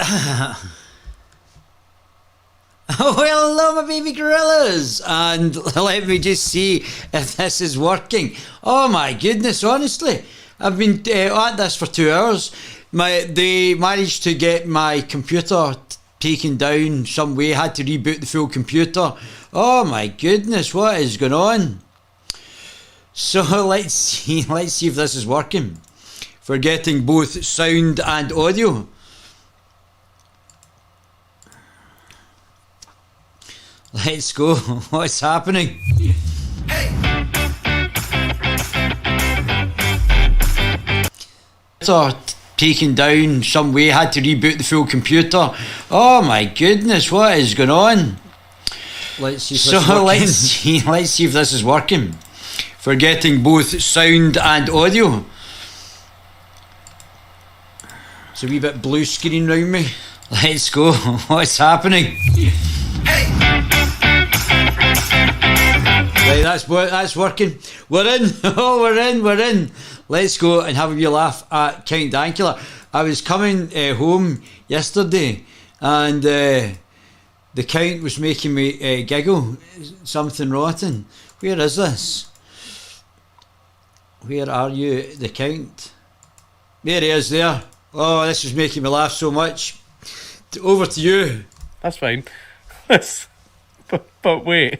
Well, hello my baby gorillas, and let me just see if this is working. Oh my goodness, honestly, I've been at this for 2 hours. They managed to get my computer taken down some way, had to reboot the full computer. Oh my goodness, what is going on? So let's see if this is working. For getting both sound and audio. Let's go. What's happening? Taken down some way, had to reboot the full computer. Oh my goodness, what is going on? Let's see if this is working. For getting both sound and audio. It's a wee bit blue screen round me. Let's go. What's happening? Right, that's working. We're in. Oh, we're in. Let's go and have a wee laugh at Count Dankula. I was coming home yesterday, and the Count was making me giggle. Something rotten. Where is this? Where are you, the Count? There he is there. Oh, this is making me laugh so much. Over to you. That's fine. But wait.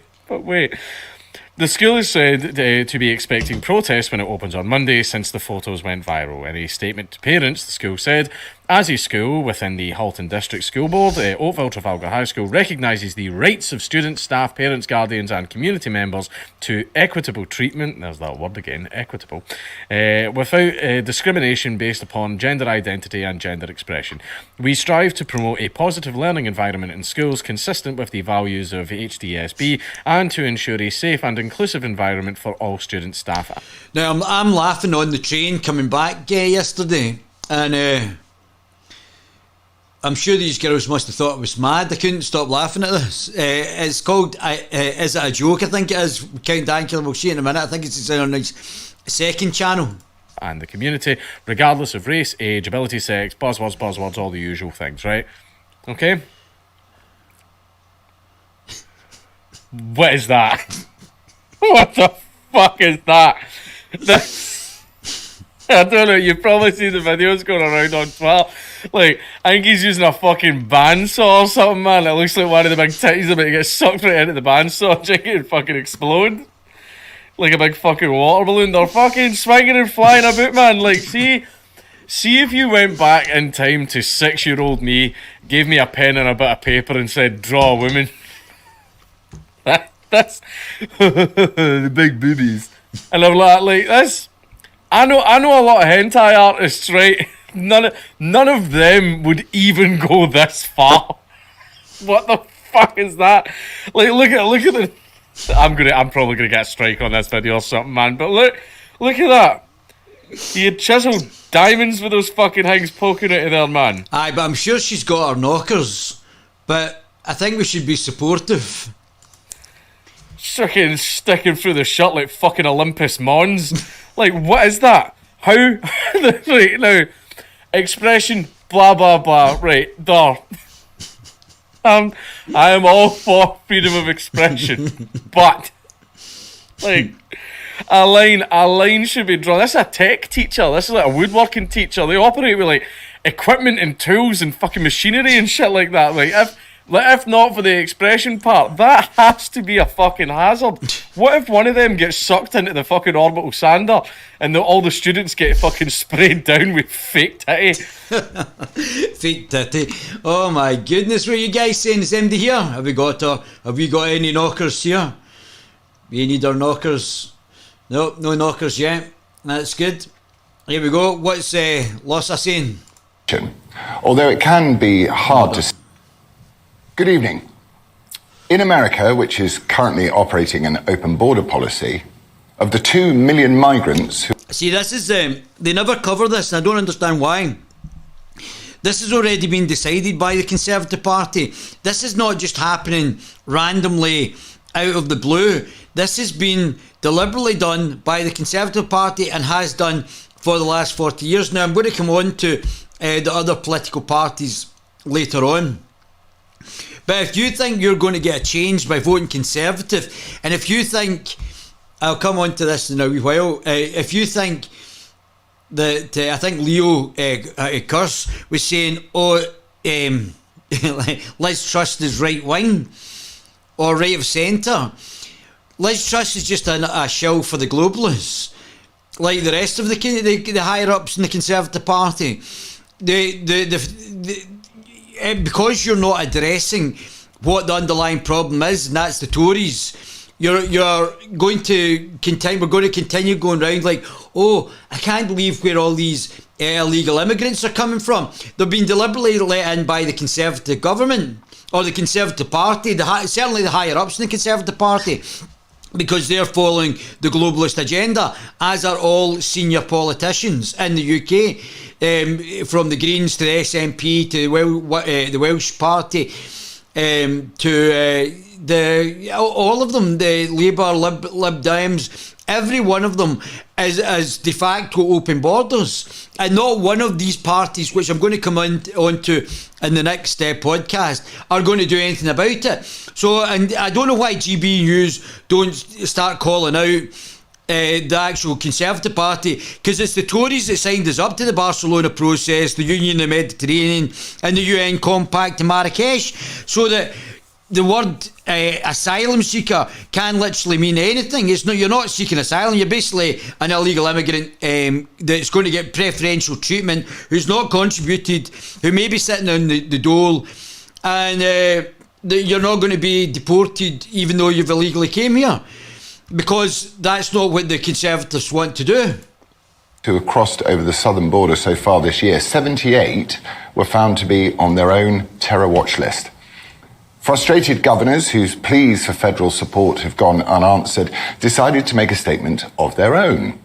The school is said to be expecting protests when it opens on Monday since the photos went viral. In a statement to parents, the school said, as a school within the Halton District School Board, Oakville Trafalgar High School recognises the rights of students, staff, parents, guardians and community members to equitable treatment, there's that word again, equitable, without discrimination based upon gender identity and gender expression. We strive to promote a positive learning environment in schools consistent with the values of HDSB and to ensure a safe and inclusive environment for all students, staff. Now, I'm laughing on the train coming back yesterday, and I'm sure these girls must have thought I was mad. I couldn't stop laughing at this. It's called Is It a Joke? I think it is. Count Dankula, we'll see in a minute. I think it's on his second channel. And the community, regardless of race, age, ability, sex, buzzwords, all the usual things, right? Okay? What is that? What the fuck is that? I don't know, you've probably seen the videos going around on Twitter. Like, I think he's using a fucking bandsaw or something, man. It looks like one of the big titties about to get sucked right into the bandsaw, check it and fucking explode. Like a big fucking water balloon. They're fucking swinging and flying about, man. Like, see if you went back in time to 6-year-old me, gave me a pen and a bit of paper and said, draw a woman. That's the big boobies. And I'm like this. I know a lot of hentai artists, right? None of them would even go this far. What the fuck is that? Like, look at the. I'm probably gonna get a strike on this video or something, man. But look at that. He had chiseled diamonds with those fucking things poking out of there, man. Aye, but I'm sure she's got her knockers. But I think we should be supportive. Fucking sticking through the shirt like fucking Olympus Mons. Like, what is that? How? Right, now, expression, blah, blah, blah. Right, there. I am all for freedom of expression. But, like, a line should be drawn. This is a tech teacher. This is like a woodworking teacher. They operate with, like, equipment and tools and fucking machinery and shit like that. Like, if not for the expression part, that has to be a fucking hazard. What if one of them gets sucked into the fucking orbital sander and all the students get fucking sprayed down with fake titty? Fake titty. Oh my goodness, what are you guys saying? Is MD here? Have we got any knockers here? We need our knockers. Nope, no knockers yet. That's good. Here we go. What's Lossa saying? Although it can be hard to... Good evening. In America, which is currently operating an open border policy, of the 2 million migrants who... See, this is... they never cover this, and I don't understand why. This has already been decided by the Conservative Party. This is not just happening randomly out of the blue. This has been deliberately done by the Conservative Party and has done for the last 40 years. Now, I'm going to come on to the other political parties later on. But if you think you're going to get a change by voting Conservative, and if you think, I'll come on to this in a wee while, if you think that, I think Leo Curse was saying, Liz Truss is right wing or right of centre. Liz Truss is just a shill for the globalists, like the rest of the higher ups in the Conservative Party. Because you're not addressing what the underlying problem is, and that's the Tories, you're going to continue. We're going to continue going round like, oh, I can't believe where all these illegal immigrants are coming from. They've been deliberately let in by the Conservative government or the Conservative Party, certainly the higher ups in the Conservative Party, because they're following the globalist agenda, as are all senior politicians in the UK, from the Greens to the SNP to the Welsh Party, to all of them, the Labour, Lib Dems, every one of them is de facto open borders, and not one of these parties, which I'm going to come on to in the next podcast, are going to do anything about it. So, and I don't know why GB News don't start calling out the actual Conservative Party, because it's the Tories that signed us up to the Barcelona process, the Union of the Mediterranean, and the UN Compact in Marrakesh, so that the word asylum seeker can literally mean anything. It's not, you're not seeking asylum, you're basically an illegal immigrant that's going to get preferential treatment, who's not contributed, who may be sitting on the dole, and you're not going to be deported even though you've illegally came here, because that's not what the Conservatives want to do. Who have crossed over the southern border so far this year, 78 were found to be on their own terror watch list. Frustrated governors whose pleas for federal support have gone unanswered decided to make a statement of their own.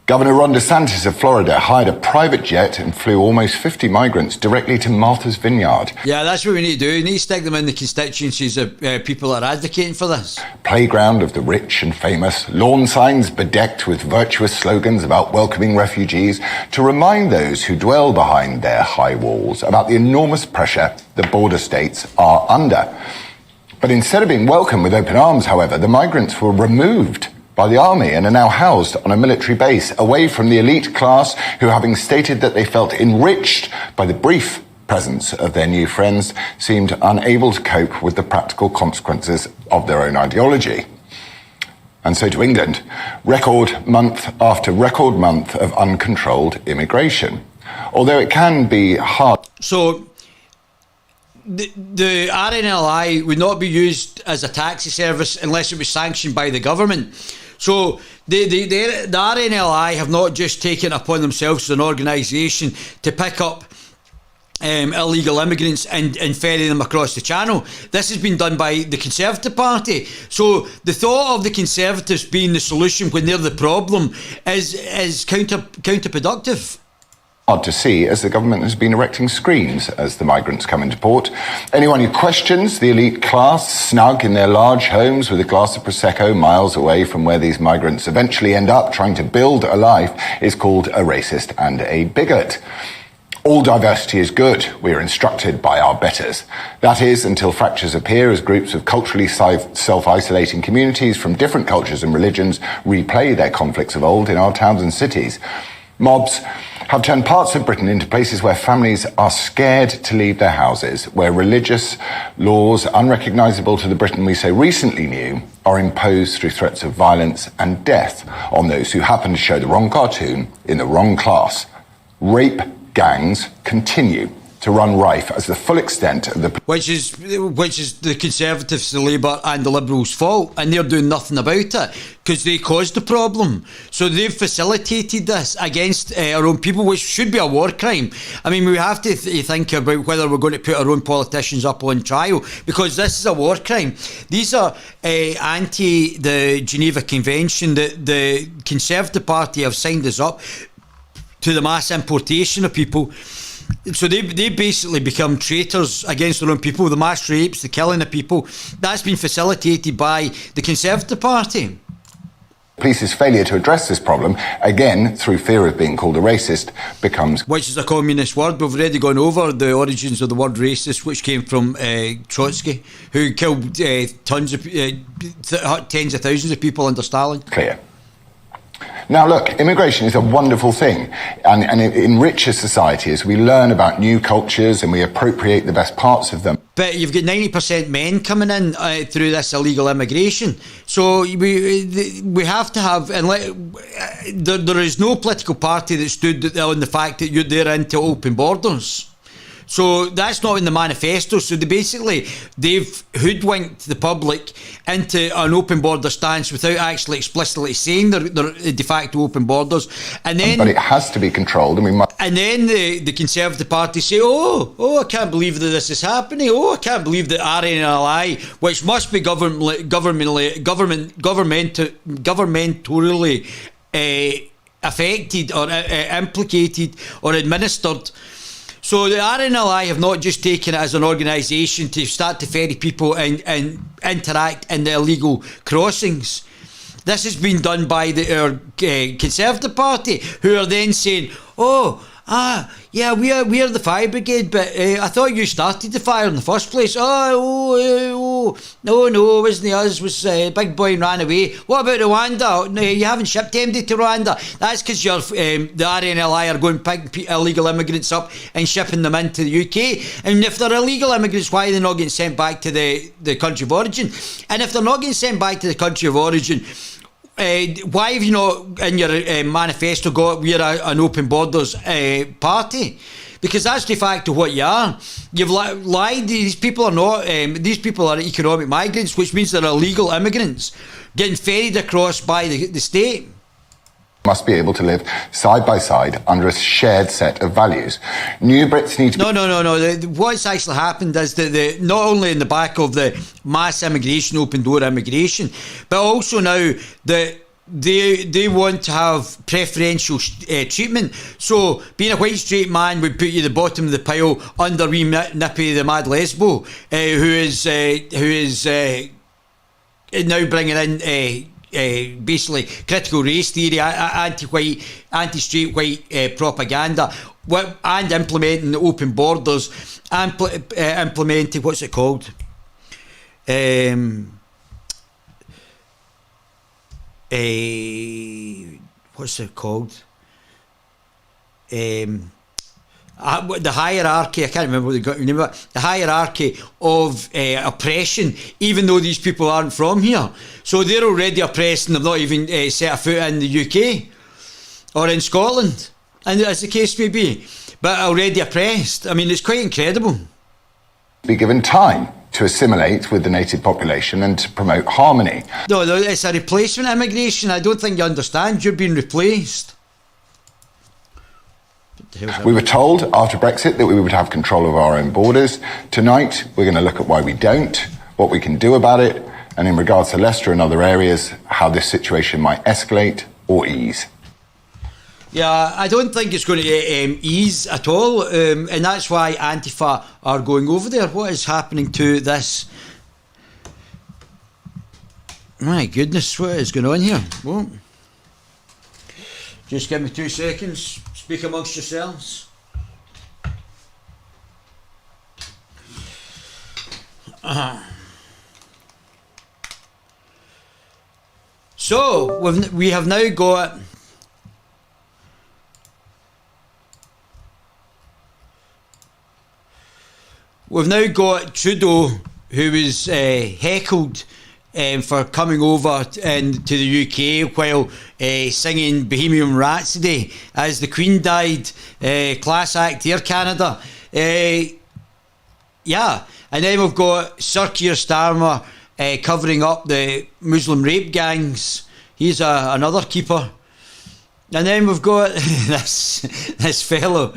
Governor Ron DeSantis of Florida hired a private jet and flew almost 50 migrants directly to Martha's Vineyard. Yeah, that's what we need to do. We need to stick them in the constituencies of people that are advocating for this. Playground of the rich and famous, lawn signs bedecked with virtuous slogans about welcoming refugees to remind those who dwell behind their high walls about the enormous pressure the border states are under. But instead of being welcomed with open arms, however, the migrants were removed by the army and are now housed on a military base, away from the elite class who, having stated that they felt enriched by the brief presence of their new friends, seemed unable to cope with the practical consequences of their own ideology. And so to England, record month after record month of uncontrolled immigration. Although it can be hard. So the RNLI would not be used as a taxi service unless it was sanctioned by the government. So the RNLI have not just taken it upon themselves as an organisation to pick up illegal immigrants and ferry them across the channel. This has been done by the Conservative Party. So the thought of the Conservatives being the solution when they're the problem is counterproductive. Hard to see, as the government has been erecting screens as the migrants come into port. Anyone who questions the elite class, snug in their large homes with a glass of Prosecco miles away from where these migrants eventually end up trying to build a life, is called a racist and a bigot. All diversity is good, we are instructed by our betters. That is, until fractures appear as groups of culturally self-isolating communities from different cultures and religions replay their conflicts of old in our towns and cities. Mobs have turned parts of Britain into places where families are scared to leave their houses, where religious laws unrecognisable to the Britain we so recently knew are imposed through threats of violence and death on those who happen to show the wrong cartoon in the wrong class. Rape gangs continue to run rife as the full extent of the... Which is the Conservatives, the Labour and the Liberals' fault, and they're doing nothing about it because they caused the problem. So they've facilitated this against our own people, which should be a war crime. I mean, we have to think about whether we're going to put our own politicians up on trial, because this is a war crime. These are anti the Geneva Convention that the Conservative Party have signed us up to, the mass importation of people. So they basically become traitors against their own people. The mass rapes, the killing of people, that's been facilitated by the Conservative Party. Police's failure to address this problem, again through fear of being called a racist, becomes... Which is a communist word. We've already gone over the origins of the word racist, which came from Trotsky, who killed tens of thousands of people under Stalin. Clear. Now look, immigration is a wonderful thing, and it enriches society as we learn about new cultures and we appropriate the best parts of them. But you've got 90% men coming in through this illegal immigration. So we have to have, and there is no political party that stood on the fact that they're into open borders. So that's not in the manifesto. So they've hoodwinked the public into an open border stance without actually explicitly saying they're de facto open borders. And then, but it has to be controlled, and we must. And then the Conservative Party say, "Oh, I can't believe that this is happening. Oh, I can't believe that RNLI, which must be governmentally affected or implicated or administered." So the RNLI have not just taken it as an organisation to start to ferry people and interact in the illegal crossings. This has been done by our Conservative Party, who are then saying, yeah, we're the fire brigade, but I thought you started the fire in the first place. No, it wasn't us. It was Big Boy and ran away. What about Rwanda? No, you haven't shipped anybody to Rwanda. That's because the RNLI are going picking illegal immigrants up and shipping them into the UK. And if they're illegal immigrants, why are they not getting sent back to the country of origin? And if they're not getting sent back to the country of origin, why have you not in your manifesto got we're an open borders party? Because that's de facto what you are. You've lied. These people are not. These people are economic migrants, which means they're illegal immigrants getting ferried across by the state. Must be able to live side by side under a shared set of values. New Brits need to... No. What's actually happened is that not only in the back of the mass immigration, open door immigration, but also now that they want to have preferential treatment. So being a white straight man would put you at the bottom of the pile under wee Nippy the mad lesbo, who is now bringing in basically critical race theory, anti-white, anti-straight white propaganda, and implementing the open borders, and implementing what's it called? What's it called? The hierarchy, I can't remember what they got name of it, the hierarchy of oppression, even though these people aren't from here. So they're already oppressed and they've not even set a foot in the UK or in Scotland, and as the case may be, but already oppressed. I mean, it's quite incredible. Be given time to assimilate with the native population and to promote harmony. No, it's a replacement immigration. I don't think you understand. You're being replaced. We were told after Brexit that we would have control of our own borders. Tonight, we're going to look at why we don't, what we can do about it, and in regards to Leicester and other areas, how this situation might escalate or ease. Yeah, I don't think it's going to ease at all, and that's why ANTIFA are going over there. What is happening to this? My goodness, what is going on here? Well, just give me 2 seconds. Speak amongst yourselves. So we have now got Trudeau, who is heckled for coming over to the UK while singing Bohemian Rhapsody as the Queen died. Class act here, Canada. Yeah, and then we've got Sir Keir Starmer covering up the Muslim rape gangs. He's another keeper. And then we've got this fellow.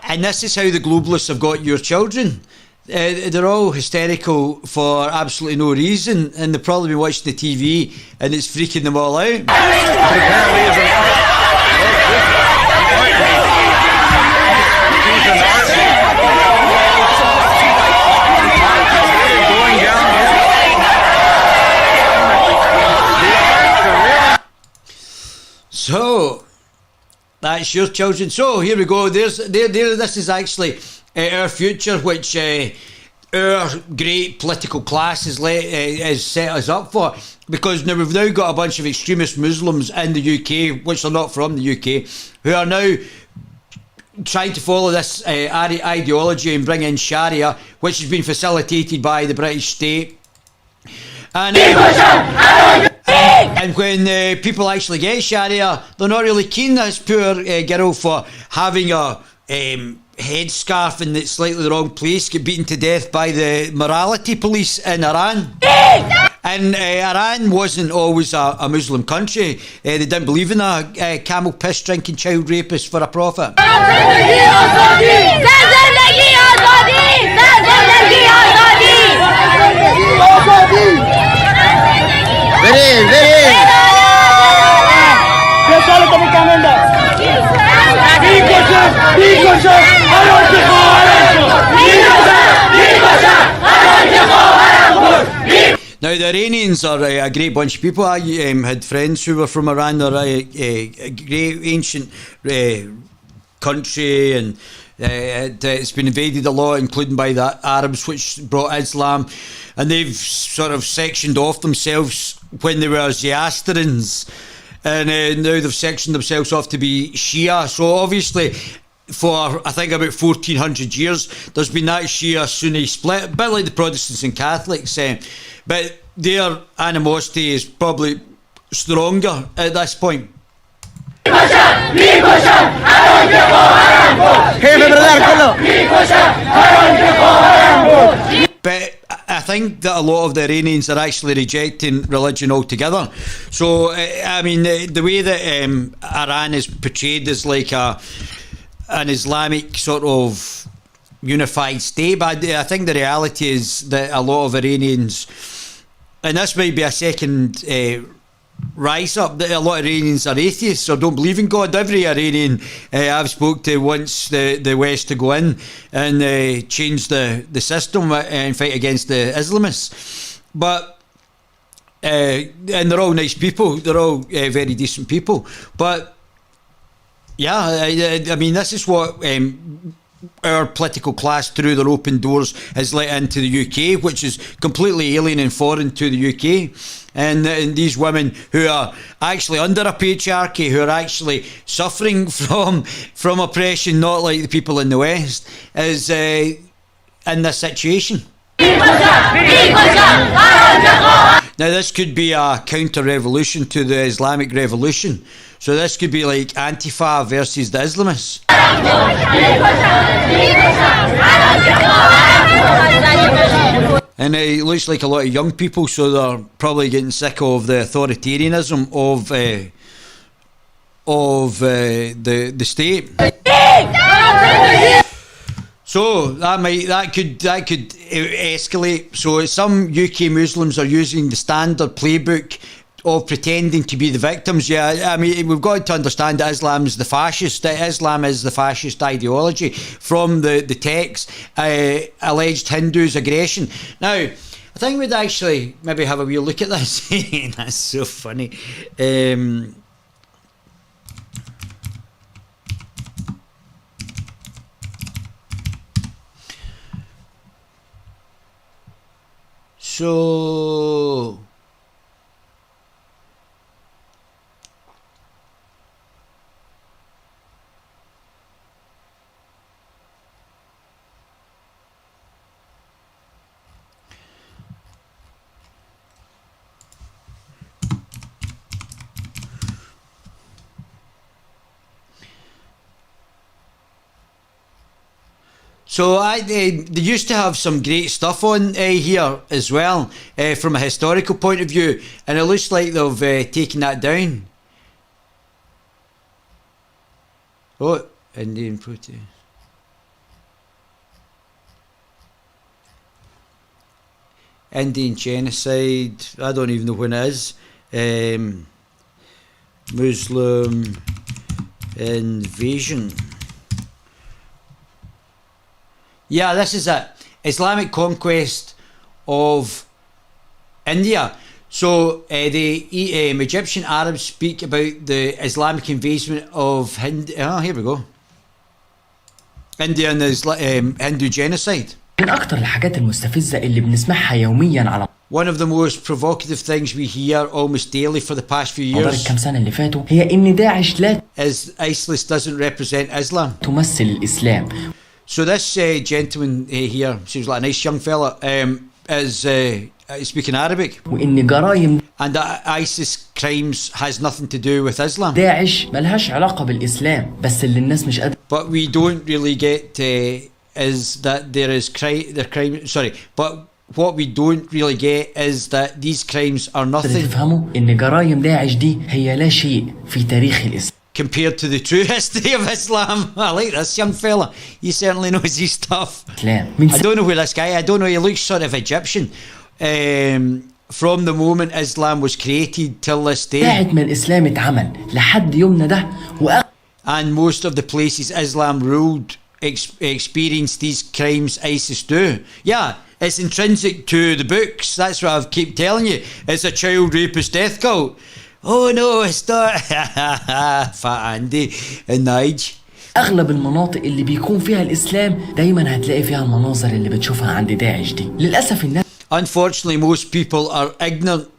And this is how the globalists have got your children. They're all hysterical for absolutely no reason, and they've probably been watching the TV and it's freaking them all out. So that's your children. So here we go. This is actually our future, which our great political class is set us up for. Because now we've now got a bunch of extremist Muslims in the UK, which are not from the UK, who are now trying to follow this ideology and bring in Sharia, which has been facilitated by the British state. And when people actually get Sharia, they're not really keen, this poor girl, for having a headscarf in the slightly wrong place, get beaten to death by the morality police in Iran. And Iran wasn't always a Muslim country. They didn't believe in a camel piss drinking child rapist for a profit. Now the Iranians are a great bunch of people. I had friends who were from Iran. They're a great ancient country, and it's been invaded a lot, including by the Arabs, which brought Islam, and they've sort of sectioned off themselves when they were Zoroastrians, and now they've sectioned themselves off to be Shia. So obviously, for I think about 1400 years, there's been that Shia-Sunni split, a bit like the Protestants and Catholics, but their animosity is probably stronger at this point. But I think that a lot of the Iranians are actually rejecting religion altogether. So, I mean, the way that Iran is portrayed as like an Islamic sort of unified state, but I think the reality is that a lot of Iranians, and this might be a second rise up, that a lot of Iranians are atheists or don't believe in God. Every Iranian I've spoke to wants the West to go in and change the system and fight against the Islamists. But and they're all nice people, they're all very decent people. But yeah, I mean, this is what our political class, through their open doors, has let into the UK, which is completely alien and foreign to the UK. And these women who are actually under a patriarchy, who are actually suffering from oppression, not like the people in the West, is in this situation. Now this could be a counter-revolution to the Islamic revolution. So this could be like Antifa versus the Islamists. And it looks like a lot of young people, so they're probably getting sick of the authoritarianism of the state. So that could escalate. So some UK Muslims are using the standard playbook of pretending to be the victims. Yeah, I mean, we've got to understand that Islam is the fascist ideology from the text, alleged Hindus' aggression. Now, I think we'd actually maybe have a wee look at this. That's so funny. So they used to have some great stuff on here as well, from a historical point of view, and it looks like they've taken that down. Oh, Indian protest. Indian genocide, I don't even know when it is. Muslim invasion. Yeah, this is it. Islamic conquest of India. So the Egyptian Arabs speak about the Islamic invasion of here we go. India and the Hindu genocide. من أكتر الحاجات المستفزة اللي بنسمعها يوميا على One of the most provocative things we hear almost daily for the past few مدار years الكام سنة اللي فاتوا هي إن داعش لا is ISIS doesn't represent Islam. تمثل الإسلام. So this gentleman here, seems like a nice young fella, is speaking Arabic. وإن جرائم And that ISIS crimes has nothing to do with Islam. داعش ملهاش علاقة بالإسلام، بس اللي الناس مش قادرة But we don't really get is that there is crime. Sorry, but what we don't really get is that these crimes are nothing تفهموا إن جرائم داعش دي هي لا شيء في تاريخ الإسلام. compared to the true history of Islam. I like this young fella. He certainly knows his stuff. I don't know who this guy. I don't know. He looks sort of Egyptian. From the moment Islam was created till this day. ساعة ما الإسلام اتعمل لحد يومنا ده And most of the places Islam ruled experienced these crimes ISIS do. Yeah, it's intrinsic to the books. That's what I keep telling you. It's a child rapist death cult. Oh no, it's not. Fat Andy and Nige. أغلب المناطق اللي بيكون فيها الإسلام دايما هتلاقي فيها المناظر اللي بتشوفها عند داعش دي. للأسف الناس Unfortunately, most people are ignorant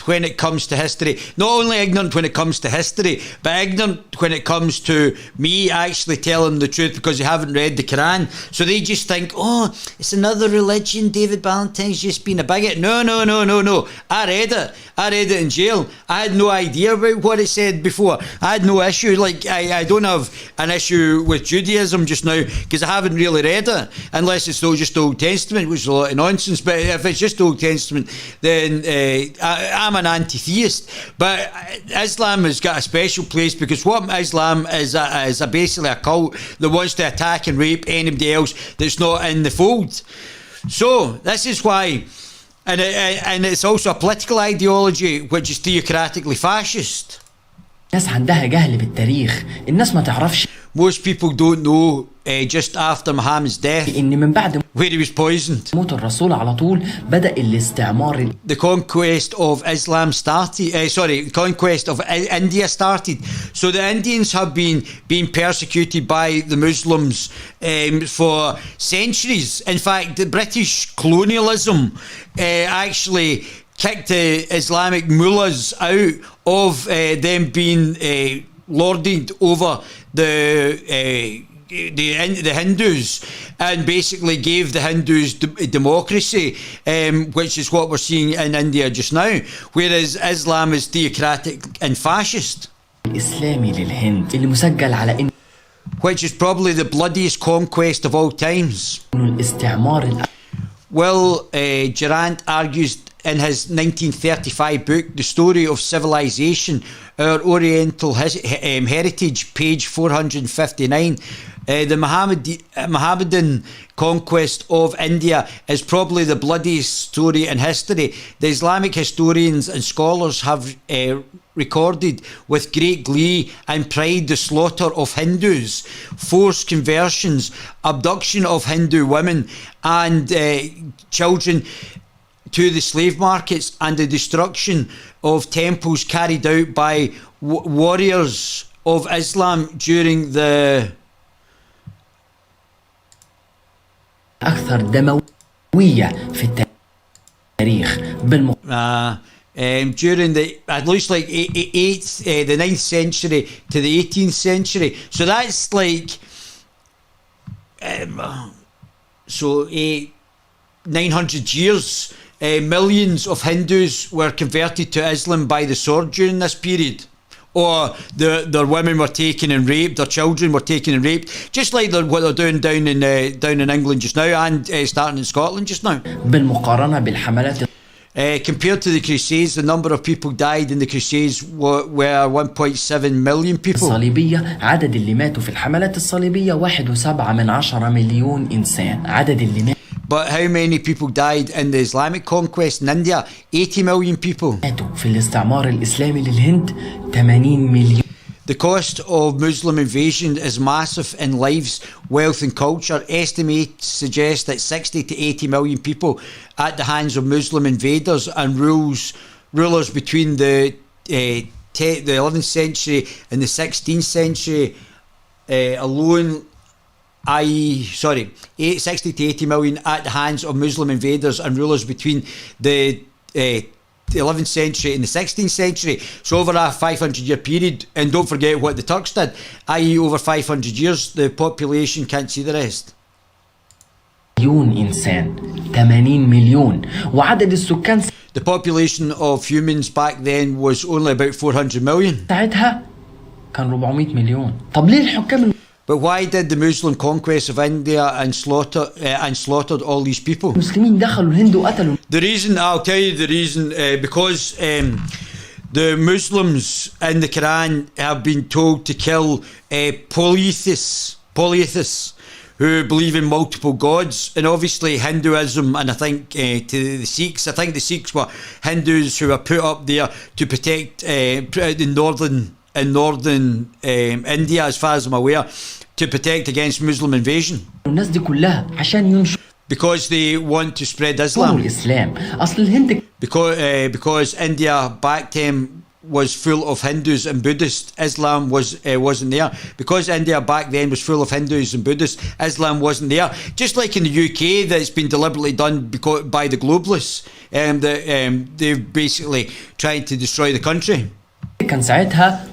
when it comes to history. Not only ignorant when it comes to history, but ignorant when it comes to me actually telling the truth because they haven't read the Quran. So they just think, oh, it's another religion. David Ballantyne's just been a bigot. No. I read it in jail. I had no idea about what it said before. I had no issue. Like, I don't have an issue with Judaism just now because I haven't really read it. Unless it's just Old Testament, which is a lot of nonsense. But if it's just Old Testament, then I'm an anti-theist. But Islam has got a special place because what Islam is basically a cult that wants to attack and rape anybody else that's not in the fold. So this is why, and it's also a political ideology which is theocratically fascist. الناس عندها جهل بالتاريخ. الناس ما تعرفش Most people don't know just after Muhammad's death إن من بعد where he was poisoned. موت الرسول على طول بدأ الاستعمار. The conquest of Islam started. The conquest of India started. So the Indians have been persecuted by the Muslims for centuries. In fact, the British colonialism actually kicked the Islamic mullahs out of them being lorded over the Hindus and basically gave the Hindus democracy, which is what we're seeing in India just now, whereas Islam is theocratic and fascist. الإسلامي للهند اللي مسجل على إن which is probably the bloodiest conquest of all times. الاستعمار. Well, Durant argues in his 1935 book, The Story of Civilization, Our Oriental Heritage, page 459, the Mohammedan conquest of India is probably the bloodiest story in history. The Islamic historians and scholars have recorded with great glee and pride the slaughter of Hindus, forced conversions, abduction of Hindu women and children to the slave markets, and the destruction of temples carried out by warriors of Islam during the أكثر دموية في التاريخ during the at least like the 9th century to the 18th century. So that's like 900 years. Millions of Hindus were converted to Islam by the sword during this period. Or their women were taken and raped, their children were taken and raped, just like what they're doing down in England just now and starting in Scotland just now. بالمقارنة بالحملات compared to the Crusades, the number of people died in the Crusades were 1.7 million people. الصليبية عدد اللي ماتوا في الحملات الصليبية 1.7 مليون إنسان. عدد اللي ماتوا. But how many people died in the Islamic conquest in India? 80 million people. ماتوا في الاستعمار الإسلامي للهند 80 مليون. The cost of Muslim invasion is massive in lives, wealth and culture. Estimates suggest that 60 to 80 million people at the hands of Muslim invaders and rulers between the 11th century and the 16th century alone, 60 to 80 million at the hands of Muslim invaders and rulers between the 11th century and the 16th century. So over a 500-year period, and don't forget what the Turks did, i.e. over 500 years, the population can't see the rest. مليون إنسان 80 مليون وعدد السكان The population of humans back then was only about 400 million. ساعتها كان 400 مليون. طب ليه الحكام But why did the Muslim conquest of India and slaughtered all these people? المسلمين دخلوا الهند وقتلوا The reason, I'll tell you the reason, because the Muslims in the Quran have been told to kill polytheists who believe in multiple gods, and obviously Hinduism, and I think to the Sikhs, I think the Sikhs were Hindus who were put up there to protect the northern India, as far as I'm aware, to protect against Muslim invasion. الناس دي كلها عشان ينشروا Because they want to spread Islam. الإسلام. أصل الهند Because India back then was full of Hindus and Buddhists. Islam wasn't there. Because India back then was full of Hindus and Buddhists, Islam wasn't there. Just like in the UK, that's been deliberately done by the globalists. They're basically trying to destroy the country. كان ساعتها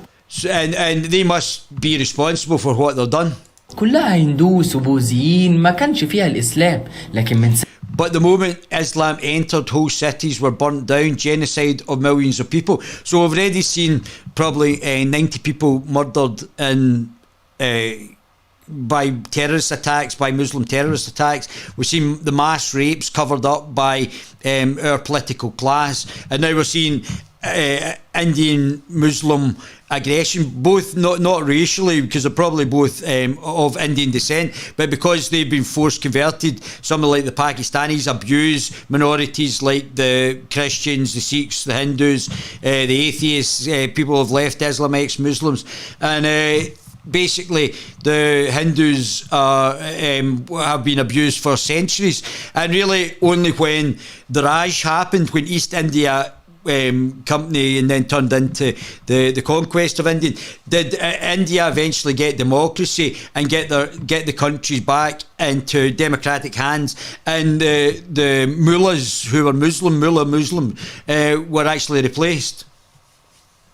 And they must be responsible for what they've done. كلها هندوس وبوذيين ما كانش فيها الإسلام لكن من But the moment Islam entered, whole cities were burnt down, genocide of millions of people. So we've already seen probably 90 people murdered by terrorist attacks, by Muslim terrorist attacks. We've seen the mass rapes covered up by our political class. And now we're seeing Indian Muslim aggression, both not racially, because they're probably both of Indian descent, but because they've been forced converted. Some like the Pakistanis abuse minorities like the Christians, the Sikhs, the Hindus, the atheists, people have left Islam, ex-Muslims, and basically the Hindus have been abused for centuries. And really only when the Raj happened, when East India Company and then turned into the conquest of India, did India eventually get democracy and get the countries back into democratic hands, and the mullahs who were Muslim were actually replaced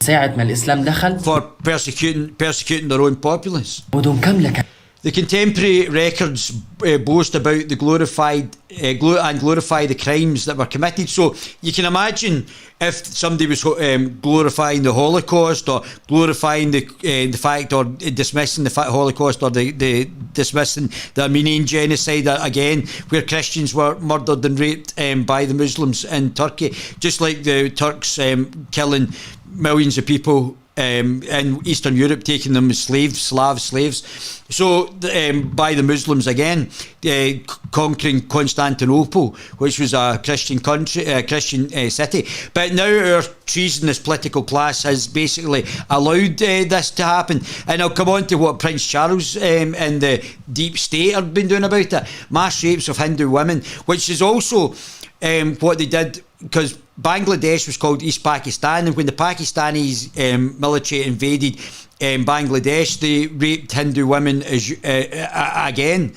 ساعة ما الإسلام دخل for persecuting their own populace. مدن كاملة The contemporary records boast about the glorify the crimes that were committed. So you can imagine if somebody was glorifying the Holocaust, or glorifying the fact, or dismissing the Holocaust, or the dismissing the Armenian genocide again, where Christians were murdered and raped by the Muslims in Turkey, just like the Turks killing millions of people in Eastern Europe, taking them as Slav slaves. So by the Muslims again, conquering Constantinople, which was a Christian country, Christian city. But now our treasonous political class has basically allowed this to happen. And I'll come on to what Prince Charles and the deep state have been doing about it. Mass rapes of Hindu women, which is also what they did, because Bangladesh was called East Pakistan, and when the Pakistanis military invaded Bangladesh, they raped Hindu women again,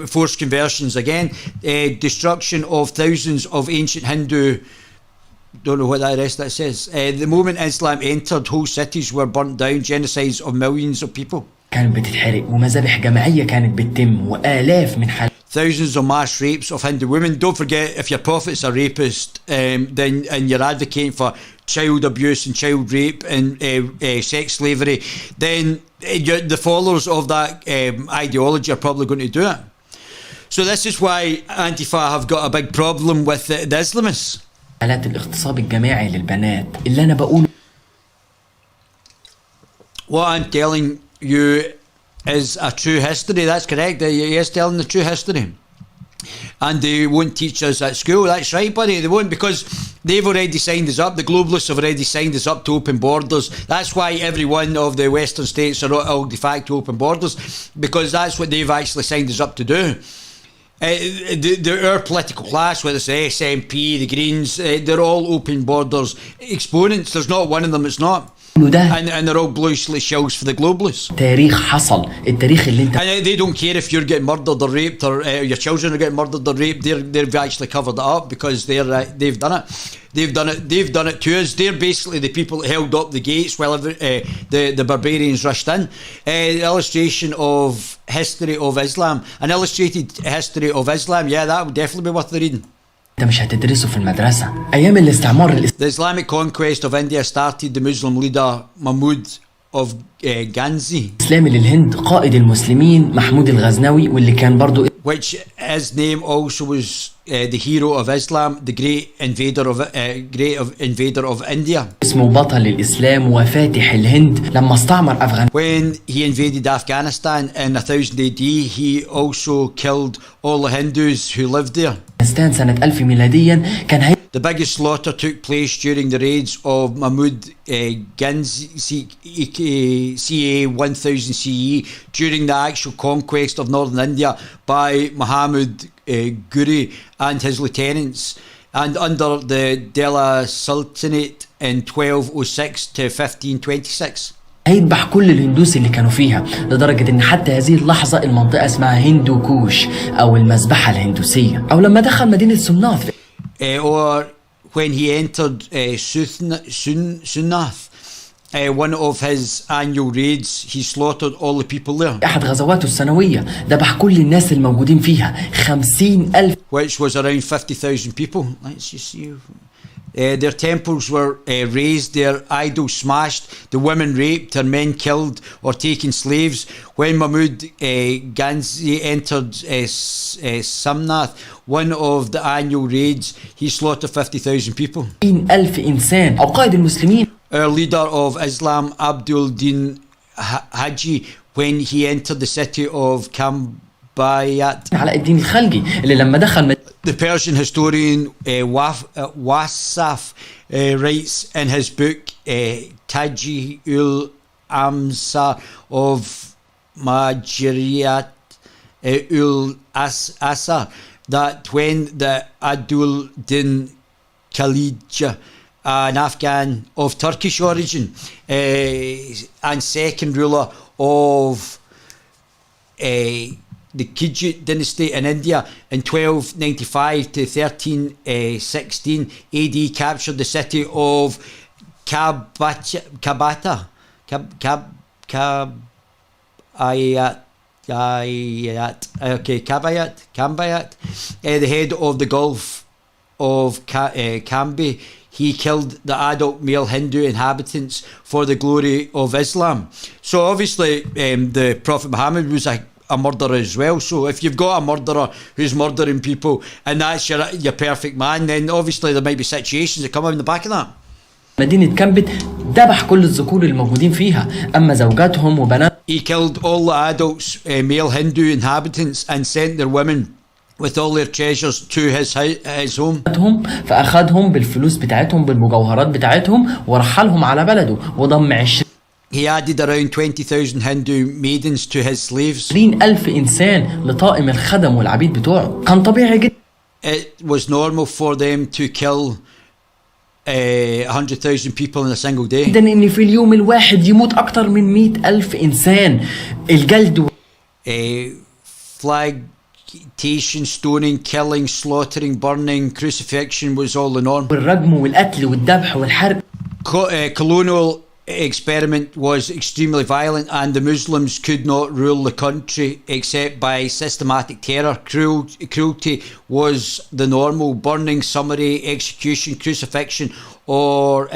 forced conversions again, destruction of thousands of ancient Hindu. Don't know what the rest of that says. The moment Islam entered, whole cities were burnt down, genocides of millions of people. كانت بتتحرق ومذابح جماعية كانت بتتم وآلاف من حالات. Thousands of mass rapes of Hindu women. Don't forget, if your prophet's a rapist, then and you're advocating for child abuse and child rape and sex slavery, then the followers of that ideology are probably going to do it. So this is why Antifa have got a big problem with the Islamists. حالات الاغتصاب الجماعي للبنات اللي أنا بقوله. What I'm telling you is a true history. That's correct. He is telling the true history. And they won't teach us at school. That's right, buddy. They won't, because they've already signed us up. The globalists have already signed us up to open borders. That's why every one of the Western states are all de facto open borders, because that's what they've actually signed us up to do. Our political class, whether it's the SNP, the Greens, they're all open borders exponents. There's not one of them that's not. And they're all blue shells for the globalists. تاريخ حصل، التاريخ اللي انت And they don't care if you're getting murdered or raped, or your children are getting murdered or raped. They've actually covered it up, because they've done it. They've done it to us. They're basically the people that held up the gates while the barbarians rushed in. Illustration of history of Islam, an illustrated history of Islam. Yeah, that would definitely be worth the reading. انت مش هتدرسه في المدرسة. ايام الاستعمار The Islamic conquest of India started the Muslim leader Mahmud of Ghazni, الاسلامي للهند قائد المسلمين محمود الغزنوي، واللي كان برضو which his name also was the hero of Islam, the great invader of India. اسمه بطل الاسلام وفاتح الهند لما استعمر افغانستان. When he invaded Afghanistan in 1000 AD, he also killed all the Hindus who lived there. سنة 1000 ميلاديا كان The biggest slaughter took place during the raids of Mahmud Ghazni CA 1000 CE during the actual conquest of northern India by Mohammed Ghuri and his lieutenants, and under the Delhi Sultanate in 1206 to 1526. هيذبح كل الهندوس اللي كانوا فيها، لدرجة ان حتى هذه اللحظة المنطقة اسمها هندو كوش او المذبحة الهندوسية. او لما دخل مدينة سمناث or when he entered Sunath, one of his annual raids, he slaughtered all the people there. احد غزواته السنوية ذبح كل الناس الموجودين فيها 50,000 which was around 50,000 people. Let's just see. Their temples were razed, their idols smashed, the women raped, their men killed or taken slaves. When Mahmud Ghazni entered Samnath, one of the annual raids, he slaughtered 50,000 people. 50,000 إنسان. أو قائد المسلمين. Our leader of Islam, Abdul Din Haji, when he entered the city of Kambayat. علاء الدين الخلجي اللي لما دخل The Persian historian Wasaf writes in his book Taji ul Amsa of Majriyat ul Asar that when the Abdul Din Khalija, an Afghan of Turkish origin and second ruler of the Khilji dynasty in India in 1295 to 1316 AD, captured the city of Kabayat, the head of the Gulf of Kambi. He killed the adult male Hindu inhabitants for the glory of Islam. So obviously the Prophet Muhammad was a murderer as well. So if you've got a murderer who's murdering people and that's your perfect man, then obviously there might be situations that come out in the back of that. مدينة كامبت ذبح كل الذكور الموجودين فيها، أما زوجاتهم وبنات. He killed all the adults, male Hindu inhabitants, and sent their women with all their treasures to his home. فأخذهم بالفلوس بتاعتهم بالمجوهرات بتاعتهم ورحلهم على بلده وضم 20. He added around 20,000 Hindu maidens to his slaves. 20,000 إنسان لطائم الخدم والعبيد بتوعه. كان طبيعي جدا. It was normal for them to kill 100,000 people in a single day. جدا إن في اليوم الواحد يموت أكتر من 100,000 إنسان. الجلد flagellation, stoning, killing, slaughtering, burning, crucifixion was all the norm. والرجم والقتل والذبح والحرق. Colonial experiment was extremely violent, and the Muslims could not rule the country except by systematic terror. Cruelty was the normal. Burning, summary, execution, crucifixion, or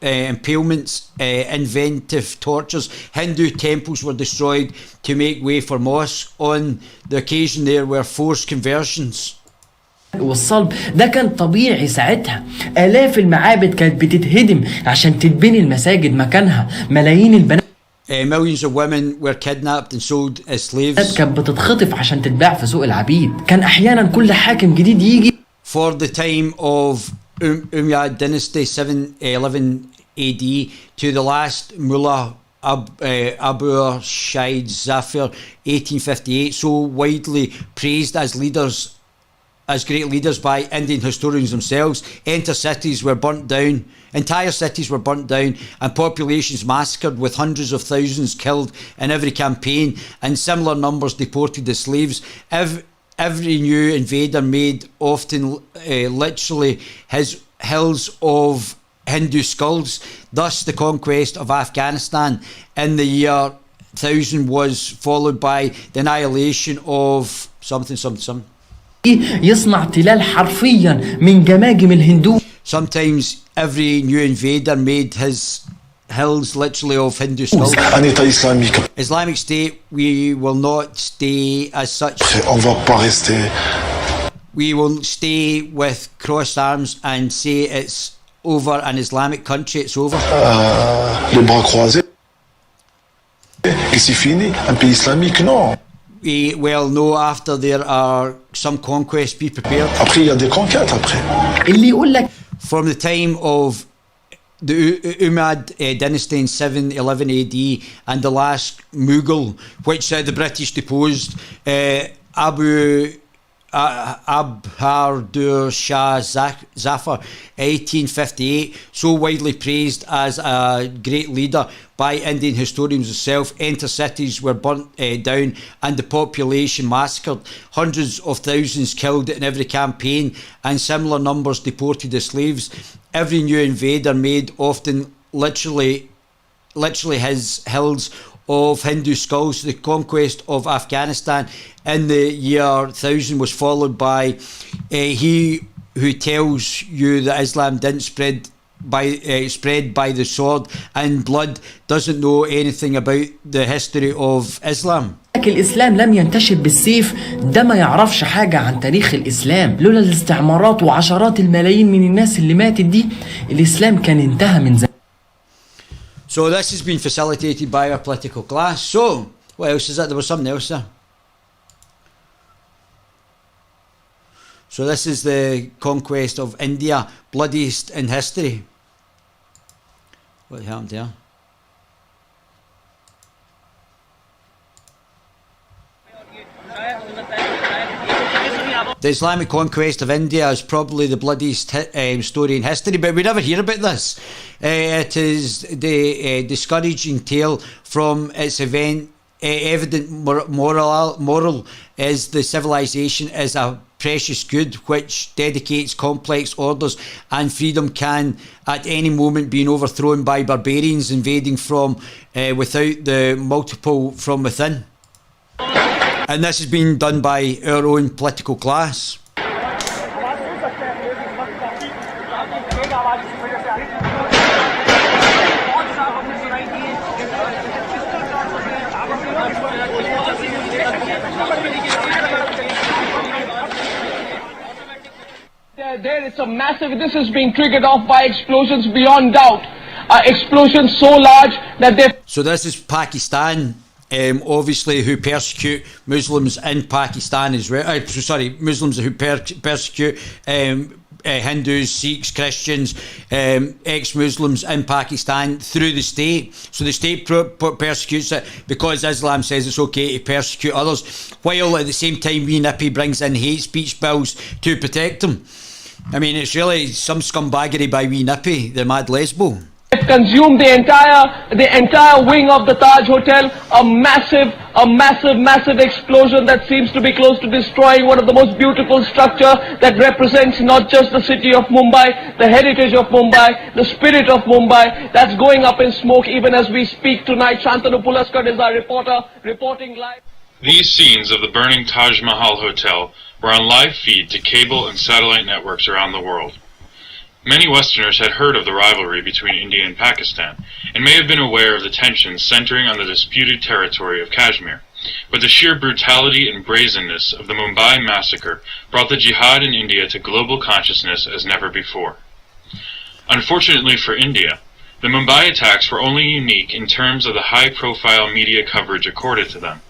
impalements, inventive tortures. Hindu temples were destroyed to make way for mosques. On the occasion there were forced conversions. والصلب ده كان طبيعي ساعتها. آلاف المعابد كانت بتتهدم عشان تتبني المساجد مكانها. ملايين البنات. Millions of women were kidnapped and sold as slaves. كانت بتتخطف عشان تتباع في سوق العبيد. كان أحيانا كل حاكم جديد يجي For the time of Umayyad dynasty 711 AD to the last Mullah Abu Shaid Zafir 1858, so widely praised as leaders, as great leaders by Indian historians themselves. Entire cities were burnt down, entire cities were burnt down, and populations massacred, with hundreds of thousands killed in every campaign and similar numbers deported as slaves. Every new invader made often literally hills of Hindu skulls. Thus, the conquest of Afghanistan in the year 1000 was followed by the annihilation of something. يصنع تلال حرفيا من جماجم الهندو. Sometimes every new invader made his hills literally of Hindu skulls. Islamic State, we will not stay as such. We will stay with crossed arms and say it's over an Islamic country, it's over. Les bras croisés. Et c'est fini. Un pays islamique, non. We well know after there are some conquests, be prepared. Après, il y a des conquêtes après. اللي يقول لك From the time of the Umayyad dynasty in 711 AD and the last Mughal, which the British deposed, Abhardur Shah Zafar 1858, so widely praised as a great leader by Indian historians himself. Entire cities were burnt down and the population massacred, hundreds of thousands killed in every campaign and similar numbers deported as slaves. Every new invader made often literally his hills of Hindu skulls. The conquest of Afghanistan in the year 1000 was followed by he who tells you that Islam didn't spread by the sword and blood doesn't know anything about the history of Islam. الإسلام لم ينتشر بالسيف، ده ما يعرفش حاجة عن تاريخ الإسلام. لولا الاستعمارات وعشرات الملايين من الناس اللي ماتت دي، الإسلام كان انتهى من زمان. So this has been facilitated by our political class. So, what else is that? There was something else there. So this is the conquest of India, bloodiest in history. What happened here? The Islamic conquest of India is probably the bloodiest story in history, but we never hear about this. It is the discouraging tale from its event. Evident moral is the civilization is a precious good which dedicates complex orders and freedom can at any moment be overthrown by barbarians invading from without, the multiple from within. And this has been done by our own political class. There it's a massive, this is being triggered off by explosions beyond doubt. Explosions so large that they... So this is Pakistan, obviously, who persecute Muslims in Pakistan as well. Muslims who persecute Hindus, Sikhs, Christians, ex-Muslims in Pakistan through the state. So the state persecutes it because Islam says it's okay to persecute others, while at the same time wee Nippy brings in hate speech bills to protect them. I mean, it's really some scumbaggery by wee Nippy, the mad lesbo. It consumed the entire wing of the Taj Hotel, a massive explosion that seems to be close to destroying one of the most beautiful structure that represents not just the city of Mumbai, the heritage of Mumbai, the spirit of Mumbai, that's going up in smoke even as we speak tonight. Shantanu Pulaskar is our reporter reporting live. These scenes of the burning Taj Mahal Hotel were on live feed to cable and satellite networks around the world. Many Westerners had heard of the rivalry between India and Pakistan, and may have been aware of the tensions centering on the disputed territory of Kashmir, but the sheer brutality and brazenness of the Mumbai massacre brought the jihad in India to global consciousness as never before. Unfortunately for India, The Mumbai attacks were only unique in terms of the high-profile media coverage accorded to them.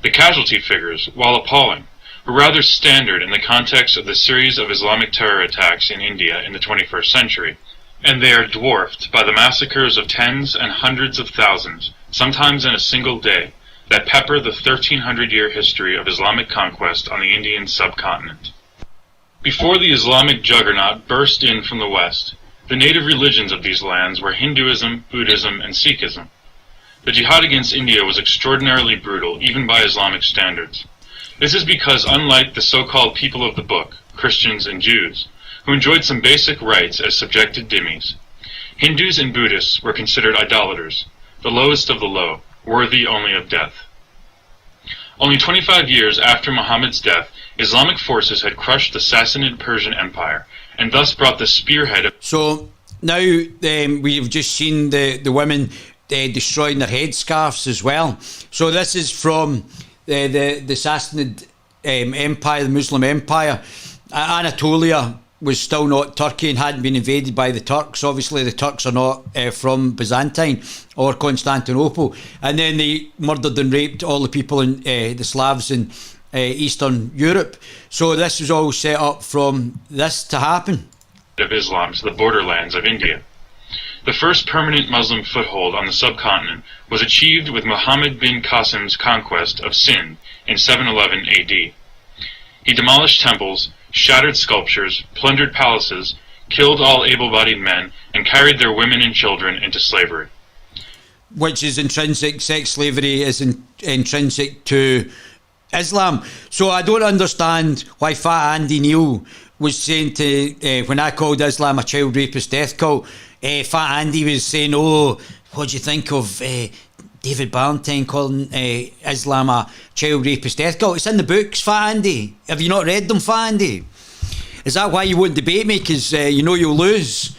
The casualty figures, while appalling, were rather standard in the context of the series of Islamic terror attacks in India in the 21st century, and they are dwarfed by the massacres of tens and hundreds of thousands, sometimes in a single day, that pepper the 1300-year history of Islamic conquest on the Indian subcontinent. Before the Islamic juggernaut burst in from the west, the native religions of these lands were Hinduism, Buddhism, and Sikhism. The jihad against India was extraordinarily brutal, even by Islamic standards. This is because, unlike the so-called people of the book, Christians and Jews, who enjoyed some basic rights as subjected dhimmis, Hindus and Buddhists were considered idolaters, the lowest of the low, worthy only of death. Only 25 years after Muhammad's death, Islamic forces had crushed the Sassanid Persian Empire, and thus brought the spearhead of... So now we've just seen the women destroying their headscarves as well. So this is from the Sassanid Empire, the Muslim Empire. Anatolia was still not Turkey and hadn't been invaded by the Turks. Obviously the Turks are not from Byzantine or Constantinople. And then they murdered and raped all the people in the Slavs in Eastern Europe. So this was all set up from this to happen. Of Islam to the borderlands of India. The first permanent Muslim foothold on the subcontinent was achieved with Mohammed bin Qasim's conquest of Sind in 711 AD. He demolished temples, shattered sculptures, plundered palaces, killed all able-bodied men, and carried their women and children into slavery. Which is intrinsic, sex slavery is intrinsic to Islam. So I don't understand why Fat Andy Neal was saying to, when I called Islam a child rapist death cult, Fat Andy was saying, oh, what do you think of David Ballantyne calling Islam a child rapist death cult? It's in the books, Fat Andy. Have you not read them, Fat Andy? Is that why you won't debate me? Because you know you'll lose.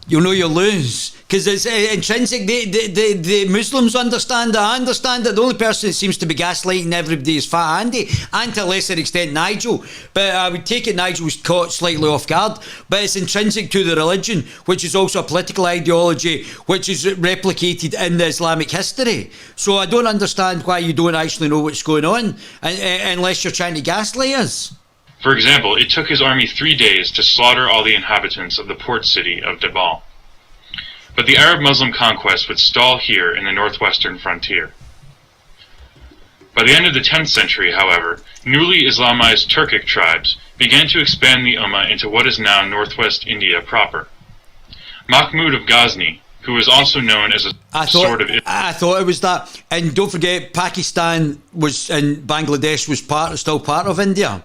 You know you'll lose. Because it's intrinsic. The Muslims understand it. I understand it. The only person that seems to be gaslighting everybody is Fat Andy, and to a lesser extent Nigel. But I would take it Nigel was caught slightly off guard. But it's intrinsic to the religion, which is also a political ideology, which is replicated in the Islamic history. So I don't understand why you don't actually know what's going on, unless you're trying to gaslight us. For example, it took his army 3 days to slaughter all the inhabitants of the port city of Dabal. But the Arab-Muslim conquest would stall here in the northwestern frontier. By the end of the 10th century, however, newly Islamized Turkic tribes began to expand the Ummah into what is now northwest India proper. Mahmud of Ghazni, who was also known as I thought it was that. And don't forget, Pakistan was and Bangladesh was still part of India.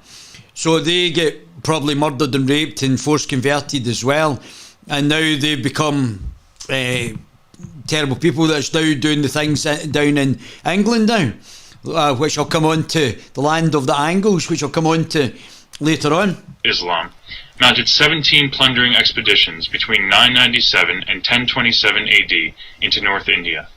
So they get probably murdered and raped and forced converted as well. And now they've become terrible people that's now doing the things down in England now, which I'll come on to, the land of the Angles, which I'll come on to later on. Islam mounted 17 plundering expeditions between 997 and 1027 AD into North India.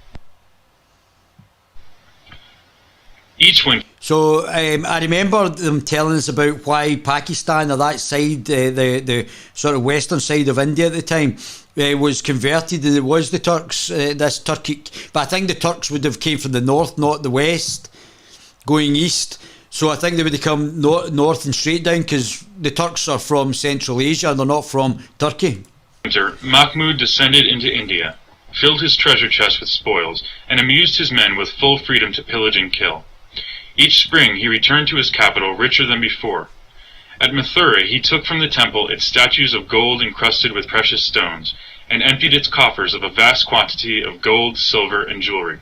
Each winter. So I remember them telling us about why Pakistan, or that side, the sort of western side of India at the time, was converted, and it was the Turks, this Turkic. But I think the Turks would have came from the north, not the west, going east. So I think they would have come north and straight down, because the Turks are from Central Asia, they're not from Turkey. Mahmud descended into India, filled his treasure chest with spoils, and amused his men with full freedom to pillage and kill. Each spring he returned to his capital richer than before. At Mathura he took from the temple its statues of gold encrusted with precious stones, and emptied its coffers of a vast quantity of gold, silver, and jewelry.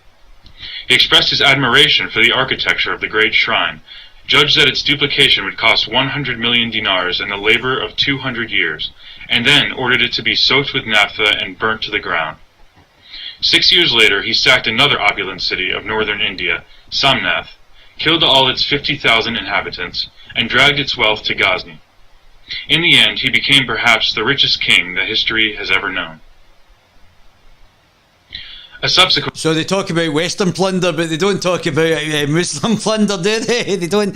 He expressed his admiration for the architecture of the great shrine, judged that its duplication would cost 100 million dinars and the labor of 200 years, and then ordered it to be soaked with naphtha and burnt to the ground. 6 years later he sacked another opulent city of northern India, Somnath, killed all its 50,000 inhabitants, and dragged its wealth to Ghazni. In the end, he became perhaps the richest king that history has ever known. A subsequent So they talk about Western plunder, but they don't talk about Muslim plunder, do they? They don't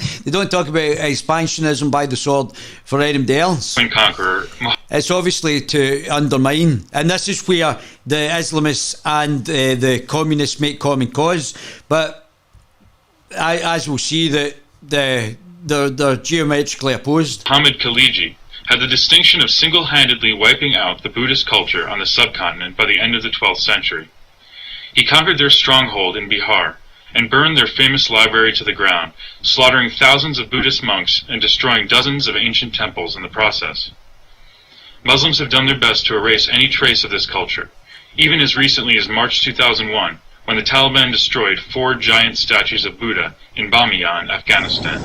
talk about expansionism by the sword for anybody else. conqueror, It's obviously to undermine, and this is where the Islamists and the communists make common cause. But as we'll see, that they're geometrically opposed. Mohammed Khaliji had the distinction of single-handedly wiping out the Buddhist culture on the subcontinent by the end of the 12th century. He conquered their stronghold in Bihar and burned their famous library to the ground, slaughtering thousands of Buddhist monks and destroying dozens of ancient temples in the process. Muslims have done their best to erase any trace of this culture, even as recently as March 2001, when the Taliban destroyed 4 giant statues of Buddha in Bamiyan, Afghanistan.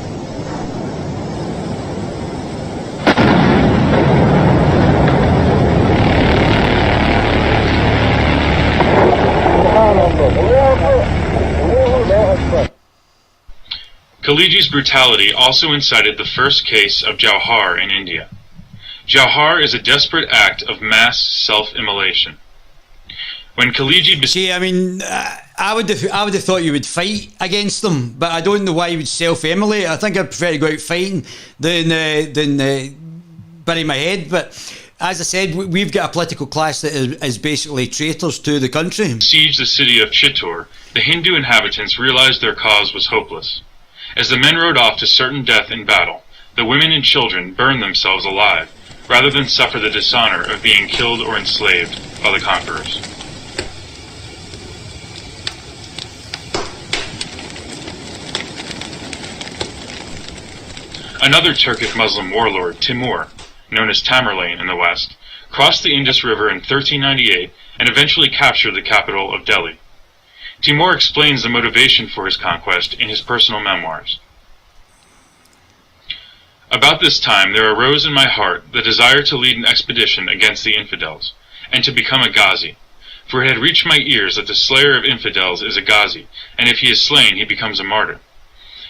Khaliji's brutality also incited the first case of Jauhar in India. Jauhar is a desperate act of mass self-immolation. When Khaliji... See, I mean, I would have thought you would fight against them, but I don't know why you would self-immolate. I think I'd prefer to go out fighting than bury my head. But as I said, we've got a political class that is basically traitors to the country. Besieged the city of Chittor, the Hindu inhabitants realized their cause was hopeless. As the men rode off to certain death in battle, the women and children burned themselves alive, rather than suffer the dishonor of being killed or enslaved by the conquerors. Another Turkic Muslim warlord, Timur, known as Tamerlane in the West, crossed the Indus River in 1398 and eventually captured the capital of Delhi. Timur explains the motivation for his conquest in his personal memoirs. About this time there arose in my heart the desire to lead an expedition against the infidels, and to become a Ghazi, for it had reached my ears that the slayer of infidels is a Ghazi, and if he is slain he becomes a martyr.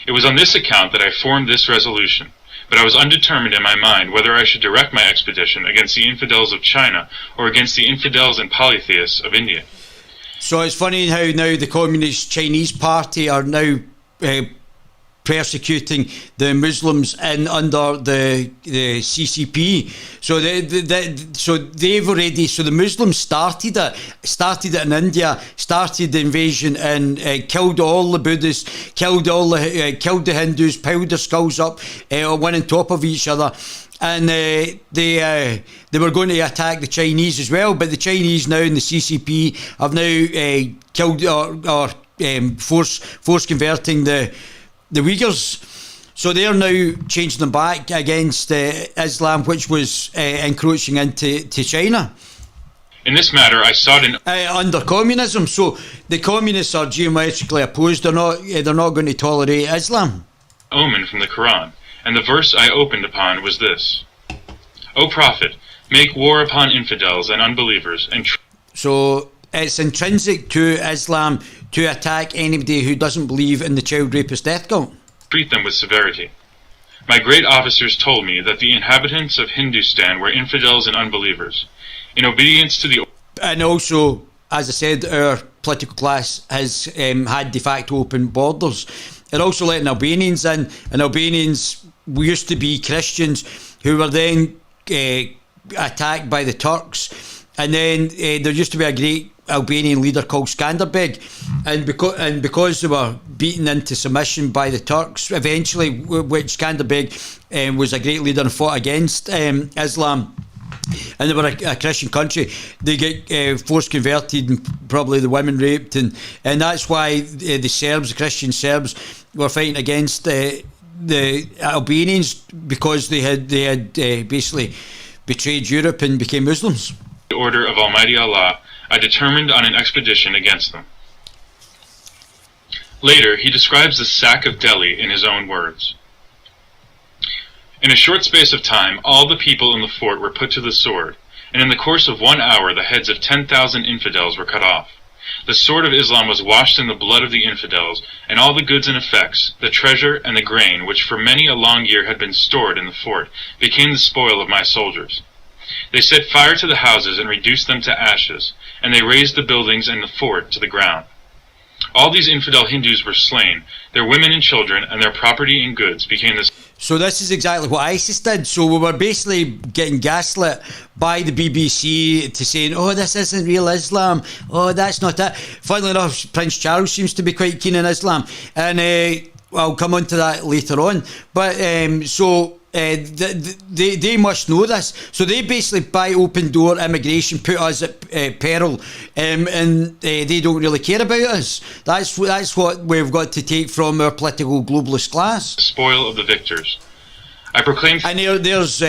It was on this account that I formed this resolution, but I was undetermined in my mind whether I should direct my expedition against the infidels of China or against the infidels and polytheists of India. So it's funny how now the Communist Chinese Party are now persecuting the Muslims under the CCP. So the Muslims started it in India, started the invasion and killed all the Buddhists, killed the Hindus, piled their skulls up, one on top of each other. And they were going to attack the Chinese as well, but the Chinese now in the CCP have now killed or force converting the Uyghurs. So they're now changing them back against Islam, which was encroaching into China. In this matter, I sought an under communism. So the communists are geometrically opposed. They're not going to tolerate Islam. Omen from the Quran. And the verse I opened upon was this: O Prophet, make war upon infidels and unbelievers, and so it's intrinsic to Islam to attack anybody who doesn't believe in the child rapist death cult. Treat them with severity. My great officers told me that the inhabitants of Hindustan were infidels and unbelievers. In obedience to the... And also, as I said, our political class has had de facto open borders. They're also letting Albanians in, and Albanians used to be Christians who were then attacked by the Turks, and then there used to be a great Albanian leader called Skanderbeg, and because they were beaten into submission by the Turks eventually, which Skanderbeg was a great leader and fought against Islam, and they were a Christian country, they get forced converted and probably the women raped, and that's why the Serbs, the Christian Serbs, were fighting against the Albanians, because they had basically betrayed Europe and became Muslims. The order of Almighty Allah, I determined on an expedition against them. Later, he describes the sack of Delhi in his own words. In a short space of time, all the people in the fort were put to the sword, and in the course of 1 hour the heads of 10,000 infidels were cut off. The sword of Islam was washed in the blood of the infidels, and all the goods and effects, the treasure and the grain, which for many a long year had been stored in the fort, became the spoil of my soldiers. They set fire to the houses and reduced them to ashes, and they razed the buildings and the fort to the ground. All these infidel Hindus were slain, their women and children, and their property and goods became the... So this is exactly what ISIS did. So we were basically getting gaslit by the BBC to saying, oh, this isn't real Islam. Oh, that's not it. Funnily enough, Prince Charles seems to be quite keen on Islam. And I'll come on to that later on. But they must know this. So they basically, by open door immigration, put us at peril, and they don't really care about us. That's what we've got to take from our political globalist class. Spoil of the victors. I proclaim... And there's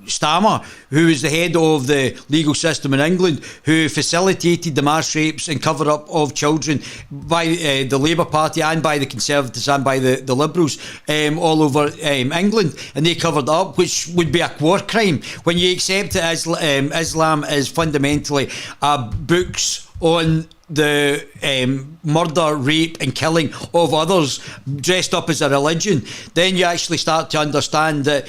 Stammer, who is the head of the legal system in England, who facilitated the mass rapes and cover up of children by the Labour Party and by the Conservatives and by the Liberals all over England, and they covered up, which would be a war crime when you accept that Islam is fundamentally books on the murder, rape and killing of others dressed up as a religion. Then you actually start to understand that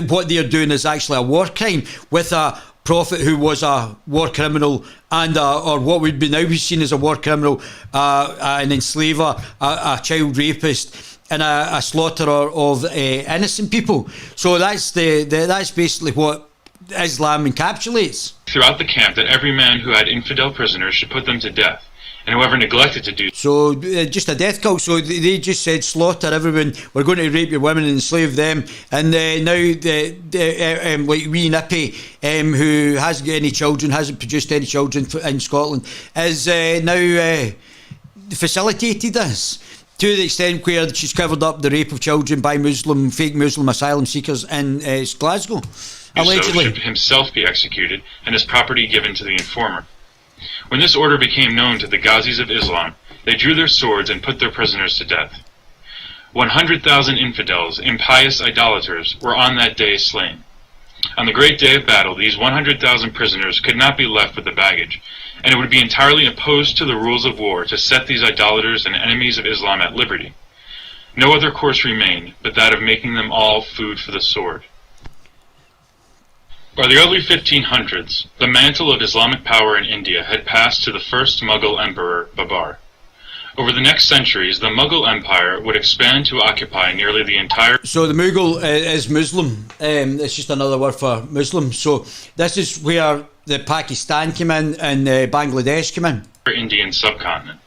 what they're doing is actually a war crime with a prophet who was a war criminal and or what would be now be seen as a war criminal, an enslaver, a child rapist, and a slaughterer of innocent people. So that's that's basically what Islam encapsulates. Throughout the camp that every man who had infidel prisoners should put them to death, and whoever neglected to do so. Just a death cult. So they just said slaughter everyone. We're going to rape your women and enslave them. And now like wee Nippy, who hasn't got any children, hasn't produced any children in Scotland, is now facilitated this to the extent where she's covered up the rape of children by fake Muslim asylum seekers in Glasgow. Allegedly. So should himself be executed and his property given to the informer. When this order became known to the Ghazis of Islam, they drew their swords and put their prisoners to death. 100,000 infidels, impious idolaters, were on that day slain. On the great day of battle, these 100,000 prisoners could not be left with the baggage, and it would be entirely opposed to the rules of war to set these idolaters and enemies of Islam at liberty. No other course remained but that of making them all food for the sword. By the early 1500s, the mantle of Islamic power in India had passed to the first Mughal emperor, Babar. Over the next centuries, the Mughal Empire would expand to occupy nearly the entire... So the Mughal is Muslim. It's just another word for Muslim. So this is where the Pakistan came in and Bangladesh came in. Indian subcontinent.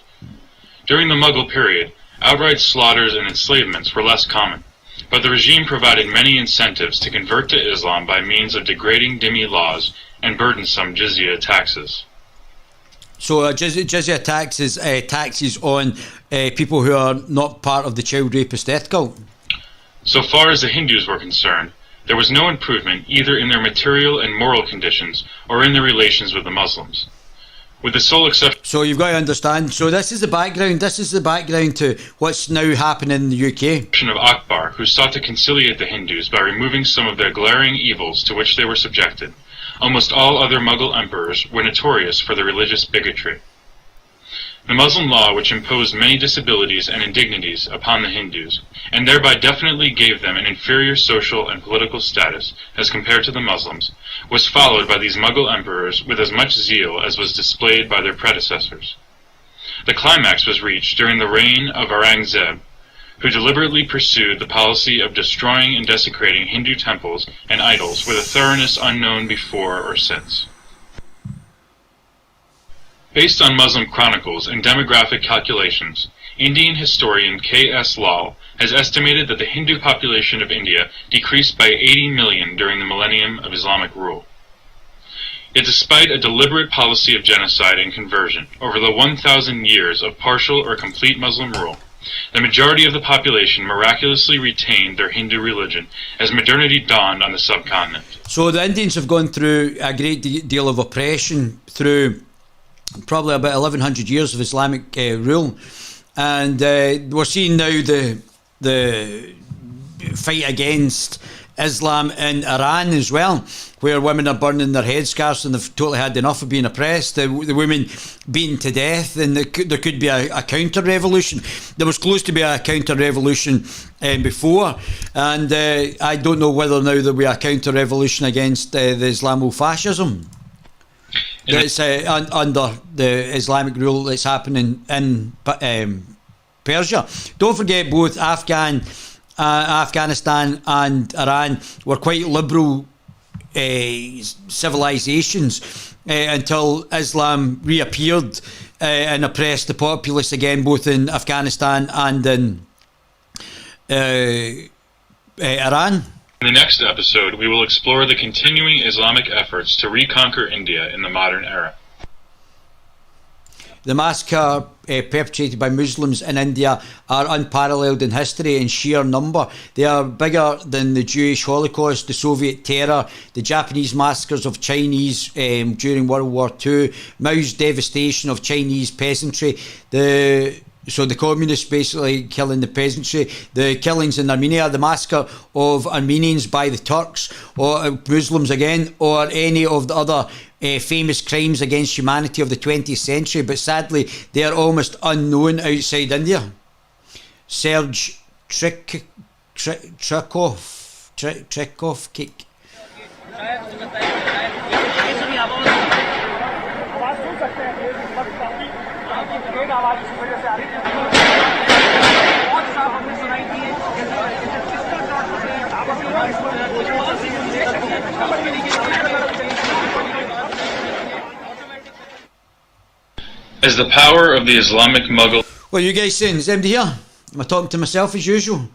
During the Mughal period, outright slaughters and enslavements were less common, but the regime provided many incentives to convert to Islam by means of degrading dhimmi laws and burdensome jizya taxes. So jizya taxes taxes on people who are not part of the child rapist death cult. So far as the Hindus were concerned, there was no improvement either in their material and moral conditions or in their relations with the Muslims. With the sole exception... So you've got to understand, so this is the background to what's now happening in the UK. ...of Akbar, who sought to conciliate the Hindus by removing some of their glaring evils to which they were subjected. Almost all other Mughal emperors were notorious for their religious bigotry. The Muslim law, which imposed many disabilities and indignities upon the Hindus, and thereby definitely gave them an inferior social and political status as compared to the Muslims, was followed by these Mughal emperors with as much zeal as was displayed by their predecessors. The climax was reached during the reign of Aurangzeb, who deliberately pursued the policy of destroying and desecrating Hindu temples and idols with a thoroughness unknown before or since. Based on Muslim chronicles and demographic calculations, Indian historian K.S. Lal has estimated that the Hindu population of India decreased by 80 million during the millennium of Islamic rule. Yet despite a deliberate policy of genocide and conversion over the 1,000 years of partial or complete Muslim rule, the majority of the population miraculously retained their Hindu religion as modernity dawned on the subcontinent. So the Indians have gone through a great deal of oppression through probably about 1100 years of Islamic rule, and we're seeing now the fight against Islam in Iran as well, where women are burning their headscarves and they've totally had enough of being oppressed. The women beaten to death, and there could be a counter-revolution. There was close to be a counter-revolution before, and I don't know whether now there'll be a counter-revolution against the Islamofascism that's under the Islamic rule that's happening in Persia. Don't forget, both Afghanistan and Iran were quite liberal civilizations until Islam reappeared and oppressed the populace again, both in Afghanistan and in Iran. In the next episode, we will explore the continuing Islamic efforts to reconquer India in the modern era. The massacre perpetrated by Muslims in India are unparalleled in history and sheer number. They are bigger than the Jewish Holocaust, the Soviet terror, the Japanese massacres of Chinese during World War II, Mao's devastation of Chinese peasantry, so the communists basically killing the peasantry, the killings in Armenia, the massacre of Armenians by the Turks, or Muslims again, or any of the other famous crimes against humanity of the 20th century, but sadly they are almost unknown outside India. Serge Trikov. As the power of the Islamic Mughal... What are you guys saying? Is anybody here? Am I talking to myself as usual?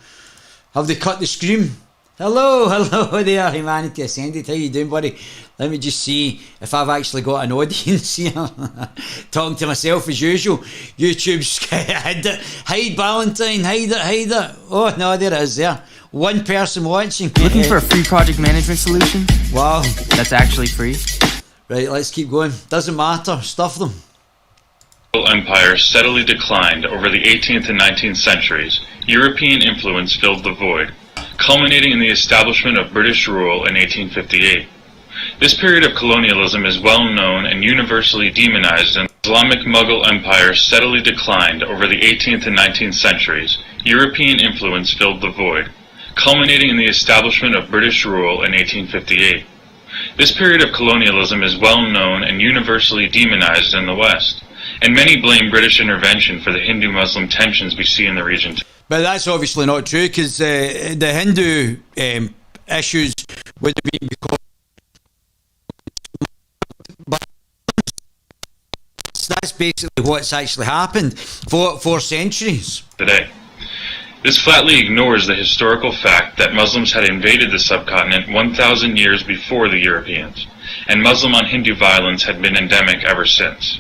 Have they cut the scream? Hello there, Humanity Ascended. How you doing, buddy? Let me just see if I've actually got an audience here. Talking to myself as usual. YouTube's hide Valentine, hide it. Oh no, there it is there. One person watching. Looking for a free project management solution? Wow. That's actually free? Right, let's keep going. Doesn't matter, stuff them. Empire steadily declined over the 18th and 19th centuries, European influence filled the void, culminating in the establishment of British rule in 1858. This period of colonialism is well known and universally demonized, and the Islamic Mughal Empire steadily declined over the 18th and 19th centuries, European influence filled the void, culminating in the establishment of British rule in 1858. This period of colonialism is well known and universally demonized in the West, and many blame British intervention for the Hindu-Muslim tensions we see in the region. But that's obviously not true, because the Hindu issues would have been because that's basically what's actually happened for centuries. Today, this flatly ignores the historical fact that Muslims had invaded the subcontinent 1,000 years before the Europeans, and Muslim on Hindu violence had been endemic ever since.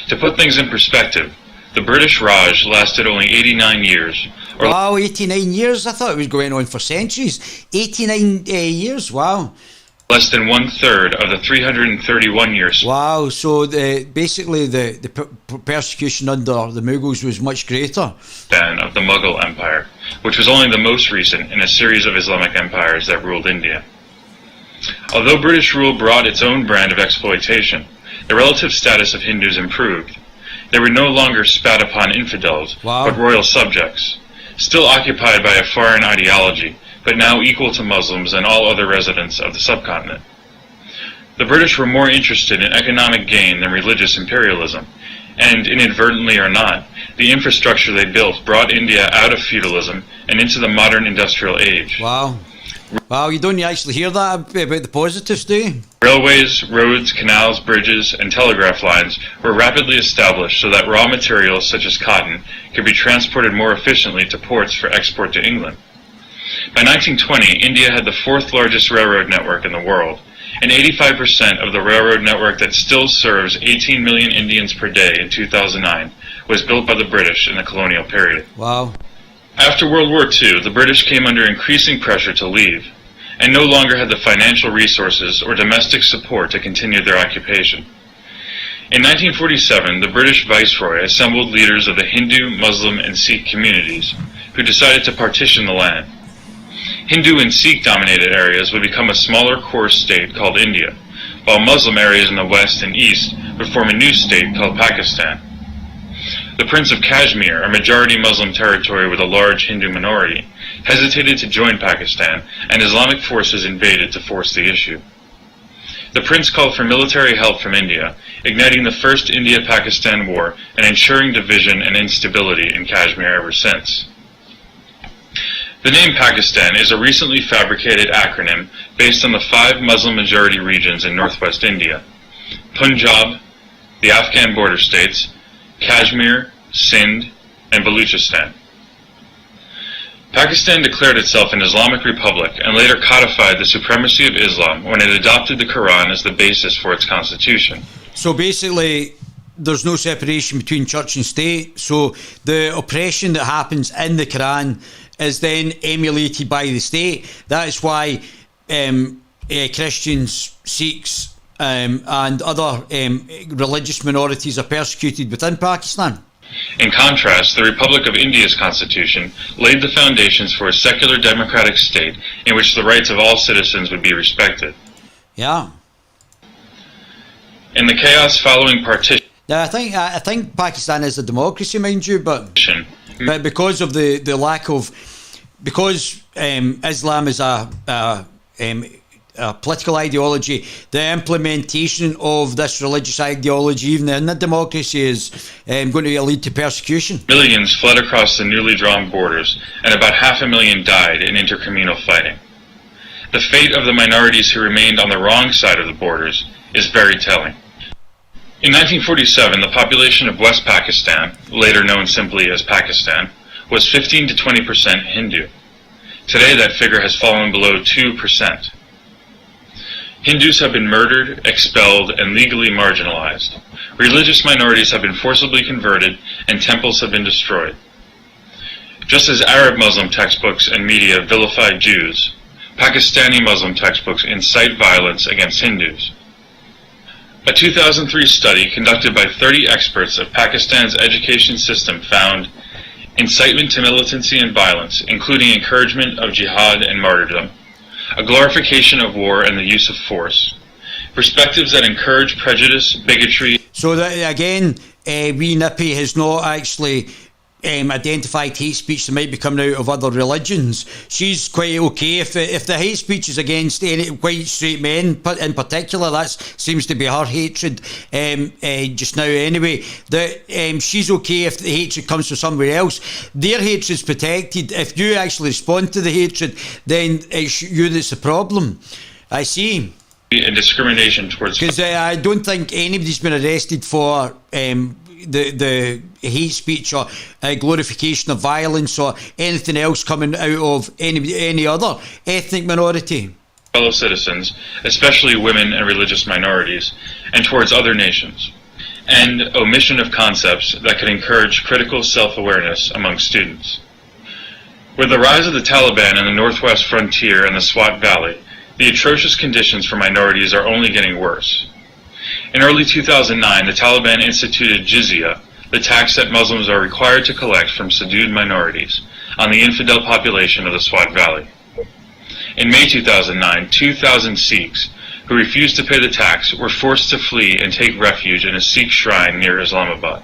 To put things in perspective, the British Raj lasted only 89 years. Wow, 89 years? I thought it was going on for centuries. 89 years, wow. Less than 1/3 of the 331 years. Wow, so basically the persecution under the Mughals was much greater than of the Mughal Empire, which was only the most recent in a series of Islamic empires that ruled India. Although British rule brought its own brand of exploitation, the relative status of Hindus improved. They were no longer spat upon infidels, but royal subjects, still occupied by a foreign ideology, but now equal to Muslims and all other residents of the subcontinent. The British were more interested in economic gain than religious imperialism, and inadvertently or not, the infrastructure they built brought India out of feudalism and into the modern industrial age. Wow. Wow, you don't actually hear that about the positives, do you? Railways, roads, canals, bridges, and telegraph lines were rapidly established so that raw materials such as cotton could be transported more efficiently to ports for export to England. By 1920, India had the fourth largest railroad network in the world, and 85% of the railroad network that still serves 18 million Indians per day in 2009 was built by the British in the colonial period. Wow. After World War II, the British came under increasing pressure to leave, and no longer had the financial resources or domestic support to continue their occupation. In 1947, the British Viceroy assembled leaders of the Hindu, Muslim, and Sikh communities, who decided to partition the land. Hindu and Sikh-dominated areas would become a smaller core state called India, while Muslim areas in the west and east would form a new state called Pakistan. The Prince of Kashmir, a majority Muslim territory with a large Hindu minority, hesitated to join Pakistan, and Islamic forces invaded to force the issue. The prince called for military help from India, igniting the First India-Pakistan War and ensuring division and instability in Kashmir ever since. The name Pakistan is a recently fabricated acronym based on the 5 Muslim-majority regions in northwest India: Punjab, the Afghan border states, Kashmir, Sindh, and Baluchistan. Pakistan declared itself an Islamic republic and later codified the supremacy of Islam when it adopted the Quran as the basis for its constitution. So basically, there's no separation between church and state. So the oppression that happens in the Quran is then emulated by the state. That is why Christians, Sikhs, and other religious minorities are persecuted within Pakistan. In contrast, the Republic of India's constitution laid the foundations for a secular democratic state in which the rights of all citizens would be respected. Yeah. In the chaos following partition, Now, I think Pakistan is a democracy, mind you, but because of the lack of, because Islam is a political ideology, the implementation of this religious ideology, even in a democracy, is going to lead to persecution. millions fled across the newly drawn borders, and about 500,000 died in intercommunal fighting. The fate of the minorities who remained on the wrong side of the borders is very telling. In 1947, the population of West Pakistan, later known simply as Pakistan, was 15 to 20% Hindu. Today that figure has fallen below 2%. Hindus have been murdered, expelled, and legally marginalized. Religious minorities have been forcibly converted, and temples have been destroyed. Just as Arab Muslim textbooks and media vilify Jews, Pakistani Muslim textbooks incite violence against Hindus. A 2003 study conducted by 30 experts of Pakistan's education system found incitement to militancy and violence, including encouragement of jihad and martyrdom, a glorification of war and the use of force, perspectives that encourage prejudice, bigotry. So that again, wee Nippy has not actually identified hate speech that might be coming out of other religions. She's quite okay if the hate speech is against any white straight men in particular. That seems to be her hatred just now anyway. That she's okay if the hatred comes from somewhere else. Their hatred's protected. If you actually respond to the hatred, then it's you that's the problem. I see. And discrimination towards, because I don't think anybody's been arrested for the hate speech or glorification of violence or anything else coming out of any other ethnic minority. Fellow citizens, especially women and religious minorities, and towards other nations, and omission of concepts that could encourage critical self-awareness among students. With the rise of the Taliban in the northwest frontier and the Swat Valley, the atrocious conditions for minorities are only getting worse. In early 2009, the Taliban instituted jizya, the tax that Muslims are required to collect from subdued minorities, on the infidel population of the Swat Valley. In May 2009, 2,000 Sikhs who refused to pay the tax were forced to flee and take refuge in a Sikh shrine near Islamabad.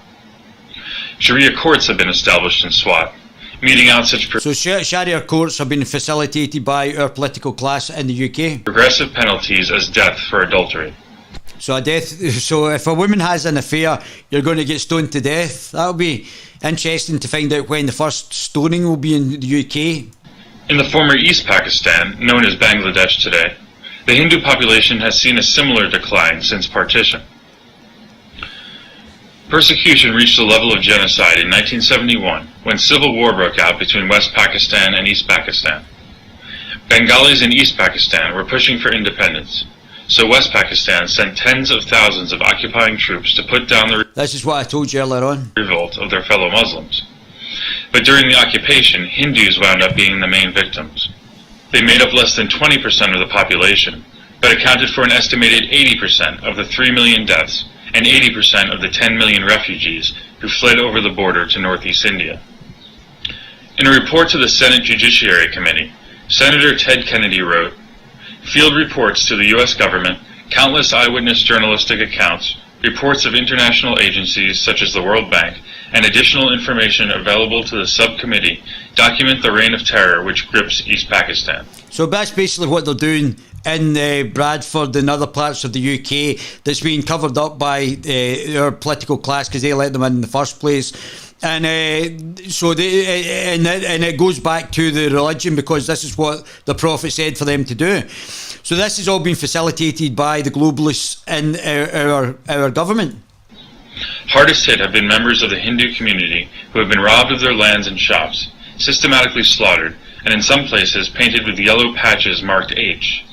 Sharia courts have been established in Swat, meting out such So Sharia courts have been facilitated by our political class in the UK. Progressive penalties as death for adultery. So if a woman has an affair, you're going to get stoned to death. That'll be interesting to find out when the first stoning will be in the UK. In the former East Pakistan, known as Bangladesh today, the Hindu population has seen a similar decline since partition. Persecution reached a level of genocide in 1971 when civil war broke out between West Pakistan and East Pakistan. Bengalis in East Pakistan were pushing for independence, so West Pakistan sent tens of thousands of occupying troops to put down the This is what I told you earlier on. revolt of their fellow Muslims. But during the occupation, Hindus wound up being the main victims. They made up less than 20% of the population, but accounted for an estimated 80% of the 3 million deaths and 80% of the 10 million refugees who fled over the border to northeast India. In a report to the Senate Judiciary Committee, Senator Ted Kennedy wrote, "Field reports to the U.S. government, countless eyewitness journalistic accounts, reports of international agencies such as the World Bank, and additional information available to the subcommittee document the reign of terror which grips East Pakistan." So that's basically what they're doing in Bradford and other parts of the UK that's being covered up by our political class because they let them in the first place. And so and it goes back to the religion because this is what the Prophet said for them to do. So this has all been facilitated by the globalists in our government. Hardest hit have been members of the Hindu community who have been robbed of their lands and shops, systematically slaughtered, and in some places painted with yellow patches marked H.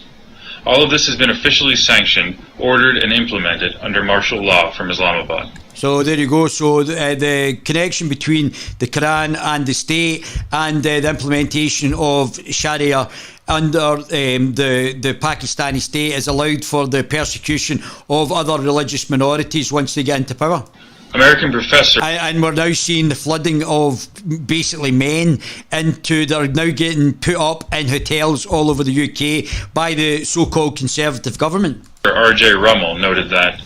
All of this has been officially sanctioned, ordered, and implemented under martial law from Islamabad. So there you go. So the connection between the Quran and the state and the implementation of Sharia under the Pakistani state has allowed for the persecution of other religious minorities once they get into power. American professor... And we're now seeing the flooding of basically men they're now getting put up in hotels all over the UK by the so-called conservative government. R.J. Rummel noted that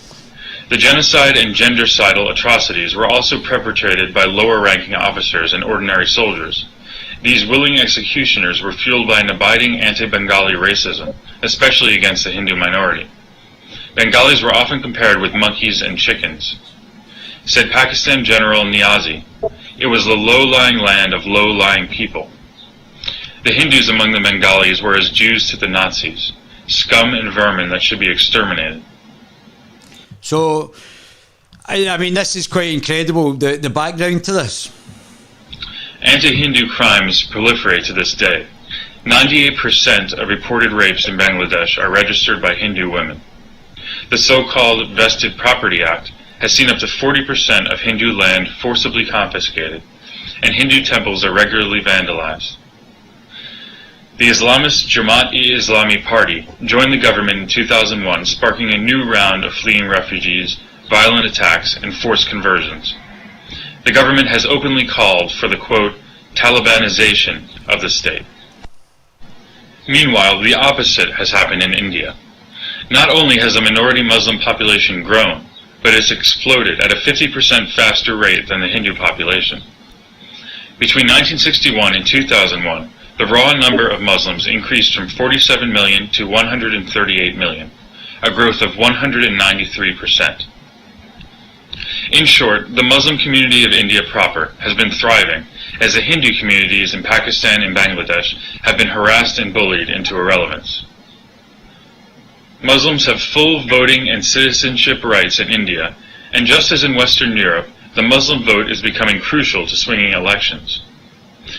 the genocide and gendercidal atrocities were also perpetrated by lower-ranking officers and ordinary soldiers. These willing executioners were fueled by an abiding anti-Bengali racism, especially against the Hindu minority. Bengalis were often compared with monkeys and chickens. Said Pakistan General Niazi, "It was the low-lying land of low-lying people. The Hindus among the Bengalis were as Jews to the Nazis, scum and vermin that should be exterminated." So, I mean, this is quite incredible, the background to this. Anti-Hindu crimes proliferate to this day. 98% of reported rapes in Bangladesh are registered by Hindu women. The so-called Vested Property Act has seen up to 40% of Hindu land forcibly confiscated, and Hindu temples are regularly vandalized. The Islamist Jamaat-e-Islami Party joined the government in 2001, sparking a new round of fleeing refugees, violent attacks, and forced conversions. The government has openly called for the, quote, Talibanization of the state. Meanwhile, the opposite has happened in India. Not only has the minority Muslim population grown, but it's exploded at a 50% faster rate than the Hindu population. Between 1961 and 2001, the raw number of Muslims increased from 47 million to 138 million, a growth of 193%. In short, the Muslim community of India proper has been thriving, as the Hindu communities in Pakistan and Bangladesh have been harassed and bullied into irrelevance. Muslims have full voting and citizenship rights in India, and just as in Western Europe, the Muslim vote is becoming crucial to swinging elections.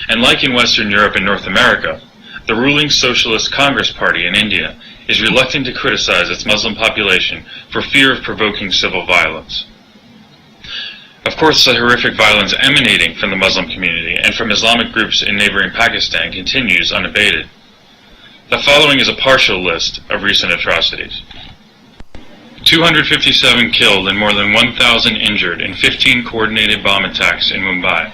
And like in Western Europe and North America, the ruling Socialist Congress Party in India is reluctant to criticize its Muslim population for fear of provoking civil violence. Of course, the horrific violence emanating from the Muslim community and from Islamic groups in neighboring Pakistan continues unabated. The following is a partial list of recent atrocities. 257 killed and more than 1,000 injured in 15 coordinated bomb attacks in Mumbai.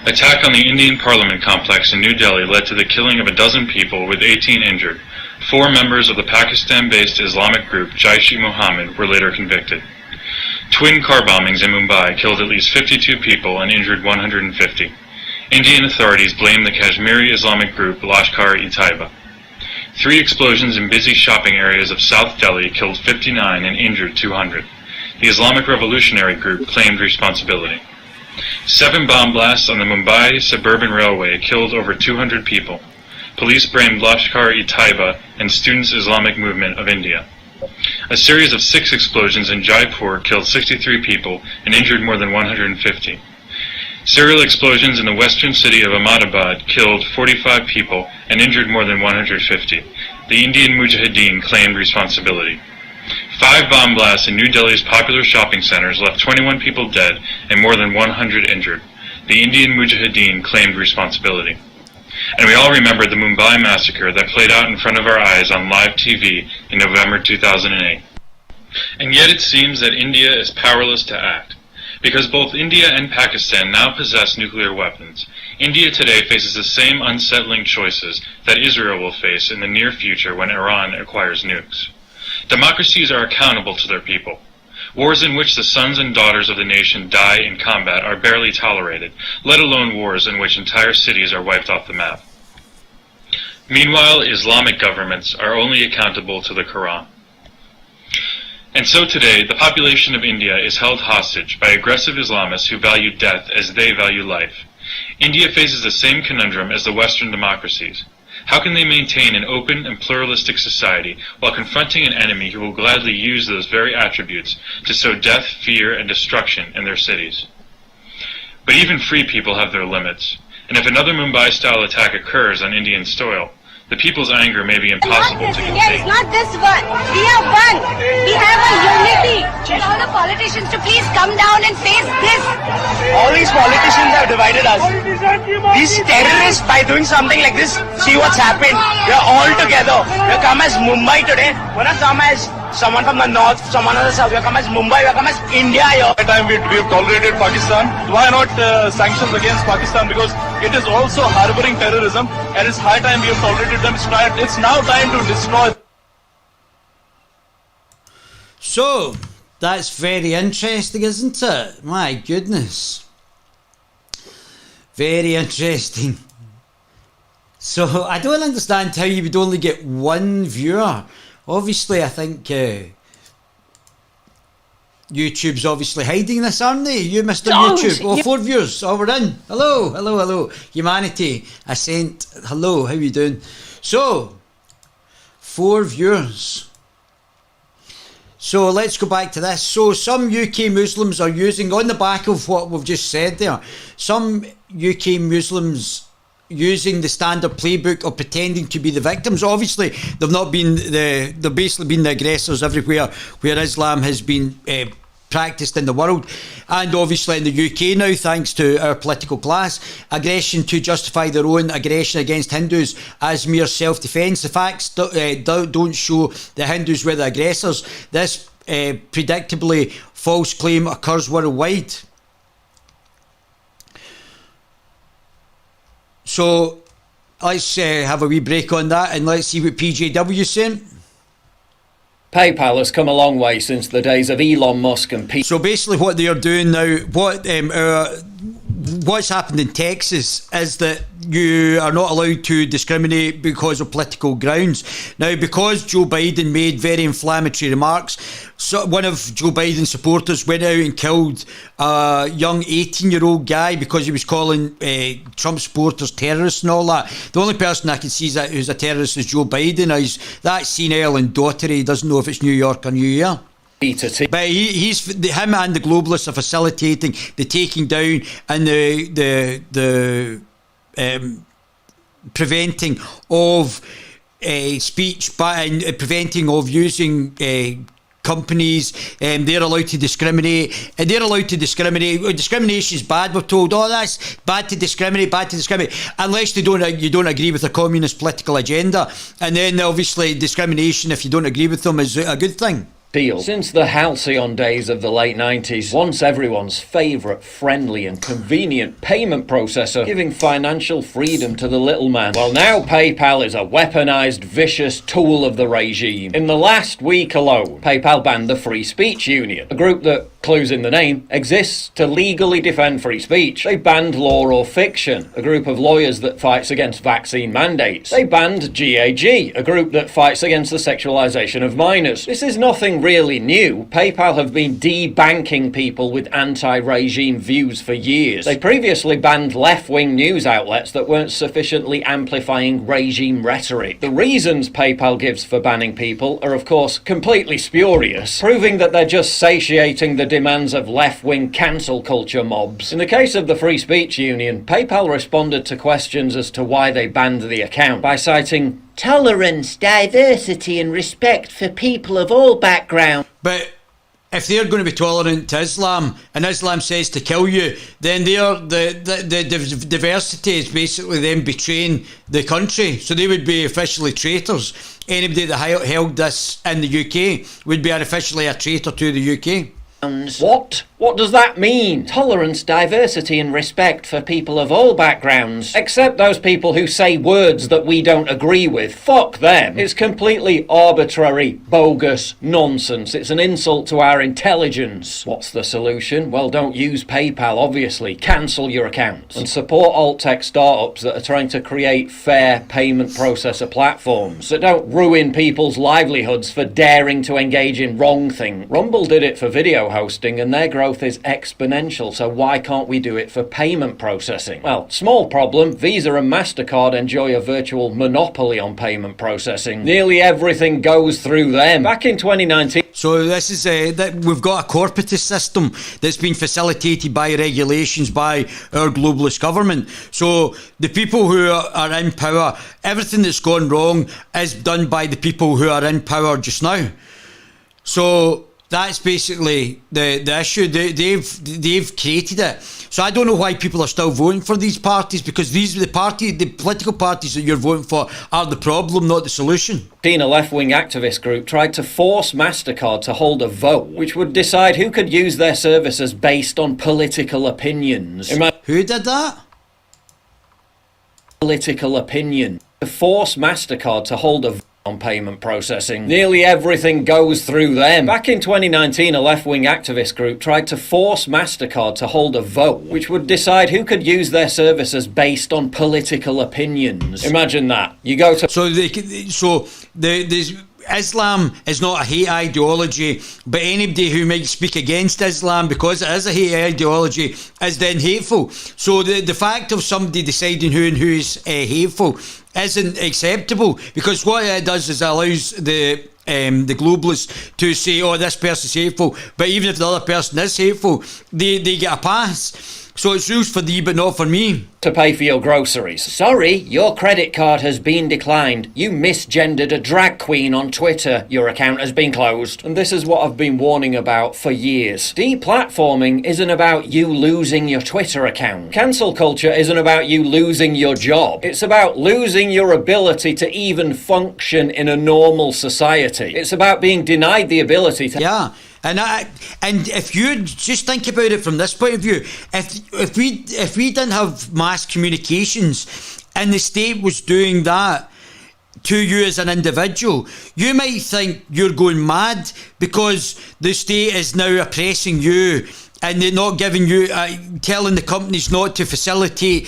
Attack on the Indian Parliament complex in New Delhi led to the killing of a dozen people with 18 injured. 4 members of the Pakistan-based Islamic group Jaish-e-Mohammed were later convicted. Twin car bombings in Mumbai killed at least 52 people and injured 150. Indian authorities blame the Kashmiri Islamic group Lashkar-e-Taiba. 3 explosions in busy shopping areas of South Delhi killed 59 and injured 200. The Islamic Revolutionary Group claimed responsibility. 7 bomb blasts on the Mumbai Suburban Railway killed over 200 people. Police blamed Lashkar-e-Taiba and Students' Islamic Movement of India. A series of 6 explosions in Jaipur killed 63 people and injured more than 150. Serial explosions in the western city of Ahmedabad killed 45 people and injured more than 150. The Indian Mujahideen claimed responsibility. 5 bomb blasts in New Delhi's popular shopping centers left 21 people dead and more than 100 injured. The Indian Mujahideen claimed responsibility. And we all remember the Mumbai massacre that played out in front of our eyes on live TV in November 2008. And yet it seems that India is powerless to act. Because both India and Pakistan now possess nuclear weapons, India today faces the same unsettling choices that Israel will face in the near future when Iran acquires nukes. Democracies are accountable to their people. Wars in which the sons and daughters of the nation die in combat are barely tolerated, let alone wars in which entire cities are wiped off the map. Meanwhile, Islamic governments are only accountable to the Quran. And so today, the population of India is held hostage by aggressive Islamists who value death as they value life. India faces the same conundrum as the Western democracies. How can they maintain an open and pluralistic society while confronting an enemy who will gladly use those very attributes to sow death, fear, and destruction in their cities? But even free people have their limits, and if another Mumbai-style attack occurs on Indian soil, the people's anger may be impossible to contain. It's not this one. We are one. We have a unity. Tell all the politicians to please come down and face this. All these politicians have divided us. These terrorists, by doing something like this, see what's happened. We are all together. We have come as Mumbai today. We have come as someone from the north, someone from the south. We have come as Mumbai. We have come as India here. At time we have tolerated Pakistan. Why not sanctions against Pakistan? Because it is also harboring terrorism, and it's high time we have tolerated them. It's now time to destroy. So, that's very interesting, isn't it? My goodness. Very interesting. So, I don't understand how you would only get one viewer. Obviously, I think YouTube's obviously hiding this, aren't they? You, Mr. YouTube. Oh, 4 viewers. Oh, we're in. Hello, hello, hello. Humanity. Ascent. Hello, how you doing? So, 4 viewers. So, let's go back to this. So, some UK Muslims are using, on the back of what we've just said there, some UK Muslims using the standard playbook of pretending to be the victims. Obviously, they've not been they've basically been the aggressors everywhere where Islam has been practiced in the world, and obviously in the UK now, thanks to our political class, aggression to justify their own aggression against Hindus as mere self-defence. The facts don't show the Hindus were the aggressors. This predictably false claim occurs worldwide. So let's have a wee break on that and let's see what PJW is saying. PayPal has come a long way since the days of Elon Musk and Pete. So basically what they are doing now, what's happened in Texas is that you are not allowed to discriminate because of political grounds. Now, because Joe Biden made very inflammatory remarks, so one of Joe Biden's supporters went out and killed a young 18-year-old guy because he was calling Trump supporters terrorists and all that. The only person I can see who's a terrorist is Joe Biden. He's that senile and daughtery. He doesn't know if it's New York or New Year. But him and the globalists are facilitating the taking down and the preventing of speech, and preventing of using companies. They're allowed to discriminate, and they're allowed to discriminate. Discrimination is bad, we're told. Oh, that's bad to discriminate, unless you don't agree with a communist political agenda. And then obviously discrimination, if you don't agree with them, is a good thing. Since the halcyon days of the late 90s, once everyone's favourite friendly and convenient payment processor, giving financial freedom to the little man. Well, now PayPal is a weaponised, vicious tool of the regime. In the last week alone, PayPal banned the Free Speech Union, a group that, clues in the name, exists to legally defend free speech. They banned Law or Fiction, a group of lawyers that fights against vaccine mandates. They banned GAG, a group that fights against the sexualisation of minors. This is nothing really new. PayPal have been debanking people with anti-regime views for years. They previously banned left-wing news outlets that weren't sufficiently amplifying regime rhetoric. The reasons PayPal gives for banning people are of course completely spurious, proving that they're just satiating the demands of left-wing cancel culture mobs. In the case of the Free Speech Union, PayPal responded to questions as to why they banned the account by citing tolerance, diversity and respect for people of all backgrounds. But if they're going to be tolerant to Islam and Islam says to kill you, then the diversity is basically them betraying the country. So they would be officially traitors. Anybody that held this in the UK would be officially a traitor to the UK. What? What does that mean? Tolerance, diversity and respect for people of all backgrounds. Except those people who say words that we don't agree with. Fuck them. It's completely arbitrary, bogus nonsense. It's an insult to our intelligence. What's the solution? Well, don't use PayPal, obviously. Cancel your accounts. And support alt-tech startups that are trying to create fair payment processor platforms that don't ruin people's livelihoods for daring to engage in wrong thing. Rumble did it for video hosting and their growth is exponential, so why can't we do it for payment processing? Well, small problem, Visa and MasterCard enjoy a virtual monopoly on payment processing. Nearly everything goes through them. Back in 2019... So this is that we've got a corporatist system that's been facilitated by regulations by our globalist government. So the people who are in power, everything that's gone wrong is done by the people who are in power just now. So that's basically the issue. They've created it. So I don't know why people are still voting for these parties, because the political parties that you're voting for are the problem, not the solution. A left-wing activist group tried to force MasterCard to hold a vote which would decide who could use their services based on political opinions. Who did that? Political opinion. To force MasterCard to hold a vote on payment processing. Nearly everything goes through them. Back in 2019, a left-wing activist group tried to force MasterCard to hold a vote which would decide who could use their services based on political opinions. Imagine that. You go to... there's Islam is not a hate ideology, but anybody who might speak against Islam because it is a hate ideology is then hateful. So the fact of somebody deciding who and who is hateful isn't acceptable, because what it does is it allows the globalists to say, oh, this person's hateful, but even if the other person is hateful, they get a pass. So it's rules for thee but not for me. To pay for your groceries. Sorry, your credit card has been declined. You misgendered a drag queen on Twitter. Your account has been closed. And this is what I've been warning about for years. Deplatforming isn't about you losing your Twitter account. Cancel culture isn't about you losing your job. It's about losing your ability to even function in a normal society. It's about being denied the ability to... Yeah. And if you just think about it from this point of view, if we didn't have mass communications and the state was doing that to you as an individual, you might think you're going mad because the state is now oppressing you and they're not giving you, telling the companies not to facilitate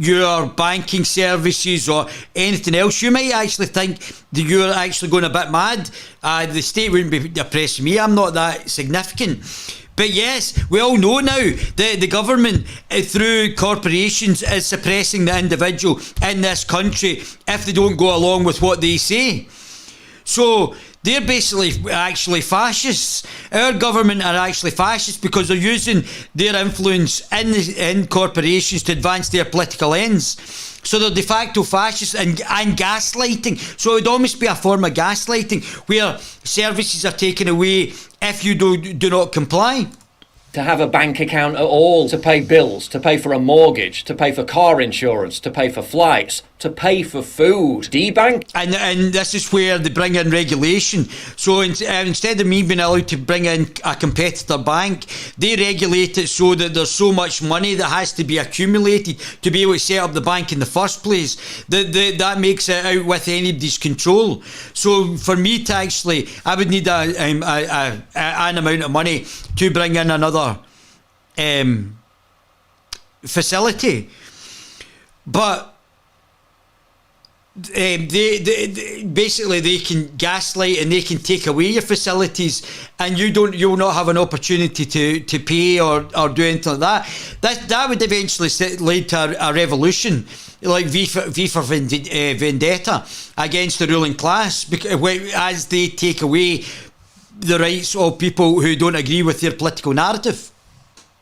your banking services or anything else. You might actually think that you're actually going a bit mad. The state wouldn't be oppressing me. I'm not that significant. But yes, we all know now that the government, through corporations, is suppressing the individual in this country if they don't go along with what they say. So they're basically actually fascists. Our government are actually fascists because they're using their influence in corporations to advance their political ends. So they're de facto fascists and gaslighting. So it would almost be a form of gaslighting where services are taken away if you do not comply. To have a bank account at all, to pay bills, to pay for a mortgage, to pay for car insurance, to pay for flights, to pay for food. Debank. And this is where they bring in regulation. So instead of me being allowed to bring in a competitor bank, they regulate it so that there's so much money that has to be accumulated to be able to set up the bank in the first place. That makes it out with anybody's control. So for me to actually, I would need an amount of money to bring in another facility. But they basically they can gaslight and they can take away your facilities, and you'll not have an opportunity to pay or do anything like that. That would eventually lead to a revolution, like V for Vendetta against the ruling class, as they take away the rights of people who don't agree with their political narrative.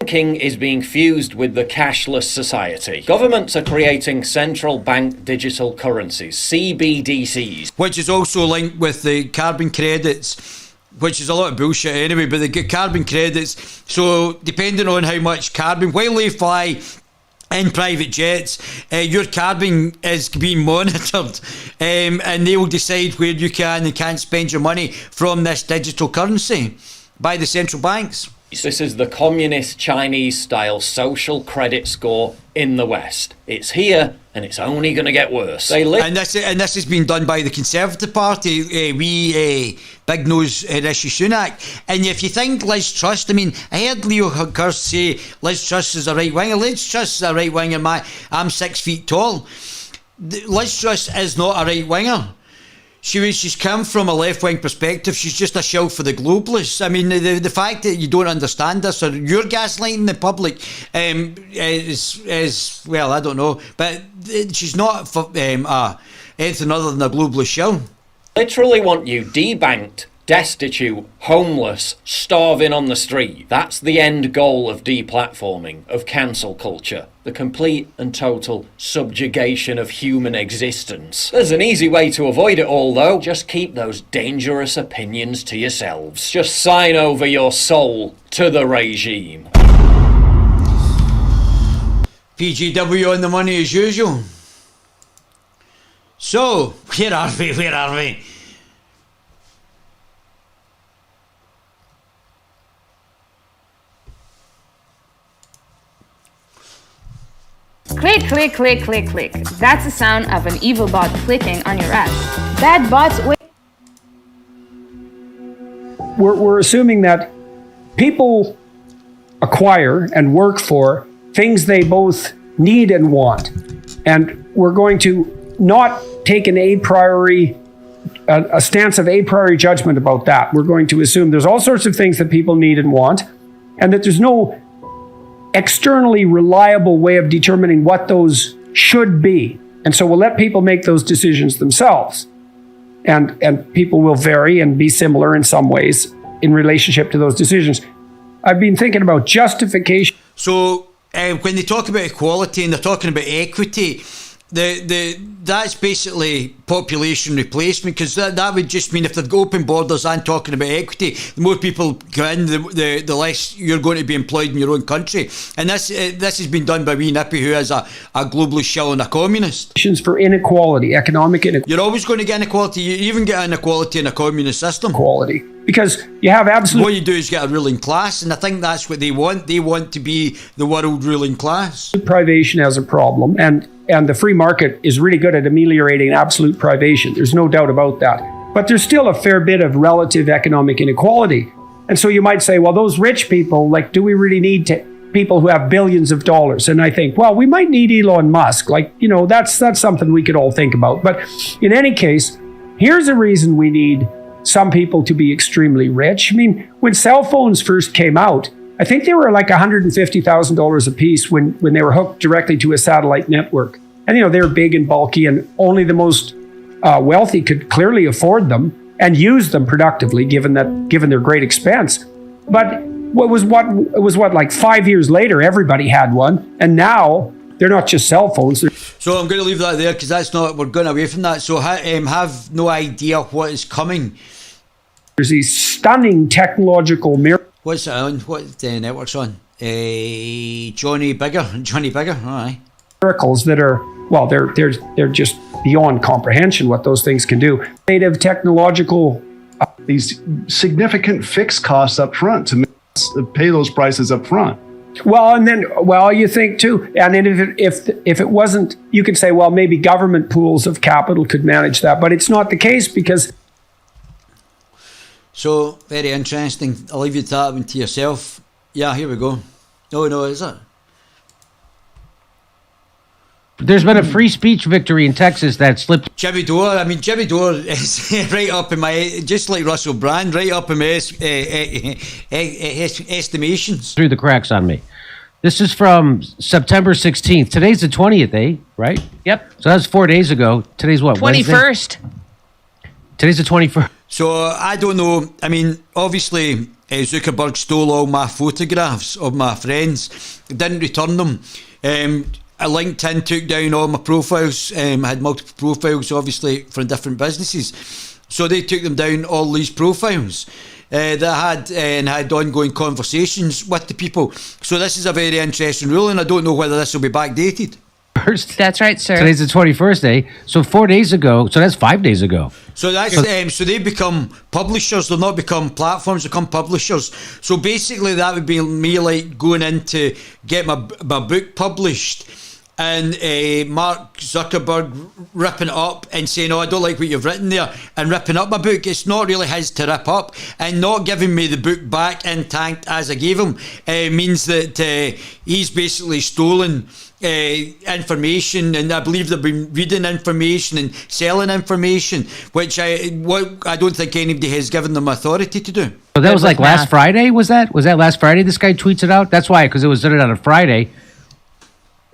Banking is being fused with the cashless society. Governments are creating central bank digital currencies, CBDCs. Which is also linked with the carbon credits, which is a lot of bullshit anyway, but they get carbon credits. So depending on how much carbon, while they fly in private jets, your carbon is being monitored, and they will decide where you can and can't spend your money from this digital currency by the central banks. This is the communist Chinese-style social credit score in the West. It's here, and it's only going to get worse. And this has been done by the Conservative Party, big nose Rishi Sunak. And if you think Liz Truss, I mean, I heard Leo Hurst say Liz Truss is a right winger. Liz Truss is a right winger. I'm 6 feet tall. Liz Truss is not a right winger. She's come from a left-wing perspective. She's just a shill for the globalists. I mean, the fact that you don't understand this, or you're gaslighting the public, is well, I don't know. But she's not anything other than a globalist shill. Literally want you debanked, destitute, homeless, starving on the street. That's the end goal of deplatforming, of cancel culture. The complete and total subjugation of human existence. There's an easy way to avoid it all, though. Just keep those dangerous opinions to yourselves. Just sign over your soul to the regime. PGW on the money as usual. So, where are we? Click, click, click, click, click. That's the sound of an evil bot clicking on your app. Bad bots We're assuming that people acquire and work for things they both need and want. And we're going to not take a stance of a priori judgment about that. We're going to assume there's all sorts of things that people need and want, and that there's no externally reliable way of determining what those should be. And so we'll let people make those decisions themselves. And people will vary and be similar in some ways in relationship to those decisions. I've been thinking about justification. So when they talk about equality and they're talking about equity, that's basically population replacement, because that would just mean if they've got open borders and talking about equity, the more people come in, the less you're going to be employed in your own country. And this has been done by wee Nippy, who is a globalist shill and a communist. For inequality, economic inequality. You're always going to get inequality. You even get inequality in a communist system. Equality. Because you have absolute... What you do is get a ruling class, and I think that's what they want. They want to be the world ruling class. Privation as a problem, and the free market is really good at ameliorating absolute privation. There's no doubt about that. But there's still a fair bit of relative economic inequality. And so you might say, well, those rich people, like, do we really need people who have billions of dollars? And I think, well, we might need Elon Musk. Like, you know, that's something we could all think about. But in any case, here's a reason we need some people to be extremely rich. I mean, when cell phones first came out, I think they were like $150,000 a piece when they were hooked directly to a satellite network. And, you know, they were big and bulky, and only the most wealthy could clearly afford them and use them productively, given their great expense. But it was like 5 years later, everybody had one. And now they're not just cell phones. So I'm going to leave that there, because we're going away from that. So have no idea what is coming. There's these stunning technological miracles. What's it on? What network's on? Johnny Bigger. All right. Miracles that are, well, they're just beyond comprehension what those things can do. Native technological. These significant fixed costs up front to pay those prices up front. Well, and then, you think too, and then if it wasn't, you could say, well, maybe government pools of capital could manage that, but it's not the case because. So, very interesting. I'll leave you that one to yourself. Yeah, here we go. No, is it? There's been a free speech victory in Texas that slipped. Jimmy Dore is right up in my, just like Russell Brand, right up in my estimations. Through the cracks on me. This is from September 16th. Today's the 20th, eh? Right? Yep. So that's 4 days ago. Today's what? 21st. Today's the 21st. So I don't know. I mean, obviously, Zuckerberg stole all my photographs of my friends. Didn't return them. LinkedIn took down all my profiles. I had multiple profiles, obviously, from different businesses. So they took them down, all these profiles that I had, and had ongoing conversations with the people. So this is a very interesting ruling. I don't know whether this will be backdated. 21st. That's right, sir. Today's the 21st, eh? So 4 days ago. So that's 5 days ago. So that's so they become publishers. They'll not become platforms. They become publishers. So basically, that would be me like going in to get my book published, and Mark Zuckerberg ripping it up and saying, "Oh, I don't like what you've written there," and ripping up my book. It's not really his to rip up, and not giving me the book back intact as I gave him means that he's basically stolen information, and I believe they've been reading information and selling information, which I don't think anybody has given them authority to do. So that was like last Friday, was that last Friday this guy tweets it out? That's why, because it was done on a Friday.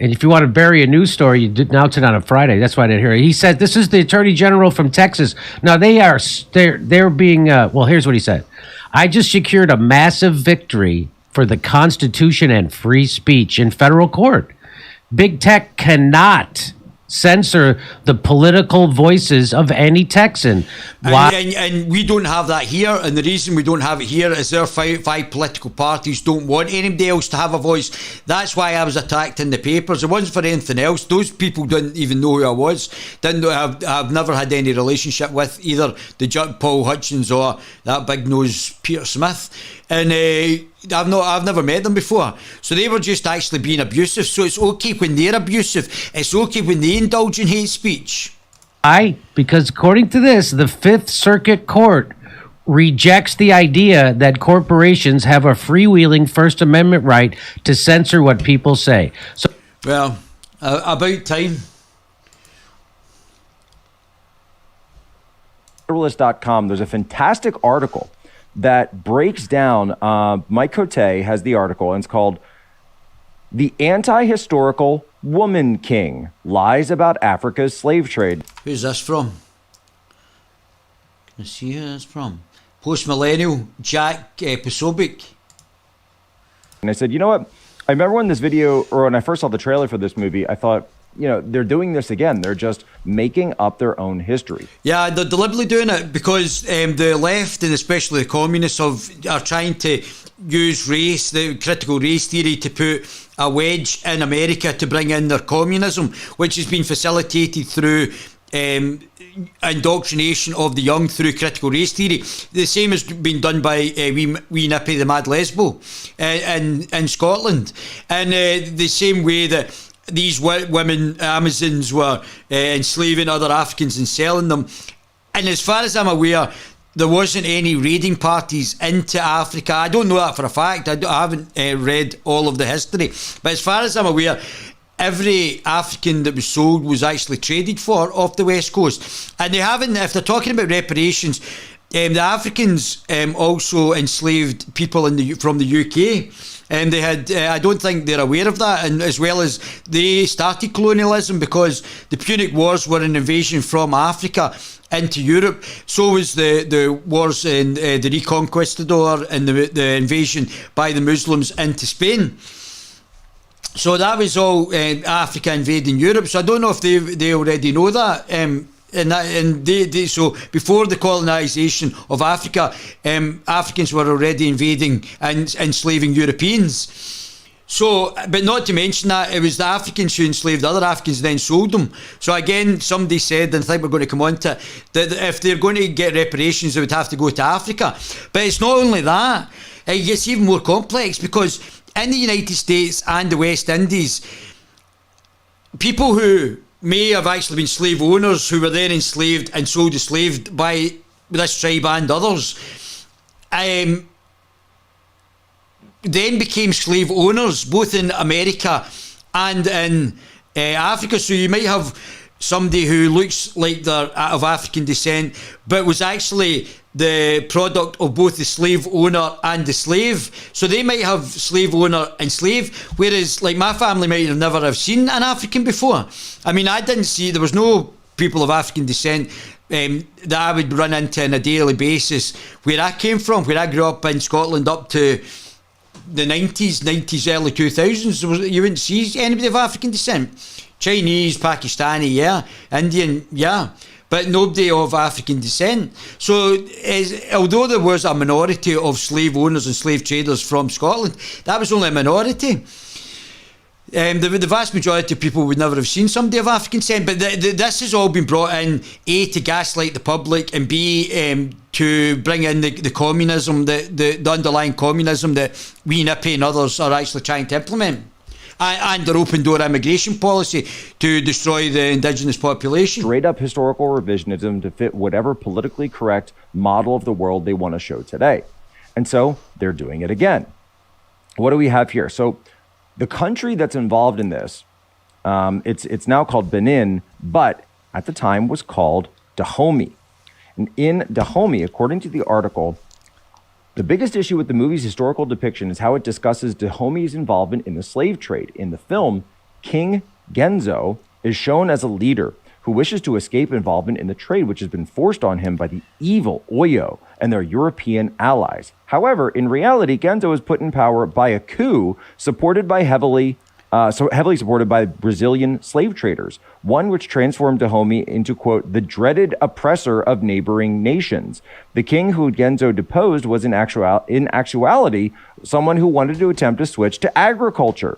And if you want to bury a news story, you announce it on a Friday. That's why I didn't hear it. He said, this is the Attorney General from Texas. Now, they're being, well, here's what he said. I just secured a massive victory for the Constitution and free speech in federal court. Big tech cannot censor the political voices of any Texan. And we don't have that here, and the reason we don't have it here is our five political parties don't want anybody else to have a voice. That's why I was attacked in the papers. It wasn't for anything else. Those people didn't even know who I was. I've never had any relationship with either the Paul Hutchins or that big nose Peter Smith, and I've never met them before. So they were just actually being abusive. So it's okay when they're abusive. It's okay when they indulge in hate speech. Because according to this, the Fifth Circuit Court rejects the idea that corporations have a freewheeling First Amendment right to censor what people say. So, well, about time. Guerillast.com, there's a fantastic article that breaks down, Mike Cote has the article, and it's called The Anti-Historical Woman King, Lies About Africa's Slave Trade. Who's this from? Can I see who that's from? Post-millennial Jack Posobiec. And I said, you know what? I remember when this video, or when I first saw the trailer for this movie, I thought, you know, they're doing this again. They're just making up their own history. Yeah, they're deliberately doing it because the left, and especially the communists, are trying to use race, the critical race theory, to put a wedge in America to bring in their communism, which has been facilitated through indoctrination of the young through critical race theory. The same has been done by wee Nippy the Mad Lesbo in Scotland, and the same way that these women Amazons were enslaving other Africans and selling them. And as far as I'm aware, there wasn't any raiding parties into Africa. I don't know that for a fact. I haven't read all of the history. But as far as I'm aware, every African that was sold was actually traded for off the West Coast. And they haven't, if they're talking about reparations, the Africans also enslaved people from the UK. And they had, I don't think they're aware of that, and as well as they started colonialism because the Punic Wars were an invasion from Africa into Europe. So was the wars in the Reconquistador and the invasion by the Muslims into Spain. So that was all Africa invading Europe. So I don't know if they already know that. So before the colonisation of Africa, Africans were already invading and enslaving Europeans. So, but not to mention that it was the Africans who enslaved other Africans and then sold them. So again, somebody said, and I think we're going to come on to it, that if they're going to get reparations, they would have to go to Africa. But it's not only that, it gets even more complex because in the United States and the West Indies, people who may have actually been slave owners who were then enslaved and sold enslaved by this tribe and others, then became slave owners both in America and in Africa. So you might have somebody who looks like they're of African descent but was actually the product of both the slave owner and the slave. So they might have slave owner and slave, whereas like my family might have never have seen an African before. I mean, I didn't see, there was no people of African descent that I would run into on a daily basis where I came from, where I grew up in Scotland up to the 90s, early 2000s. You wouldn't see anybody of African descent. Chinese, Pakistani, yeah. Indian, yeah. But nobody of African descent. So although there was a minority of slave owners and slave traders from Scotland, that was only a minority. The vast majority of people would never have seen somebody of African descent, but this has all been brought in, A, to gaslight the public, and B, to bring in the communism, the underlying communism that we, Nippy and others are actually trying to implement. And their open door immigration policy to destroy the indigenous population. Straight up historical revisionism to fit whatever politically correct model of the world they want to show today. And so they're doing it again. What do we have here? So the country that's involved in this, it's now called Benin, but at the time was called Dahomey. And in Dahomey, according to the article, the biggest issue with the movie's historical depiction is how it discusses Dahomey's involvement in the slave trade. In the film, King Genzo is shown as a leader who wishes to escape involvement in the trade, which has been forced on him by the evil Oyo and their European allies. However, in reality, Genzo is put in power by a coup supported by heavily supported by Brazilian slave traders, one which transformed Dahomey into, quote, the dreaded oppressor of neighboring nations. The king who Genzo deposed was in actuality someone who wanted to attempt to switch to agriculture.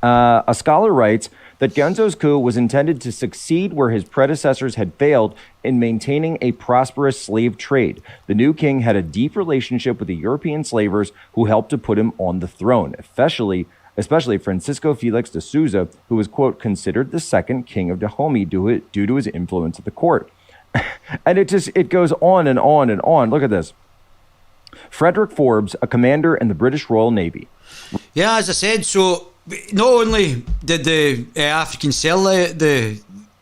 A scholar writes that Genzo's coup was intended to succeed where his predecessors had failed in maintaining a prosperous slave trade. The new king had a deep relationship with the European slavers who helped to put him on the throne, especially Francisco Felix de Souza, who was, quote, considered the second king of Dahomey due to his influence at the court. And it goes on and on and on. Look at this. Frederick Forbes, a commander in the British Royal Navy. Yeah, as I said, so not only did the Africans sell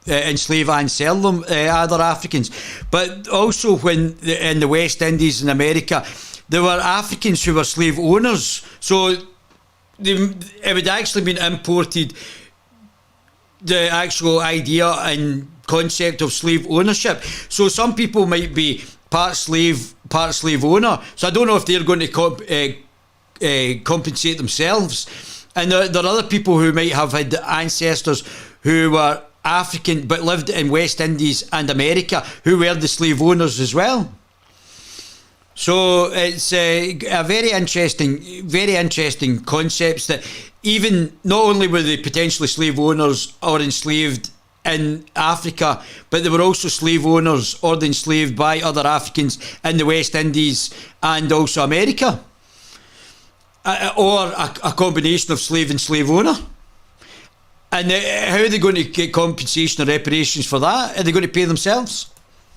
enslave and sell them other Africans, but also when in the West Indies and America, there were Africans who were slave owners. So it would actually been imported, the actual idea and concept of slave ownership. So some people might be part slave owner. So I don't know if they're going to compensate themselves. And there are other people who might have had ancestors who were African but lived in West Indies and America who were the slave owners as well. So it's a very interesting concepts that even not only were they potentially slave owners or enslaved in Africa, but they were also slave owners or enslaved by other Africans in the West Indies and also America. Or a combination of slave and slave owner. And how are they going to get compensation or reparations for that? Are they going to pay themselves?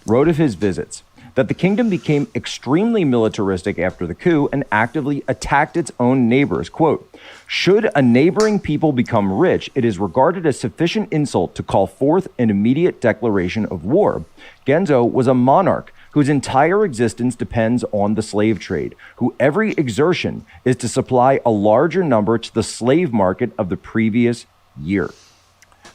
Wrote of his visits that the kingdom became extremely militaristic after the coup and actively attacked its own neighbors. Quote, should a neighboring people become rich, it is regarded as sufficient insult to call forth an immediate declaration of war. Genzo was a monarch whose entire existence depends on the slave trade, whose every exertion is to supply a larger number to the slave market of the previous year.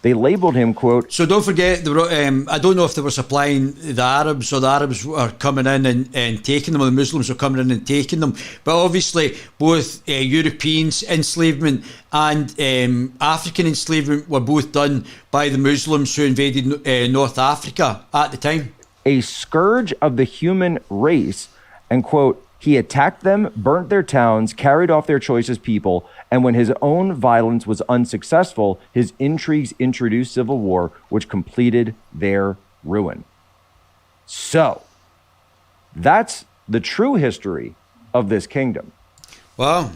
They labeled him, quote... So don't forget, I don't know if they were supplying the Arabs or the Arabs were coming in and taking them, or the Muslims were coming in and taking them. But obviously, both European enslavement and African enslavement were both done by the Muslims who invaded North Africa at the time. A scourge of the human race, and, quote, he attacked them, burnt their towns, carried off their choicest people, and when his own violence was unsuccessful, his intrigues introduced civil war, which completed their ruin. So, that's the true history of this kingdom. Wow.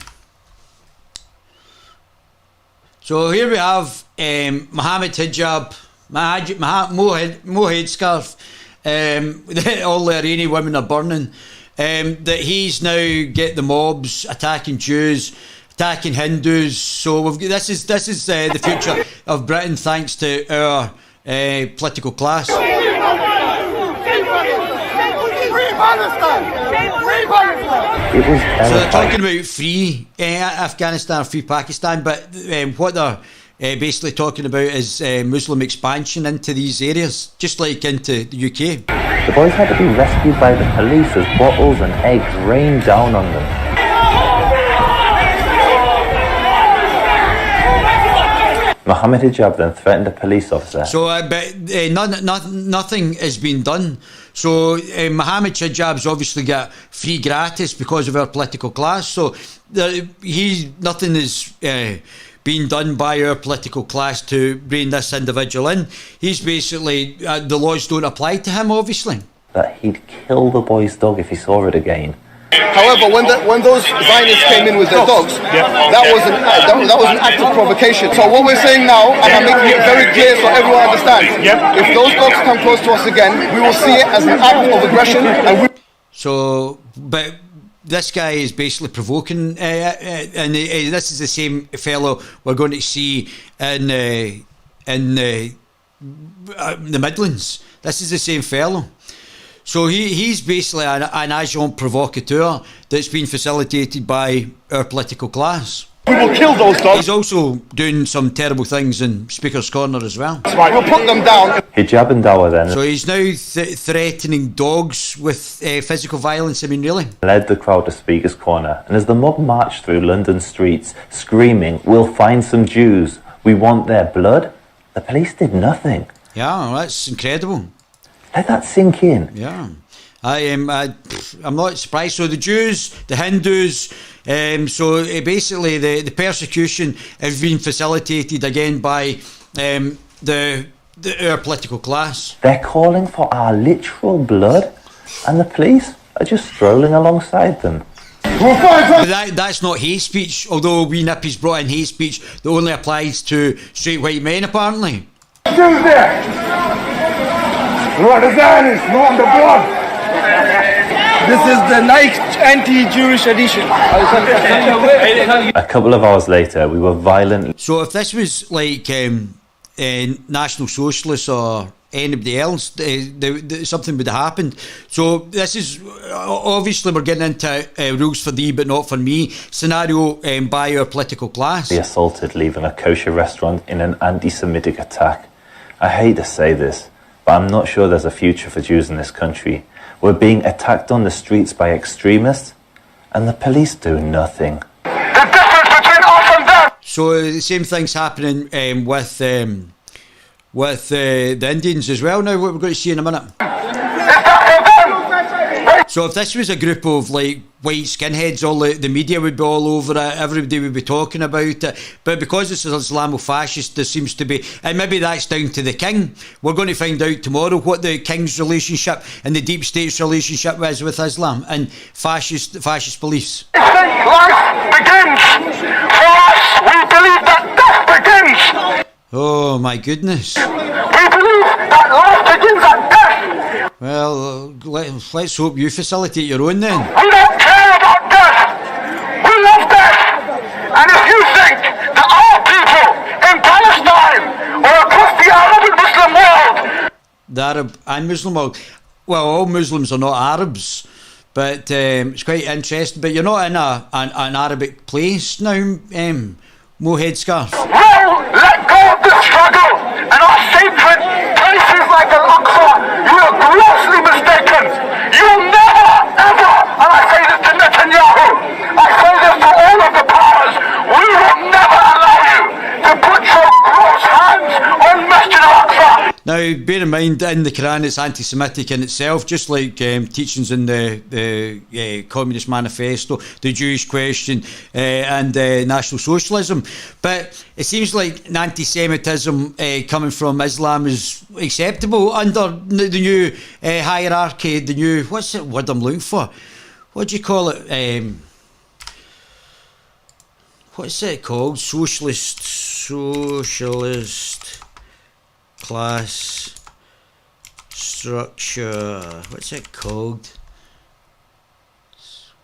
So here we have Mohammed hijab, Mohid scarf, all the Iranian women are burning. That he's now get the mobs attacking Jews, attacking Hindus. So this is the future of Britain, thanks to our political class. So they're talking about free Afghanistan, free Pakistan, but what they're basically talking about is Muslim expansion into these areas, just like into the UK. The boys had to be rescued by the police as bottles and eggs rained down on them. Mohammed hijab then threatened a police officer. So, but nothing has been done. So, Mohammed hijab's obviously got free gratis because of our political class. So, nothing is being done by our political class to bring this individual in. He's basically, the laws don't apply to him, obviously. That he'd kill the boy's dog if he saw it again. However, when those Zionists came in with their dogs, that was an act of provocation. So what we're saying now, and I'm making it very clear so everyone understands, if those dogs come close to us again, we will see it as an act of aggression. And but this guy is basically provoking, and this is the same fellow we're going to see in the Midlands. This is the same fellow. So he's basically an agent provocateur that's been facilitated by our political class. We will kill those dogs. He's also doing some terrible things in Speaker's Corner as well. That's right, we'll put them down. Hijab and Dawa then. So he's now threatening dogs with physical violence. I mean, really? Led the crowd to Speaker's Corner, and as the mob marched through London streets, screaming, "We'll find some Jews. We want their blood," the police did nothing. Yeah, that's incredible. Let that sink in. Yeah, I'm not surprised. So the Jews, the Hindus, basically the persecution has been facilitated again by our political class. They're calling for our literal blood, and the police are just strolling alongside them. But that's not hate speech, although wee Nippy's brought in hate speech that only applies to straight white men, apparently. Jews there! You want the Zionists, you want the blood. This is the Nike anti-Jewish edition. A couple of hours later, we were violently... So if this was like National Socialists or anybody else, something would have happened. So this is, obviously we're getting into rules for thee but not for me scenario by our political class. ...assaulted leaving a kosher restaurant in an anti-Semitic attack. I hate to say this, but I'm not sure there's a future for Jews in this country. We're being attacked on the streets by extremists, and the police do nothing. The difference between us and them! So the same thing's happening with the Indians as well now, what we're going to see in a minute. So if this was a group of like white skinheads, all the media would be all over it, everybody would be talking about it. But because it's Islamofascist, there seems to be, and maybe that's down to the king. We're going to find out tomorrow what the king's relationship and the deep state's relationship is with Islam and fascist beliefs. Life begins! For us, we believe that death begins! Oh my goodness. We believe that life begins at death! Well, let's hope you facilitate your own then. We don't care about death! We love death! And if you think that our people in Palestine or across the Arab and Muslim world... The Arab and Muslim world. Well, all Muslims are not Arabs, but it's quite interesting. But you're not in an Arabic place now, Mo Headscarf. Well, let go of the struggle and our sacred places like Al-Aqsa. You are grossly mistaken. You will never, ever, and I say this to Netanyahu, I say this to all of the powers, we will never allow you to put your gross hands on Masjid Al-Aqsa. Now, bear in mind, in the Quran, it's anti-Semitic in itself, just like teachings in the Communist Manifesto, the Jewish question, and National Socialism. But it seems like anti-Semitism coming from Islam is acceptable under the new hierarchy, the new, what's the word I'm looking for? What do you call it? What's it called? Socialist class structure. What's it called?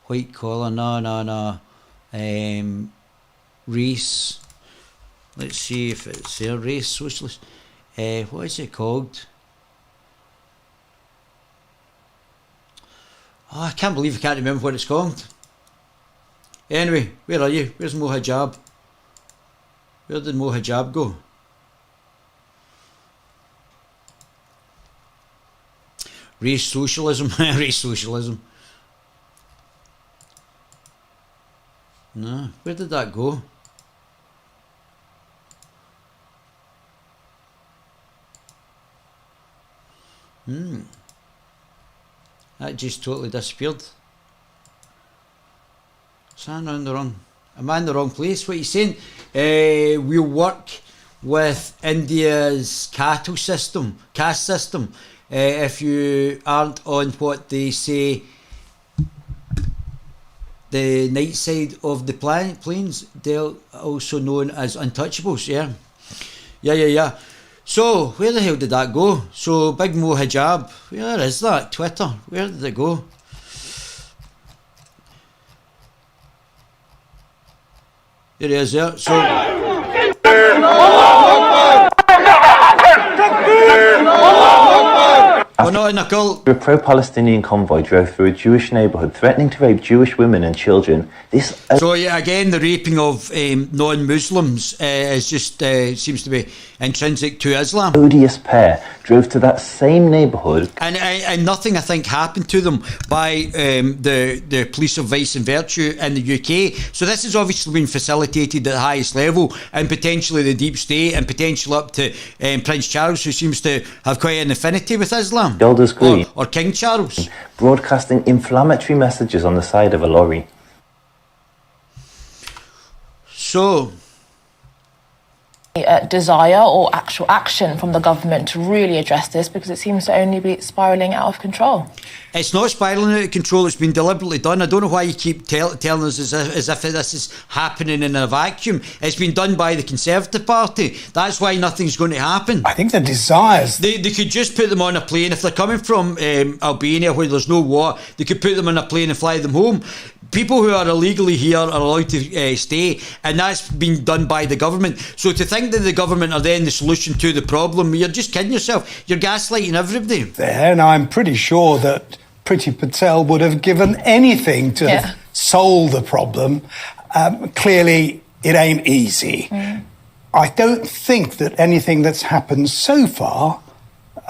White collar? No. Race. Let's see if it's there. Race socialist. What is it called? Oh, I can't believe I can't remember what it's called. Anyway, where are you? Where's Mo Hijab? Where did Mo Hijab go? Race socialism. Race socialism. No, where did that go? That just totally disappeared. So am I in the wrong place? What are you saying? we'll work with India's caste system. If you aren't on what they say, the night side of the planes, they're also known as untouchables. Yeah. So where the hell did that go? So Big Mo Hijab, where is that? Twitter, where did it go? There he is there. So we're not in a cult. A pro-Palestinian convoy drove through a Jewish neighbourhood, threatening to rape Jewish women and children. So yeah, again, the raping of non-Muslims is just seems to be intrinsic to Islam. Odious pair drove to that same neighbourhood, and nothing, I think, happened to them by the police of vice and virtue in the UK. So this has obviously been facilitated at the highest level, and potentially the deep state, and potentially up to Prince Charles, who seems to have quite an affinity with Islam. Golders Green, or King Charles, broadcasting inflammatory messages on the side of a lorry. So, desire or actual action from the government to really address this, because it seems to only be spiralling out of control. It's not spiralling out of control, it's been deliberately done. I don't know why you keep telling us as if this is happening in a vacuum. It's been done by the Conservative Party. That's why nothing's going to happen. I think the desires... They could just put them on a plane. If they're coming from Albania, where there's no war, they could put them on a plane and fly them home. People who are illegally here are allowed to stay, and that's been done by the government. So to think that the government are then the solution to the problem, you're just kidding yourself. You're gaslighting everybody. There, and I'm pretty sure that Priti Patel would have given anything to have solved the problem. Clearly, it ain't easy. I don't think that anything that's happened so far,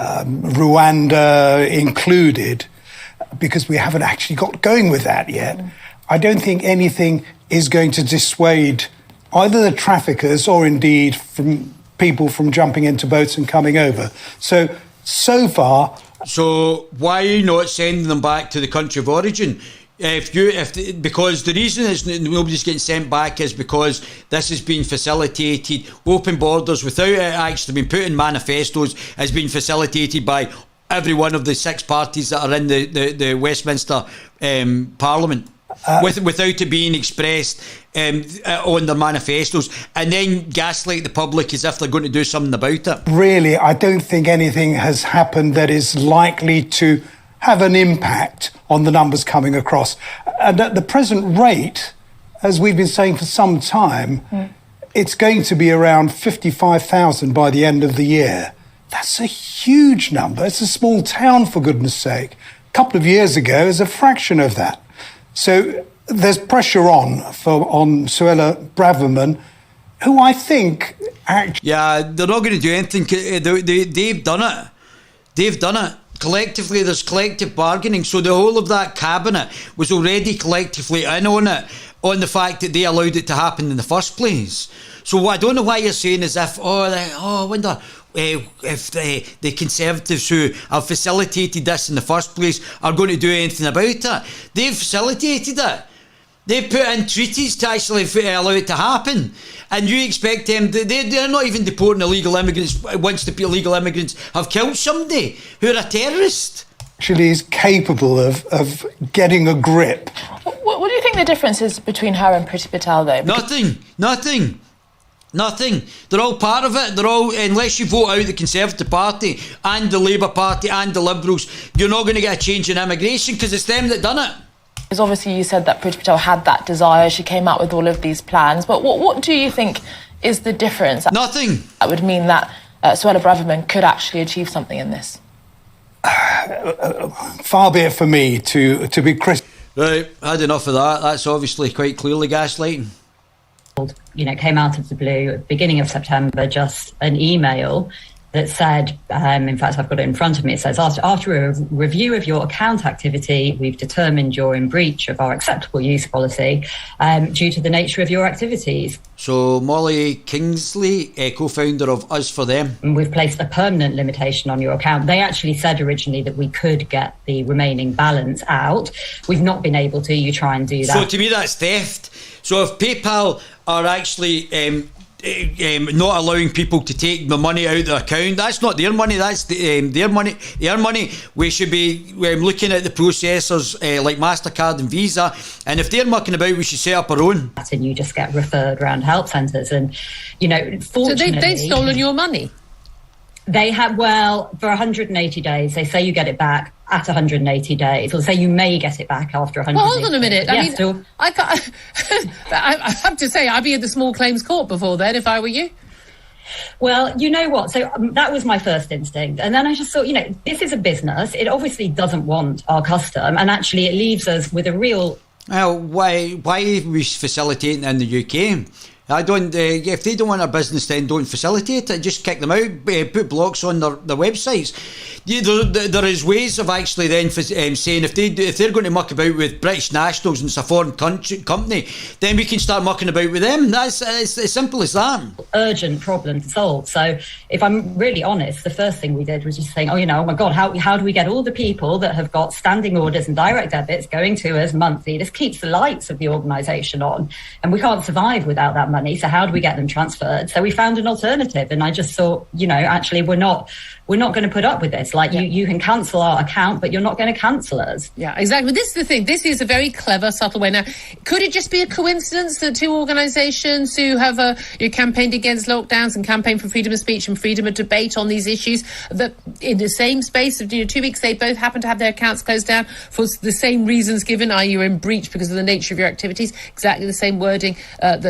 Rwanda included, because we haven't actually got going with that yet, I don't think anything is going to dissuade either the traffickers or indeed from people from jumping into boats and coming over. So far... So why are you not sending them back to the country of origin? Because the reason is nobody's getting sent back is because this has been facilitated. Open borders without it actually being put in manifestos has been facilitated by every one of the 6 parties that are in the Westminster Parliament. Without it being expressed on their manifestos, and then gaslight the public as if they're going to do something about it. Really, I don't think anything has happened that is likely to have an impact on the numbers coming across. And at the present rate, as we've been saying for some time, it's going to be around 55,000 by the end of the year. That's a huge number. It's a small town, for goodness sake. A couple of years ago, it was a fraction of that. So there's pressure on Suella Braverman, who I think actually... Yeah, they're not going to do anything. They've done it. They've done it. Collectively, there's collective bargaining. So the whole of that cabinet was already collectively in on it, on the fact that they allowed it to happen in the first place. So I don't know why you're saying as if, I wonder... if the Conservatives who have facilitated this in the first place are going to do anything about it. They've facilitated it. They've put in treaties to actually allow it to happen. And you expect them, they're not even deporting illegal immigrants once the illegal immigrants have killed somebody who are a terrorist. Actually is capable of getting a grip. What do you think the difference is between her and Priti Patel, though? Nothing. They're all part of it. They're all, unless you vote out the Conservative Party and the Labour Party and the Liberals, you're not going to get a change in immigration because it's them that done it. Because obviously you said that Priti Patel had that desire. She came out with all of these plans. But what do you think is the difference? Nothing. That would mean that Suella Braverman could actually achieve something in this. Far be it for me to be Chris. Right, had enough of that. That's obviously quite clearly gaslighting. Came out of the blue at the beginning of September, just an email that said, in fact, I've got it in front of me, it says, after a review of your account activity, we've determined you're in breach of our acceptable use policy due to the nature of your activities. So Molly Kingsley, co-founder of Us For Them. And we've placed a permanent limitation on your account. They actually said originally that we could get the remaining balance out. We've not been able to. You try and do that. So to me, that's theft. So if PayPal are actually not allowing people to take the money out of their account. That's not their money, that's their money. Their money. We should be looking at the processors like MasterCard and Visa, and if they're mucking about, we should set up our own. And you just get referred around help centres, and fortunately, so they've stolen your money. They have, well, for 180 days. They say you get it back at 180 days, or say you may get it back after 180 days. Well, hold on a minute. Yes, I have to say, I'd be at the small claims court before then if I were you. Well, you know what? So that was my first instinct. And then I just thought, this is a business. It obviously doesn't want our custom. And actually it leaves us with a real... Well, why are we facilitating in the UK? I don't. If they don't want a business, then don't facilitate it. Just kick them out. Put blocks on their websites. There is ways of actually then saying if they're going to muck about with British nationals and it's a foreign company, then we can start mucking about with them. That's as simple as that. Urgent problem to solve. So if I'm really honest, the first thing we did was just saying, oh my God, how do we get all the people that have got standing orders and direct debits going to us monthly? This keeps the lights of the organisation on, and we can't survive without that money. So how do we get them transferred? So we found an alternative, and I just thought, actually we're not going to put up with this. Like, you can cancel our account, but you're not going to cancel us. Yeah, exactly. This is the thing. This is a very clever, subtle way. Now, could it just be a coincidence that two organisations who have campaigned against lockdowns and campaigned for freedom of speech and freedom of debate on these issues, that in the same space of 2 weeks, they both happen to have their accounts closed down for the same reasons given, i.e. you're in breach because of the nature of your activities, exactly the same wording, I'm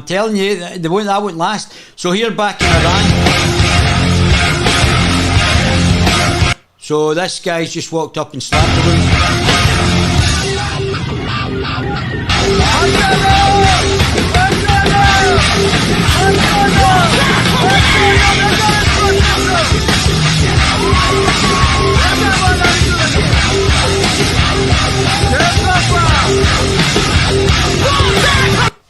telling you, that won't last. So here back in Iran. So this guy's just walked up and slapped the woman.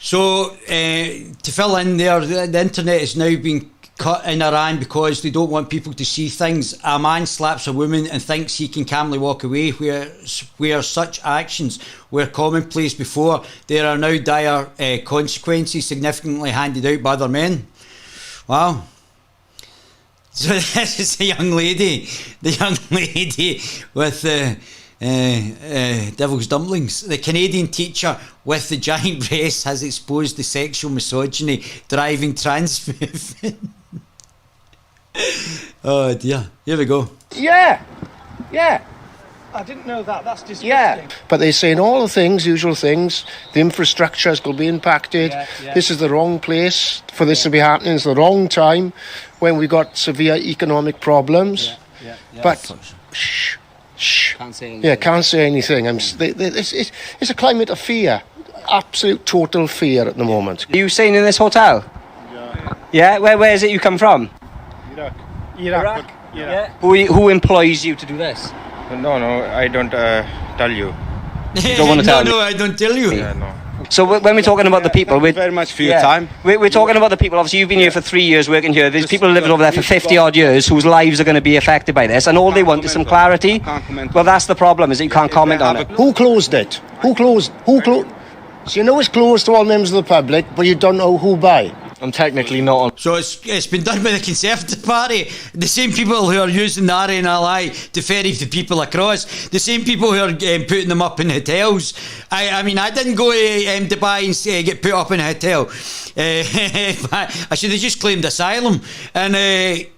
So, to fill in there, the internet is now being cut in Iran because they don't want people to see things. A man slaps a woman and thinks he can calmly walk away, where such actions were commonplace before. There are now dire consequences significantly handed out by other men. Wow. So this is the young lady with devil's dumplings. The Canadian teacher with the giant breasts has exposed the sexual misogyny driving trans movement. Oh dear, here we go. Yeah. I didn't know that. That's disgusting. Yeah. But they're saying all the things, usual things. The infrastructure is going to be impacted. Yeah. This is the wrong place for this to be happening. It's the wrong time when we've got severe economic problems. Yeah. But shh. Can't say anything. Yeah, can't say anything. It's a climate of fear. Absolute total fear at the moment. Are you staying in this hotel? Yeah. Where is it you come from? Iraq. Yeah. Who employs you to do this? No, I don't tell you. You don't want to tell me? No, I don't tell you. Yeah, no. So when we're talking about the people... Thank you very much for your time. We're talking about the people. Obviously, you've been here for 3 years working here. There's people living over there for 50-odd years whose lives are going to be affected by this, and all they want is some clarity. Well, that's the problem, is that you can't comment on it. Who closed it? Who closed? So you know it's closed to all members of the public, but you don't know who by. I'm technically not on. So it's been done by the Conservative Party. The same people who are using the RNLI to ferry the people across. The same people who are putting them up in hotels. I mean, I didn't go to Dubai and get put up in a hotel. I should have just claimed asylum. And it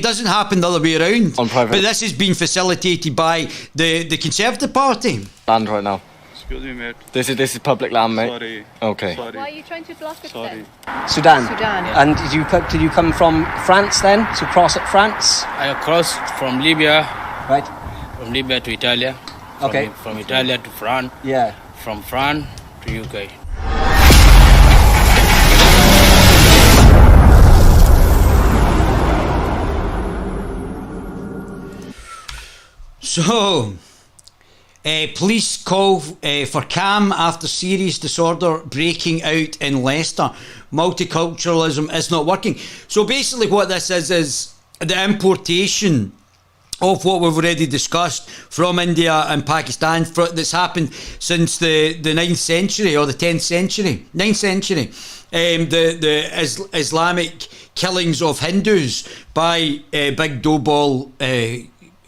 doesn't happen the other way around. On private. But this has been facilitated by the Conservative Party. Land right now. Excuse me, mate. This is public land, mate. Sorry. Okay. Sorry. Why are you trying to block it then? Sudan. Yeah. And did you come from France then? To cross at France? I crossed from Libya. Right. From Libya to Italy. Okay. From Italy to France. Yeah. From France to UK. So, police call for calm after serious disorder breaking out in Leicester. Multiculturalism is not working. So basically what this is the importation of what we've already discussed from India and Pakistan that's happened since the 9th century or the 10th century, 9th century. The Islamic killings of Hindus by big doughball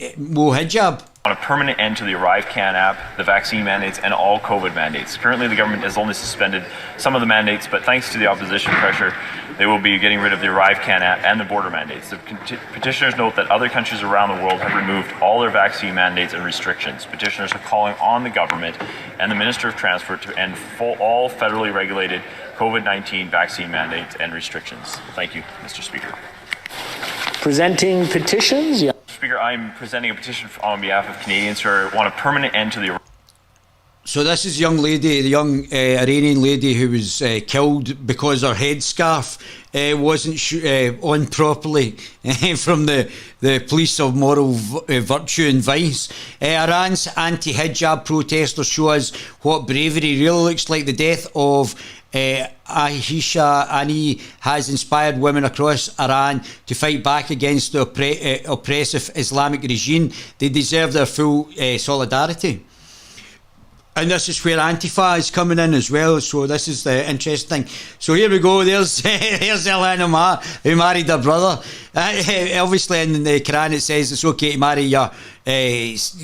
Mohijab. On a permanent end to the ArriveCan app, the vaccine mandates, and all COVID mandates. Currently, the government has only suspended some of the mandates, but thanks to the opposition pressure, they will be getting rid of the ArriveCan app and the border mandates. The petitioners note that other countries around the world have removed all their vaccine mandates and restrictions. Petitioners are calling on the government and the Minister of Transport to end all federally regulated COVID-19 vaccine mandates and restrictions. Thank you, Mr. Speaker. Presenting petitions? Yeah. Speaker, I'm presenting a petition on behalf of Canadians who want a permanent end to the... So this is a young lady, the young Iranian lady who was killed because her headscarf wasn't on properly from the police of moral virtue and vice. Iran's anti-hijab protesters show us what bravery really looks like. The death of Ahisha Ani has inspired women across Iran to fight back against the oppressive Islamic regime. They deserve their full solidarity. And this is where Antifa is coming in as well, so this is the interesting thing. So here we go, there's Ilhan Omar, who married her brother. Obviously in the Quran it says it's okay to marry your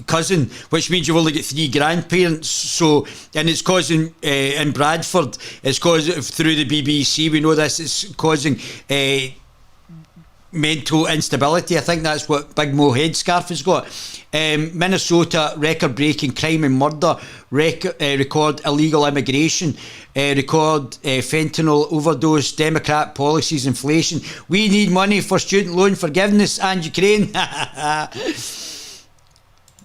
cousin, which means you've only got 3 grandparents. So, and it's causing, in Bradford, it's causing, through the BBC, we know this, it's causing mental instability. I think that's what Big Mo Headscarf has got. Minnesota record-breaking crime and murder, record illegal immigration, record fentanyl overdose, Democrat policies, inflation. We need money for student loan forgiveness and Ukraine.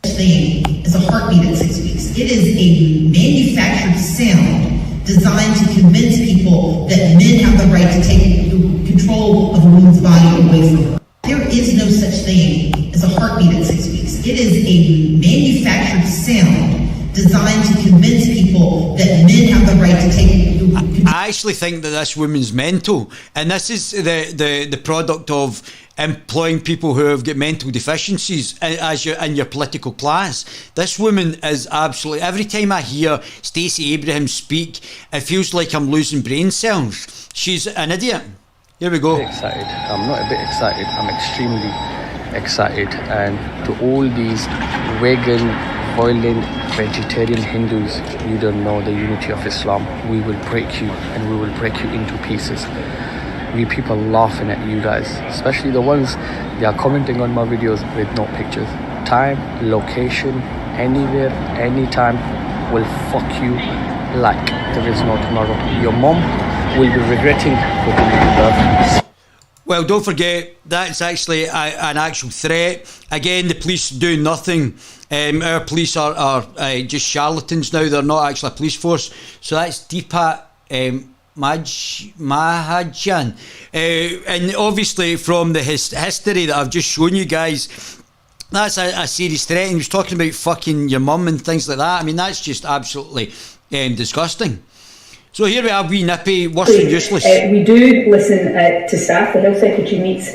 Thing is a heartbeat at 6 weeks. It is a manufactured sound designed to convince people that men have the right to take control of a woman's body away from her. There is no such thing as a heartbeat at 6 weeks. It is a manufactured sound designed to convince people that men have the right to take control. I actually think that this woman's mental, and this is the product of employing people who have got mental deficiencies as in your political class. This woman is absolutely, every time I hear Stacey Abrams speak, it feels like I'm losing brain cells. She's an idiot. Here we go. Excited. I'm not a bit excited. I'm extremely excited. And to all these vegan, violent, vegetarian Hindus, you don't know the unity of Islam. We will break you, and we will break you into pieces. We people laughing at you guys, especially the ones they are commenting on my videos with no pictures. Time, location, anywhere, anytime will fuck you like there is no tomorrow. Your mom will be regretting for giving birth. Well, don't forget, that's actually an actual threat. Again, the police do nothing. Our police are just charlatans now. They're not actually a police force. So that's Deepak Mahajan. And obviously from the history that I've just shown you guys, that's a serious threat. And he was talking about fucking your mum and things like that. I mean, that's just absolutely disgusting. So here we are, wee nippy, worse than useless. We do listen to staff. The Health Secretary meets...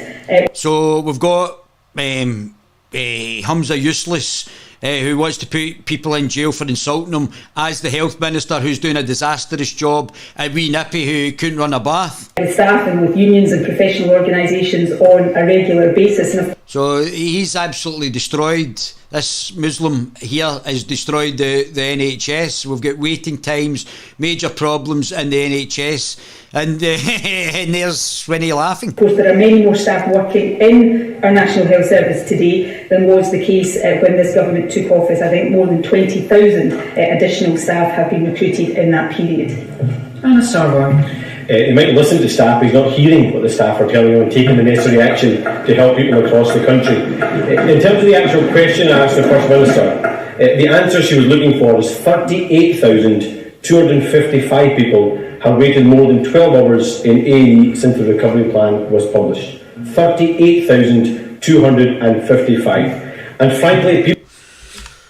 So we've got Hamza Useless, who wants to put people in jail for insulting them, as the Health Minister, who's doing a disastrous job, and wee nippy who couldn't run a bath. With staff and with unions and professional organisations on a regular basis. So he's absolutely destroyed. This Muslim here has destroyed the NHS. We've got waiting times, major problems in the NHS, and there's Winnie laughing. Of course, there are many more staff working in our National Health Service today than was the case when this government took office. I think more than 20,000 additional staff have been recruited in that period. Anna Sarwar. He might listen to staff, but he's not hearing what the staff are telling him and taking the necessary action to help people across the country. In terms of the actual question I asked the First Minister, the answer she was looking for was 38,255 people have waited more than 12 hours in A&E since the recovery plan was published. 38,255. And frankly, people...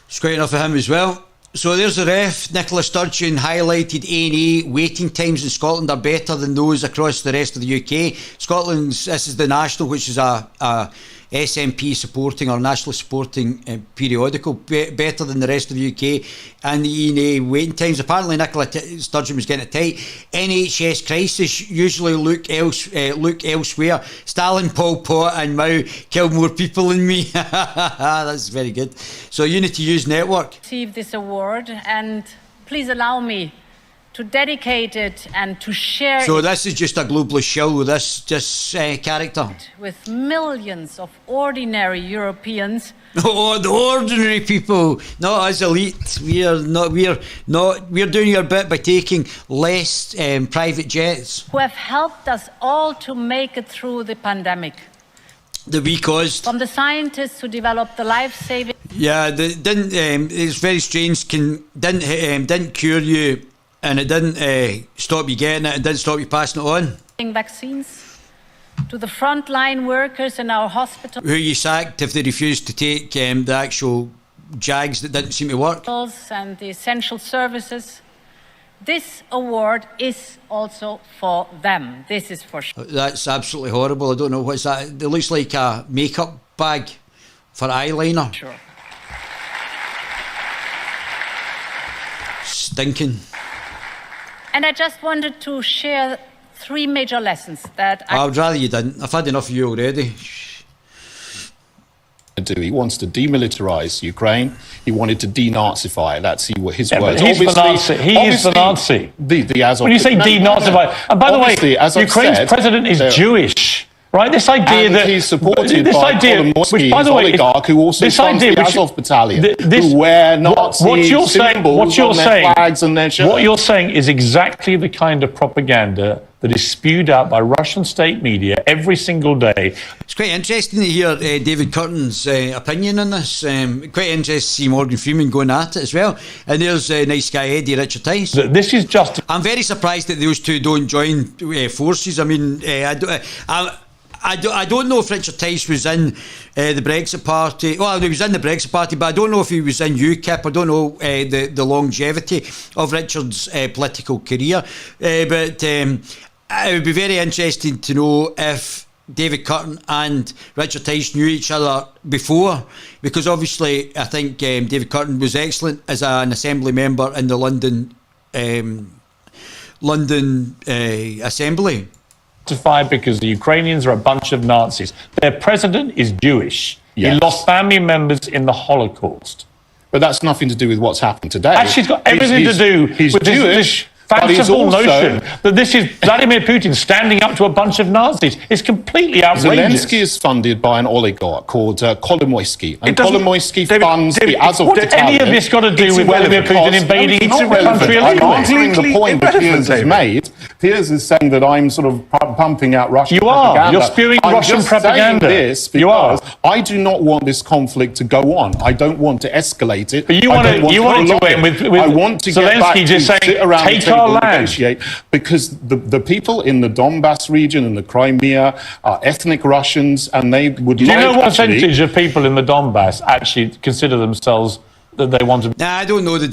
It's great enough for him as well. So there's the ref. Nicola Sturgeon highlighted A&E waiting times in Scotland are better than those across the rest of the UK. Scotland's, this is the National, which is a SNP supporting or nationally supporting periodical, better than the rest of the UK, and the ENA waiting times. Apparently Nicola Sturgeon was getting it tight. NHS crisis, usually look elsewhere. Stalin, Pol Pot and Mao killed more people than me. That's very good. So Unity Use Network. Receive this award, and please allow me to dedicate it and to share So it this is just a globalist shill with this character. with millions of ordinary Europeans. Oh, the ordinary people, not us elite. We're doing our bit by taking less private jets. Who have helped us all to make it through the pandemic. That we caused. From the scientists who developed the life-saving. Yeah, it's very strange. Didn't cure you, and it didn't stop you getting it. It didn't stop you passing it on. Vaccines to the frontline workers in our hospitals. Who you sacked if they refused to take the actual jags that didn't seem to work. And the essential services. This award is also for them. This is for sure. That's absolutely horrible. I don't know what's that. It looks like a makeup bag for eyeliner. Sure. Stinking. And I just wanted to share 3 major lessons that I would rather you didn't. I've had enough of you already. He wants to demilitarize Ukraine. He wanted to denazify it. That's his words. But he's the Nazi. He is the Nazi. The Azov. When you say denazify, and by the way, Ukraine's president is Jewish. Right, this idea and that he's supported this by idea, which, by the way, oligarch who also funds the Azov battalion, who wear Nazi symbols on their flags and their shirts. What you're saying is exactly the kind of propaganda that is spewed out by Russian state media every single day. It's quite interesting to hear David Curtin's opinion on this. Quite interesting to see Morgan Freeman going at it as well. And there's nice guy Eddie Richard Tice. This is just. I'm very surprised that those two don't join forces. I mean, I don't know if Richard Tice was in the Brexit Party. Well, he was in the Brexit Party, but I don't know if he was in UKIP. I don't know the longevity of Richard's political career. But it would be very interesting to know if David Curtin and Richard Tice knew each other before, because obviously I think David Curtin was excellent as an Assembly member in the London Assembly. Because the Ukrainians are a bunch of Nazis. Their president is Jewish. Yes. He lost family members in the Holocaust. But that's nothing to do with what's happened today. Actually, it's got everything to do with this fanciful notion that this is Vladimir Putin standing up to a bunch of Nazis. It's completely outrageous. Zelensky is funded by an oligarch called Kolomoisky. And Kolomoisky funds the Azov battalion. What any of this got to do with Vladimir Putin invading the country? I'm answering the point that Piers has made. Piers is saying that I'm sort of pumping out Russian propaganda. You're spewing Russian propaganda. I'm just saying this because I do not want this conflict to go on. I don't want to escalate it. But you want it to end with I want to get back Zelensky just saying, take our land. Because the people in the Donbass region and the Crimea are ethnic Russians, and they would Do you know what percentage of people in the Donbass actually consider themselves that they want to... Nah, I don't know the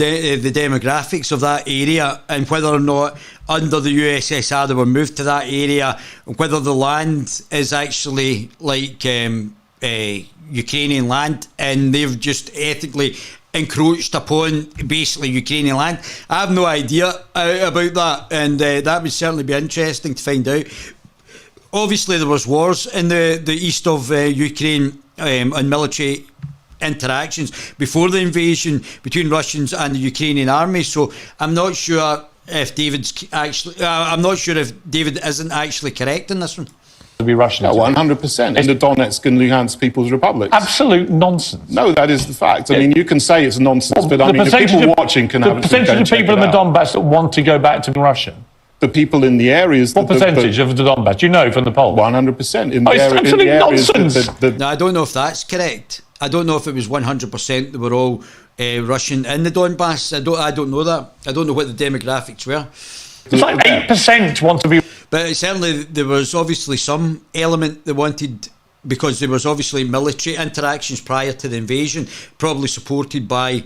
demographics of that area and whether or not under the USSR they were moved to that area, whether the land is actually like Ukrainian land and they've just ethically encroached upon basically Ukrainian land. I have no idea about that, and that would certainly be interesting to find out. Obviously there was wars in the east of Ukraine on military interactions before the invasion between Russians and the Ukrainian army, so I'm not sure if David isn't actually correct in this one. To be Russian. 100% in the Donetsk and Luhansk People's Republics. Absolute nonsense. No, that is the fact. I mean, you can say it's nonsense, but I mean, the people watching can have a the percentage of people in the Donbass that want to go back to Russia. The people in the areas... What percentage of the Donbass? Do you know from the poll? 100% in the it's absolute nonsense. No, I don't know if that's correct. I don't know if it was 100% they were all Russian in the Donbass. I don't know that. I don't know what the demographics were. It's like 8% want to be... But certainly there was obviously some element they wanted, because there was obviously military interactions prior to the invasion, probably supported by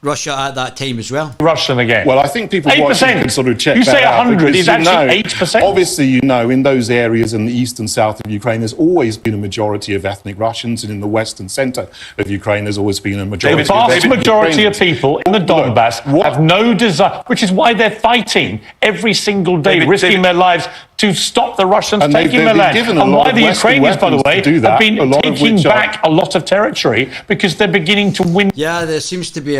Russia at that time as well. Russian again. Well, I think people watching can sort of check you that out. You say 100, it's actually 8%. Obviously, in those areas in the east and south of Ukraine, there's always been a majority of ethnic Russians, and in the west and centre of Ukraine, there's always been a majority. The vast majority of people in the Donbass have no desire, which is why they're fighting every single day, risking their lives to stop the Russians taking their land. And why the Ukrainians, by the way, have been taking back a lot of territory because they're beginning to win. Yeah, there seems to be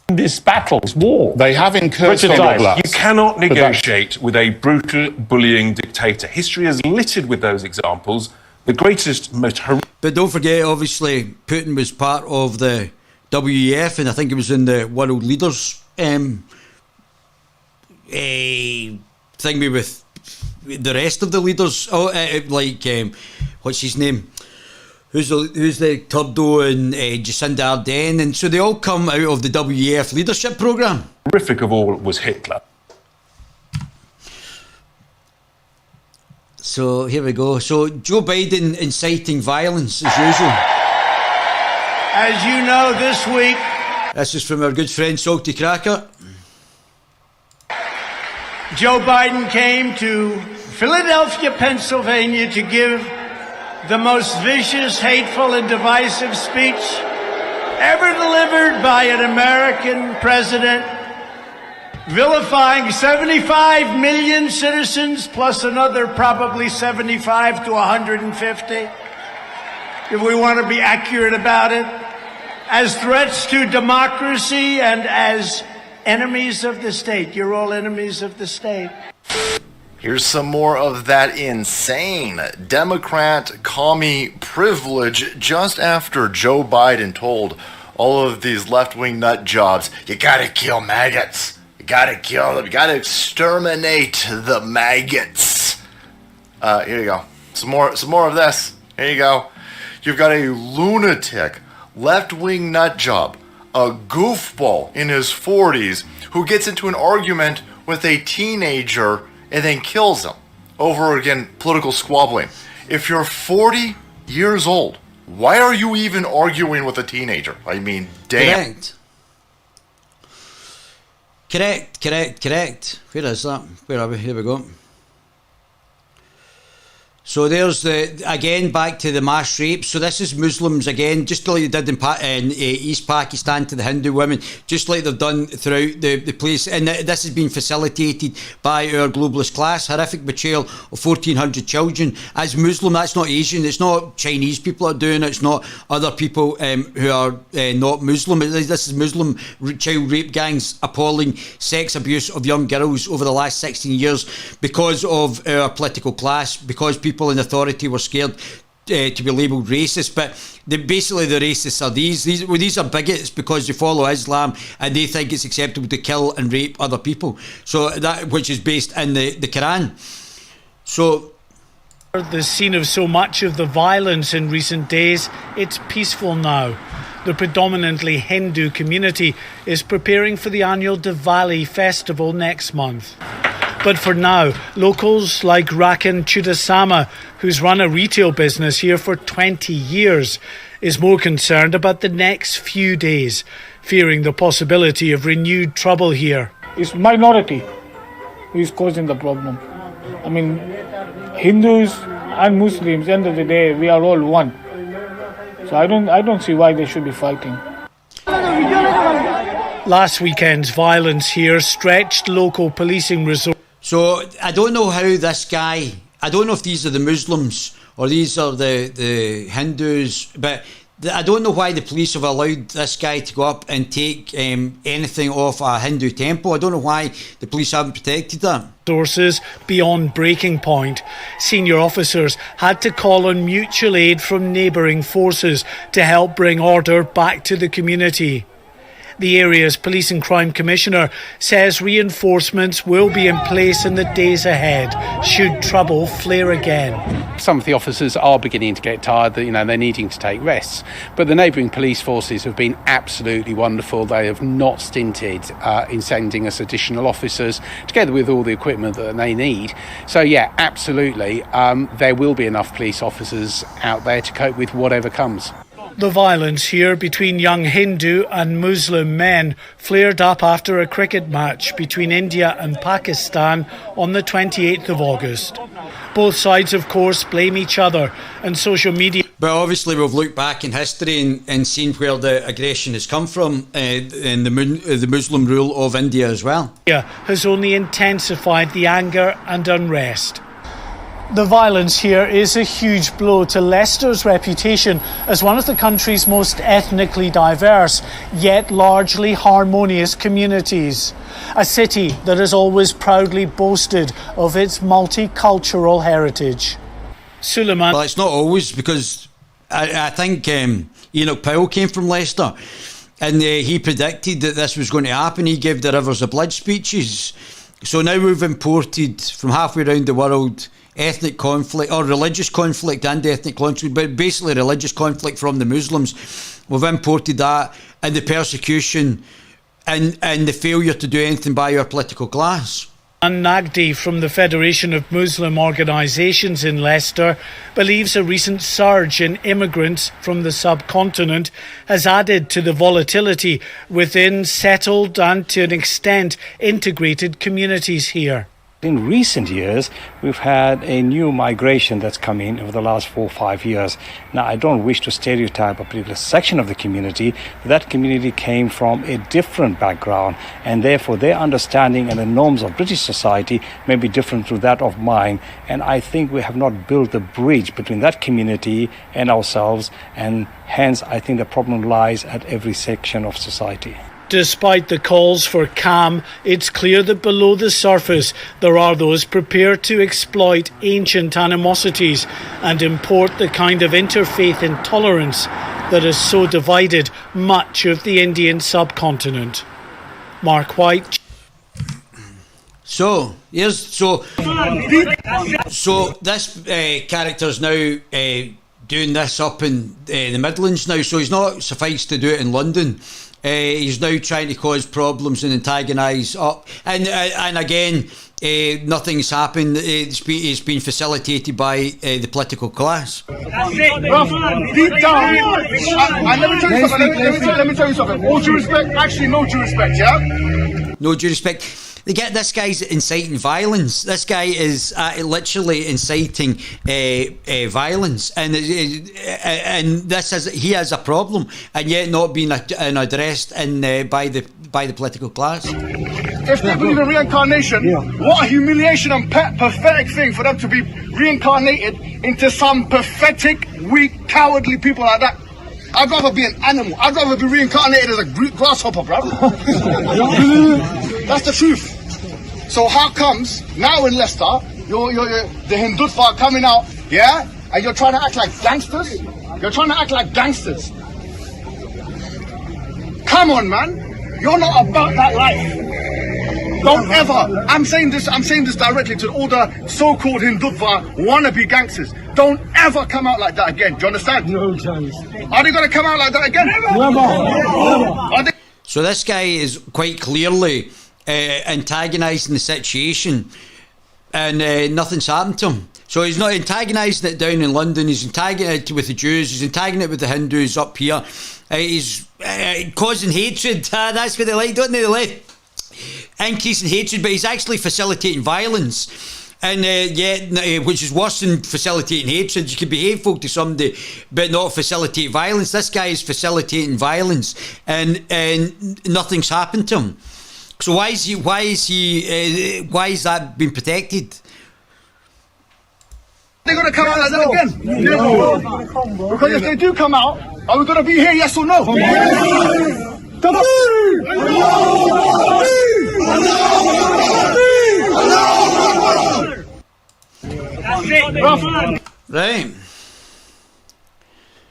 this battle, this war. They have incurred You cannot negotiate with a brutal, bullying dictator. History is littered with those examples. The greatest, most horrific. But don't forget, obviously, Putin was part of the WEF, and I think it was in the World Leaders thingy with the rest of the leaders. What's his name? Who's the Turdo and Jacinda Ardern, and so they all come out of the WEF leadership programme. Horrific of all was Hitler. So here we go. So Joe Biden inciting violence as usual. As you know, this week. This is from our good friend Salty Cracker. Joe Biden came to Philadelphia, Pennsylvania to give the most vicious, hateful, and divisive speech ever delivered by an American president, vilifying 75 million citizens plus another probably 75 to 150, if we want to be accurate about it, as threats to democracy and as enemies of the state. You're all enemies of the state. Here's some more of that insane Democrat commie privilege just after Joe Biden told all of these left-wing nut jobs, you gotta kill maggots. You gotta kill them. You gotta exterminate the maggots. Here you go. Some more of this. Here you go. You've got a lunatic left-wing nut job, a goofball in his 40s who gets into an argument with a teenager and then kills him over, again, political squabbling. If you're 40 years old, why are you even arguing with a teenager? I mean, damn. Correct. Where is that? Where are we? Here we go. So there's again back to the mass rape. So this is Muslims again, just like they did in East Pakistan to the Hindu women, just like they've done throughout the place. And this has been facilitated by our globalist class. Horrific betrayal of 1,400 children. As Muslim, that's not Asian, it's not Chinese people are doing it, it's not other people who are not Muslim. This is Muslim child rape gangs appalling sex abuse of young girls over the last 16 years because of our political class, because people in authority were scared to be labelled racist. But basically the racists are these are bigots because they follow Islam and they think it's acceptable to kill and rape other people, so that which is based in the Quran. So the scene of so much of the violence in recent days, it's peaceful now. The predominantly Hindu community is preparing for the annual Diwali festival next month. But for now, locals like Rakan Chudasama, who's run a retail business here for 20 years, is more concerned about the next few days, fearing the possibility of renewed trouble here. It's minority who is causing the problem. I mean, Hindus and Muslims, at the end of the day, we are all one. So I don't see why they should be fighting. Last weekend's violence here stretched local policing resources. So I don't know how this guy, I don't know if these are the Muslims or these are the Hindus, but I don't know why the police have allowed this guy to go up and take anything off a Hindu temple. I don't know why the police haven't protected that. Sources beyond breaking point. Senior officers had to call on mutual aid from neighbouring forces to help bring order back to the community. The area's Police and Crime Commissioner says reinforcements will be in place in the days ahead should trouble flare again. Some of the officers are beginning to get tired, that they're needing to take rests. But the neighbouring police forces have been absolutely wonderful. They have not stinted in sending us additional officers, together with all the equipment that they need. So yeah, absolutely, there will be enough police officers out there to cope with whatever comes. The violence here between young Hindu and Muslim men flared up after a cricket match between India and Pakistan on the 28th of August. Both sides, of course, blame each other, and social media... But obviously we've looked back in history and seen where the aggression has come from in the Muslim rule of India as well. ...has only intensified the anger and unrest. The violence here is a huge blow to Leicester's reputation as one of the country's most ethnically diverse, yet largely harmonious communities. A city that has always proudly boasted of its multicultural heritage. Suleiman. Well, it's not always, because I think Enoch Powell came from Leicester, and he predicted that this was going to happen. He gave the Rivers of Blood speeches. So now we've imported from halfway around the world ethnic conflict, or religious conflict and ethnic conflict, but basically religious conflict from the Muslims. We've imported that, and the persecution and the failure to do anything by our political class. Nagdi from the Federation of Muslim Organisations in Leicester believes a recent surge in immigrants from the subcontinent has added to the volatility within settled and, to an extent, integrated communities here. In recent years, we've had a new migration that's come in over the last 4 or 5 years. Now, I don't wish to stereotype a particular section of the community, but that community came from a different background, and therefore their understanding and the norms of British society may be different to that of mine. And I think we have not built the bridge between that community and ourselves, and hence I think the problem lies at every section of society. Despite the calls for calm, it's clear that below the surface there are those prepared to exploit ancient animosities and import the kind of interfaith intolerance that has so divided much of the Indian subcontinent. Mark White. So this character's now doing this up in the Midlands now, so he's not sufficed to do it in London. He's now trying to cause problems and antagonise up, and again, nothing's happened. It's been facilitated by the political class. Deep down, and let me tell you something. All due respect, actually no due respect, yeah? No due respect. They get this guy's inciting violence. This guy is literally inciting violence, and he has a problem, and yet not being addressed by the political class. If they believe in reincarnation, what a humiliation and pathetic thing for them to be reincarnated into some pathetic, weak, cowardly people like that. I'd rather be an animal. I'd rather be reincarnated as a grasshopper, bro. That's the truth. So how comes now in Leicester, the Hindutva are coming out, yeah, and you're trying to act like gangsters? You're trying to act like gangsters. Come on, man. You're not about that life. Don't ever. I'm saying this directly to all the so-called Hindutva wannabe gangsters. Don't ever come out like that again. Do you understand? No chance. Are they going to come out like that again? Never. So this guy is quite clearly antagonising the situation, and nothing's happened to him. So he's not antagonising it down in London, he's antagonising it with the Jews, he's antagonising it with the Hindus up here. He's causing hatred. That's what they like, don't they? They like increasing hatred, but he's actually facilitating violence. And which is worse than facilitating hatred. You can be hateful to somebody but not facilitate violence. This guy is facilitating violence, and nothing's happened to him. So why is that been protected? They're going to come out like that again? No. Because if they do come out, are we going to be here, yes or no? Right.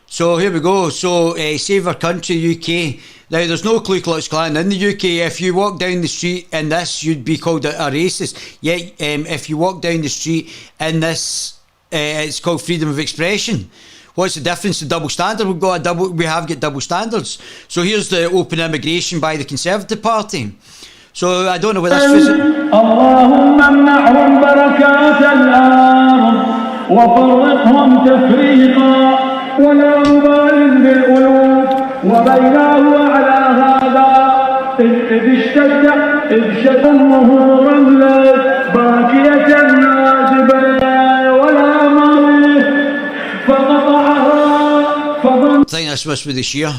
So here we go. So Save Our Country UK. Now there's no Ku Klux Klan in the UK. If you walk down the street in this, you'd be called a racist. Yet if you walk down the street in this, it's called freedom of expression. What's the difference? The double standard. We have got double standards. So here's the open immigration by the Conservative Party. So I don't know whether this is. وفرقهم تفريقا ولا مبال بالقلوب وبيناه على هذا إذ اشتد أمه رملت باكية نازبة ولا ماء فقطعها I think this must be the Shia.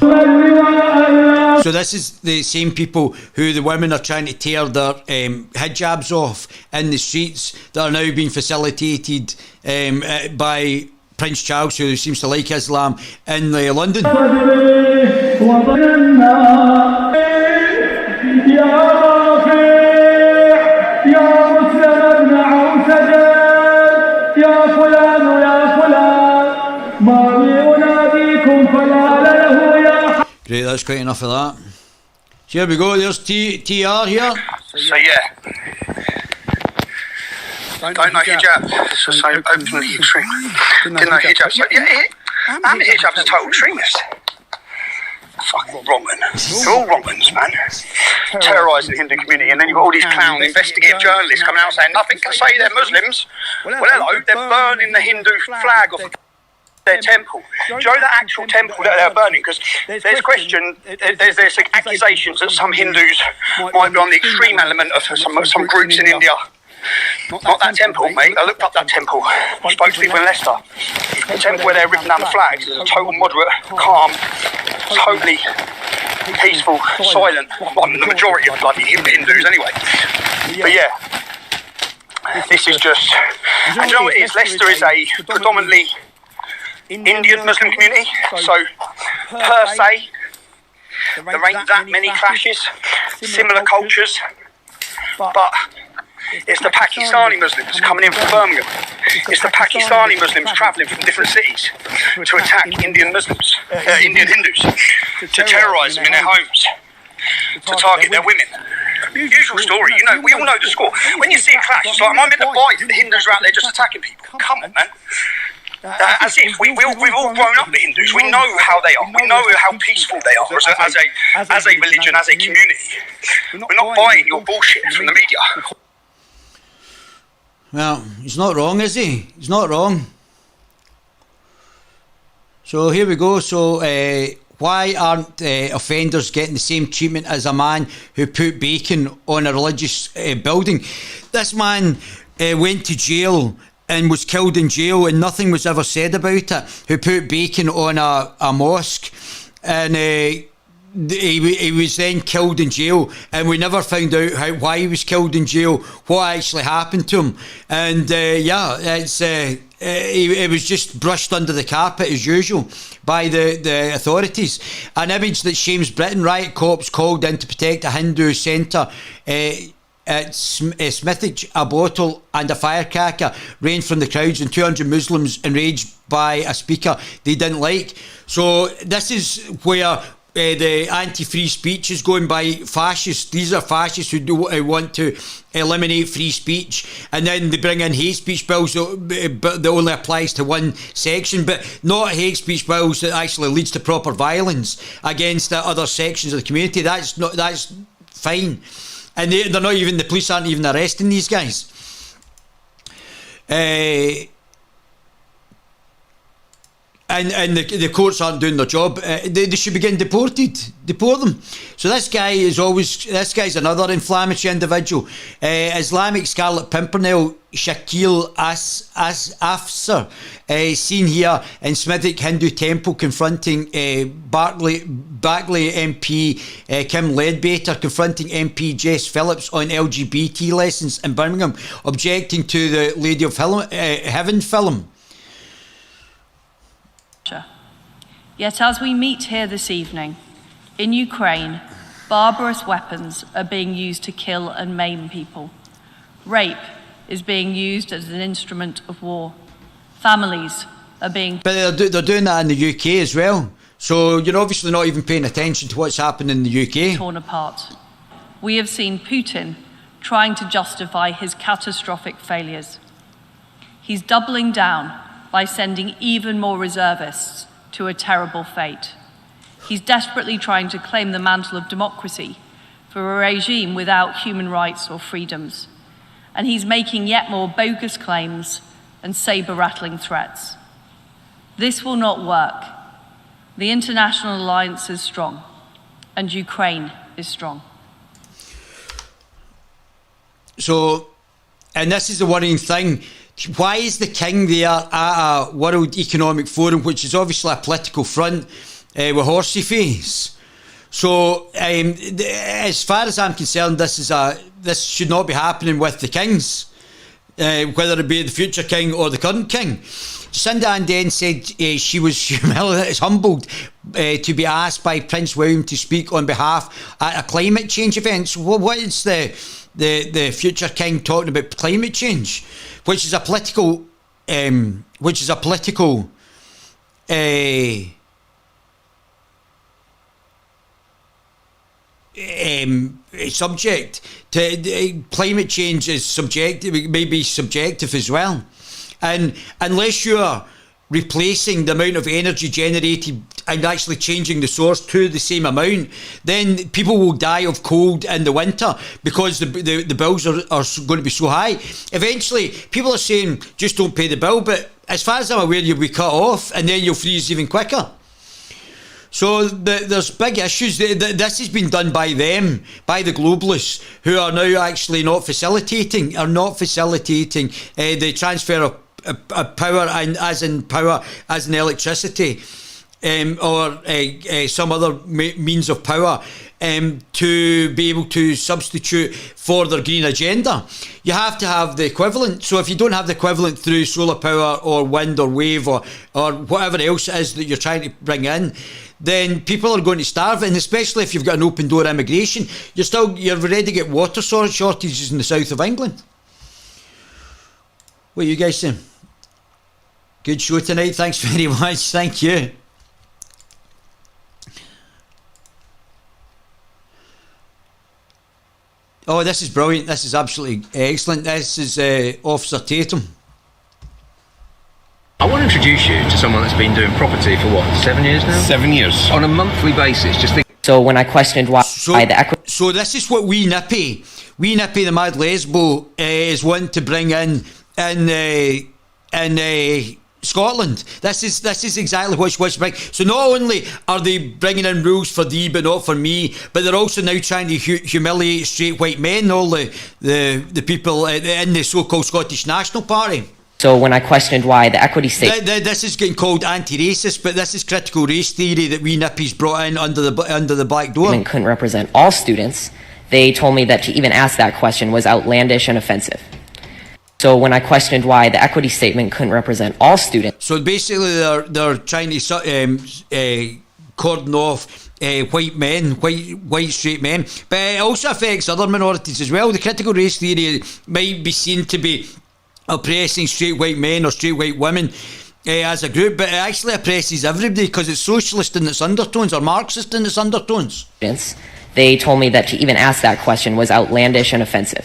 So this is the same people who the women are trying to tear their hijabs off in the streets that are now being facilitated by Prince Charles, who seems to like Islam, in London. Great, that's quite enough of that. So here we go, there's TR here. So yeah, don't know hijab, so openly extreme. Didn't know hijab, so yeah, Mohammed hijab's a total extremist. Fucking Roman. They're all Romans, man. Terrorising the Hindu community, and then you've got all these clown investigative journalists coming out saying nothing can say they're Muslims. Well hello, they're burning the Hindu flag off their temple. Do you know the actual temple that they're burning? Because there's accusations that some Hindus might be on the extreme element of some groups in India. Not that temple, mate. I looked up that temple. I spoke to people in Leicester. The temple where they're ripping down the flags is a total moderate, calm, totally peaceful, silent. Well, the majority of bloody Hindus anyway. But yeah, this is just... And you know what it is? Leicester is a predominantly Indian Muslim community, so per se there ain't that many clashes, similar cultures, but it's the Pakistani Muslims coming in from Birmingham, it's the Pakistani Muslims travelling from different cities to attack Indian Muslims, Indian Hindus, to terrorise them in their homes, to target their women. Usual story, you know, we all know the score. When you see a clash, it's like, am I meant to buy it? The Hindus are out there just attacking people. Come on, man. As if we've all grown up with Hindus, we know how they are, we know how peaceful they are as a religion, as a community. We're not buying your bullshit from the media. Well, he's not wrong, is he? He's not wrong. So here we go. So why aren't offenders getting the same treatment as a man who put bacon on a religious building? This man went to jail and was killed in jail, and nothing was ever said about it, who put bacon on a mosque, and he was then killed in jail, and we never found out why he was killed in jail, what actually happened to him. And yeah, it's it was just brushed under the carpet as usual by the authorities. An image that shames Britain. Riot cops called in to protect a Hindu centre at Smithwich. A bottle and a firecracker rained from the crowds, and 200 Muslims enraged by a speaker they didn't like. So this is where the anti-free speech is going by fascists. These are fascists who want to eliminate free speech, and then they bring in hate speech bills that only applies to one section, but not hate speech bills that actually leads to proper violence against the other sections of the community. That's fine. And they're not even, the police aren't even arresting these guys. And the courts aren't doing their job. They should begin deport them. So this guy's another inflammatory individual. Islamic Scarlet Pimpernel Shakil Afsar, seen here in Smithwick Hindu Temple confronting Barclay MP Kim Ledbetter, confronting MP Jess Phillips on LGBT lessons in Birmingham, objecting to the Lady of Heaven film. Yet as we meet here this evening, in Ukraine, barbarous weapons are being used to kill and maim people. Rape is being used as an instrument of war. Families are being... But they're doing that in the UK as well. So you're obviously not even paying attention to what's happening in the UK. ...torn apart. We have seen Putin trying to justify his catastrophic failures. He's doubling down by sending even more reservists to a terrible fate. He's desperately trying to claim the mantle of democracy for a regime without human rights or freedoms. And he's making yet more bogus claims and saber-rattling threats. This will not work. The international alliance is strong, and Ukraine is strong. So, and this is the worrying thing. Why is the king there at a World Economic Forum, which is obviously a political front, with horsey face? So, as far as I'm concerned, this should not be happening with the kings, whether it be the future king or the current king. Jacinda Ardern said she was humbled to be asked by Prince William to speak on behalf at a climate change event. So what is the future king talking about climate change, which is a political subject. Climate change is subjective, it may be subjective as well, and unless you are replacing the amount of energy generated and actually changing the source to the same amount, then people will die of cold in the winter because the bills are going to be so high. Eventually, people are saying just don't pay the bill, but as far as I'm aware, you'll be cut off and then you'll freeze even quicker. So there's big issues. This has been done by them, by the globalists, who are now actually not facilitating the transfer of power, and as in electricity, or some other means of power, to be able to substitute for their green agenda. You have to have the equivalent. So if you don't have the equivalent through solar power or wind or wave or whatever else it is that you're trying to bring in, then people are going to starve. And especially if you've got an open door immigration, you're ready to get water shortages in the south of England. What are you guys saying? Good show tonight. Thanks very much. Thank you. Oh, this is brilliant. This is absolutely excellent. This is Officer Tatum. I want to introduce you to someone that's been doing property for what, 7 years now? 7 years. On a monthly basis. Just think. So when I questioned why the equity... So this is what Wee Nippy the Mad Lesbo, is wanting to bring in Scotland. This is exactly what's bring. So not only are they bringing in rules for thee but not for me, but they're also now trying to humiliate straight white men, all the people in the so-called Scottish National Party. So when I questioned why the equity statement... This is getting called anti-racist, but this is critical race theory that Wee Nippy's brought in under the back door. ...couldn't represent all students. They told me that to even ask that question was outlandish and offensive. So when I questioned why the equity statement couldn't represent all students... So basically they're trying to cordon off white men, white straight men, but it also affects other minorities as well. The critical race theory might be seen to be oppressing straight white men or straight white women as a group, but it actually oppresses everybody because it's socialist in its undertones or Marxist in its undertones. They told me that to even ask that question was outlandish and offensive.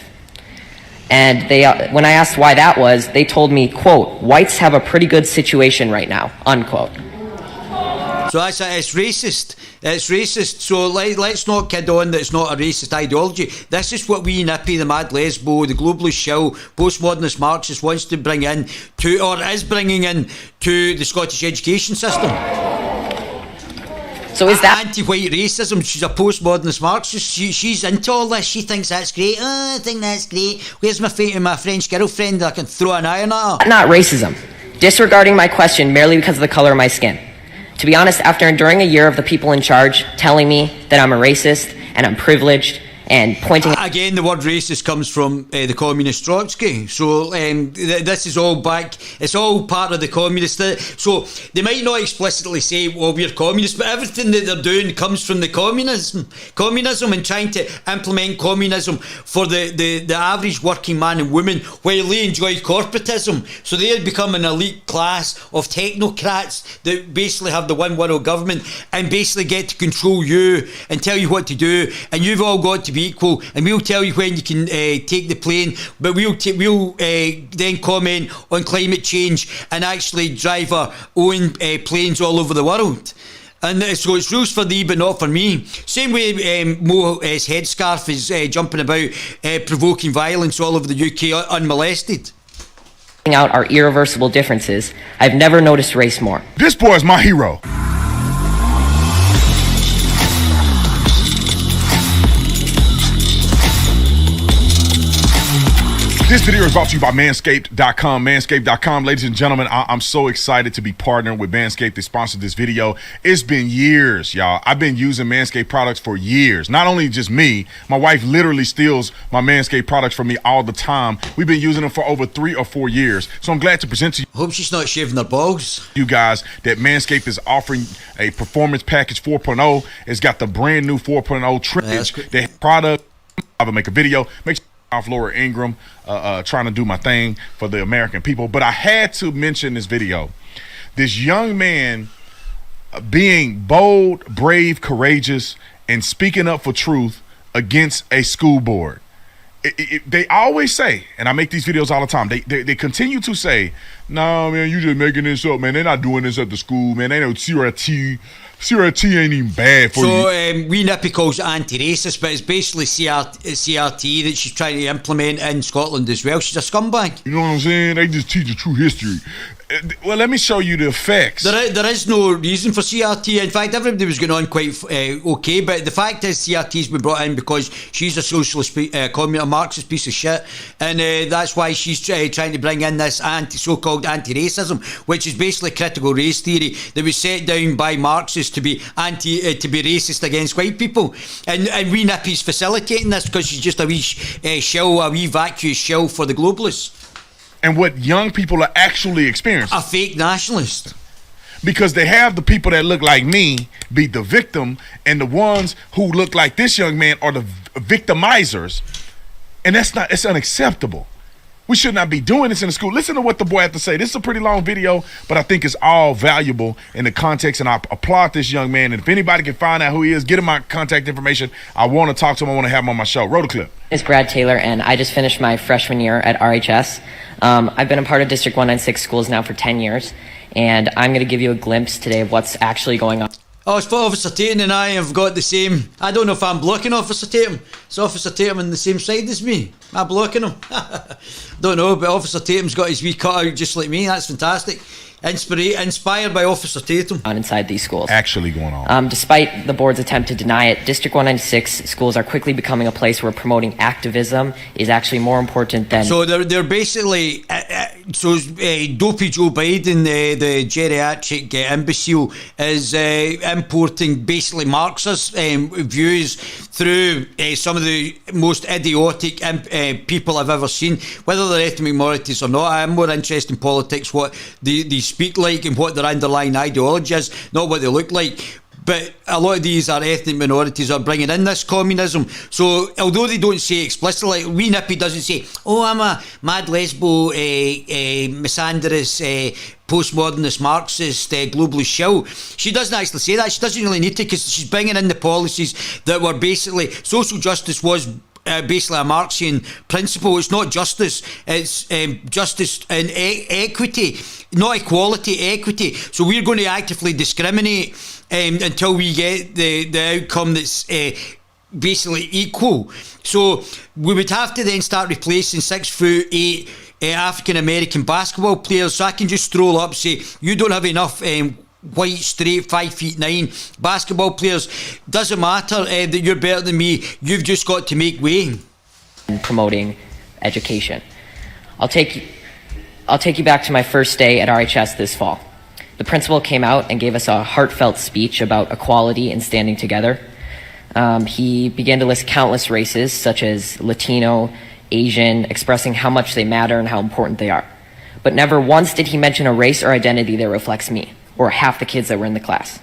And when I asked why that was, they told me, quote, whites have a pretty good situation right now, unquote. So it's racist. It's racist. So let's not kid on that it's not a racist ideology. This is what Wee Nippy, the Mad Lesbo, the globalist shill, postmodernist Marxist wants to bring in to, or is bringing in to, the Scottish education system. So is that anti-white racism? She's a postmodernist Marxist. She's into all this. She thinks that's great. Oh, I think that's great. Where's my French girlfriend that I can throw an iron at her? Not racism. Disregarding my question merely because of the color of my skin. To be honest, after enduring a year of the people in charge telling me that I'm a racist and I'm privileged and pointing... Again, the word racist comes from the communist Trotsky. So this is all back. It's all part of the communist. So they might not explicitly say, well, we're communists, but everything that they're doing comes from the communism and trying to implement communism for the average working man and woman while they enjoy corporatism. So they become an elite class of technocrats that basically have the one world government and basically get to control you and tell you what to do, and you've all got to be equal, and we'll tell you when you can take the plane, but we'll then comment on climate change and actually drive our own planes all over the world. And so it's rules for thee but not for me. Same way Mo's headscarf is jumping about provoking violence all over the UK unmolested. out our irreversible differences, I've never noticed race more. This boy is my hero. This video is brought to you by Manscaped.com. Manscaped.com, ladies and gentlemen, I'm so excited to be partnering with Manscaped. They sponsored this video. It's been years, y'all. I've been using Manscaped products for years. Not only just me, my wife literally steals my Manscaped products from me all the time. We've been using them for over 3 or 4 years. So I'm glad to present to you. Hope she's not shaving her balls. You guys, that Manscaped is offering a performance package 4.0. It's got the brand new 4.0 trim. The product, I will make a video. Make sure off Laura Ingram, trying to do my thing for the American people. But I had to mention this video. This young man being bold, brave, courageous, and speaking up for truth against a school board. They always say, and I make these videos all the time, they continue to say, no, man, you just making this up, man. They're not doing this at the school, man. They know CRT ain't even bad for you. So Wee Nippy calls it anti-racist, but it's basically CRT that she's trying to implement in Scotland as well. She's a scumbag. You know what I'm saying? They just teach the true history. Well, let me show you the effects. There is no reason for CRT. In fact, everybody was going on quite okay, but the fact is CRT's been brought in because she's a socialist, communist, Marxist piece of shit, and that's why she's trying to bring in this so-called anti-racism, which is basically critical race theory that was set down by Marxists to be racist against white people, and Wee Nippy's facilitating this because she's just a wee shell, a wee vacuous shell for the globalists. And what young people are actually experiencing. A fake nationalist. Because they have the people that look like me be the victim, and the ones who look like this young man are the victimizers. And it's unacceptable. We should not be doing this in the school. Listen to what the boy had to say. This is a pretty long video, but I think it's all valuable in the context, and I applaud this young man. And if anybody can find out who he is, get him my contact information. I want to talk to him. I want to have him on my show. Roll the clip. It's Brad Taylor, and I just finished my freshman year at RHS. I've been a part of District 196 schools now for 10 years, and I'm going to give you a glimpse today of what's actually going on. Oh, it's Officer Tatum and I have got the same. I don't know if I'm blocking Officer Tatum. It's Officer Tatum on the same side as me. Am I blocking him? Don't know, but Officer Tatum's got his wee cutout just like me. That's fantastic. Inspired by Officer Tatum. Inside these schools. Actually going on. Despite the board's attempt to deny it, District 196 schools are quickly becoming a place where promoting activism is actually more important than... So they're basically... dopey Joe Biden, the geriatric imbecile, is importing basically Marxist views through some of the most idiotic people I've ever seen, whether they're ethnic minorities or not. I'm more interested in politics, what they speak like and what their underlying ideology is, not what they look like. But a lot of these are ethnic minorities are bringing in this communism. So although they don't say explicitly, Wee Nippy doesn't say, oh, I'm a mad lesbo, misandrous, postmodernist, Marxist, globalist shill. She doesn't actually say that. She doesn't really need to, because she's bringing in the policies that were basically, social justice was basically a Marxian principle. It's not justice, it's justice and equity, not equality, equity. So we're going to actively discriminate until we get the outcome that's basically equal. So we would have to then start replacing 6'8" African American basketball players. So I can just stroll up and say, you don't have enough white, straight, 5'9" basketball players. Doesn't matter that you're better than me. You've just got to make way. Promoting education. I'll take you back to my first day at RHS this fall. The principal came out and gave us a heartfelt speech about equality and standing together. He began to list countless races, such as Latino, Asian, expressing how much they matter and how important they are. But never once did he mention a race or identity that reflects me, or half the kids that were in the class.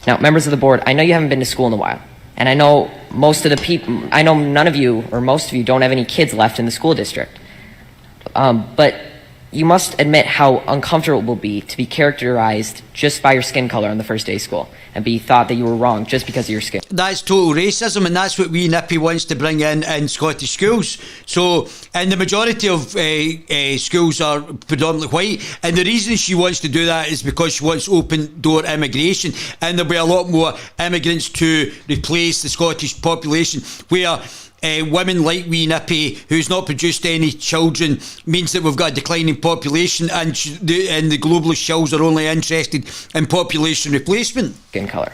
Now, members of the board, I know you haven't been to school in a while, and I know none of you, or most of you, don't have any kids left in the school district. But you must admit how uncomfortable it will be to be characterized just by your skin color on the first day of school, and be thought that you were wrong just because of your skin. That's total racism, and that's what Wee Nippy wants to bring in Scottish schools. So, and the majority of schools are predominantly white, and the reason she wants to do that is because she wants open door immigration, and there'll be a lot more immigrants to replace the Scottish population, where women like wee Nippy, who's not produced any children, means that we've got a declining population, and the globalist shills are only interested in population replacement. Skin color.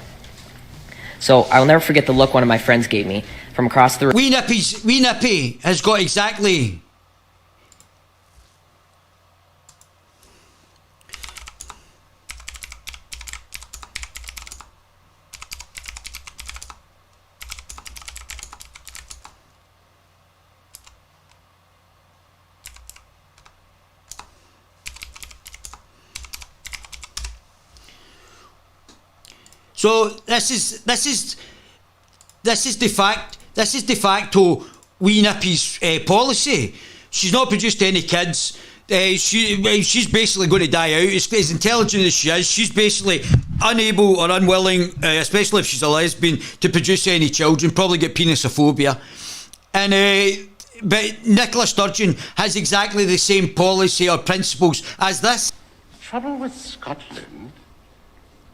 So I'll never forget the look one of my friends gave me from across the room. Wee Nippy has got exactly... So this is de facto wee Nippy's policy. She's not produced any kids. She's basically going to die out. As intelligent as she is, she's basically unable or unwilling, especially if she's a lesbian, to produce any children. Probably get penisophobia. And but Nicola Sturgeon has exactly the same policy or principles as this. Trouble with Scotland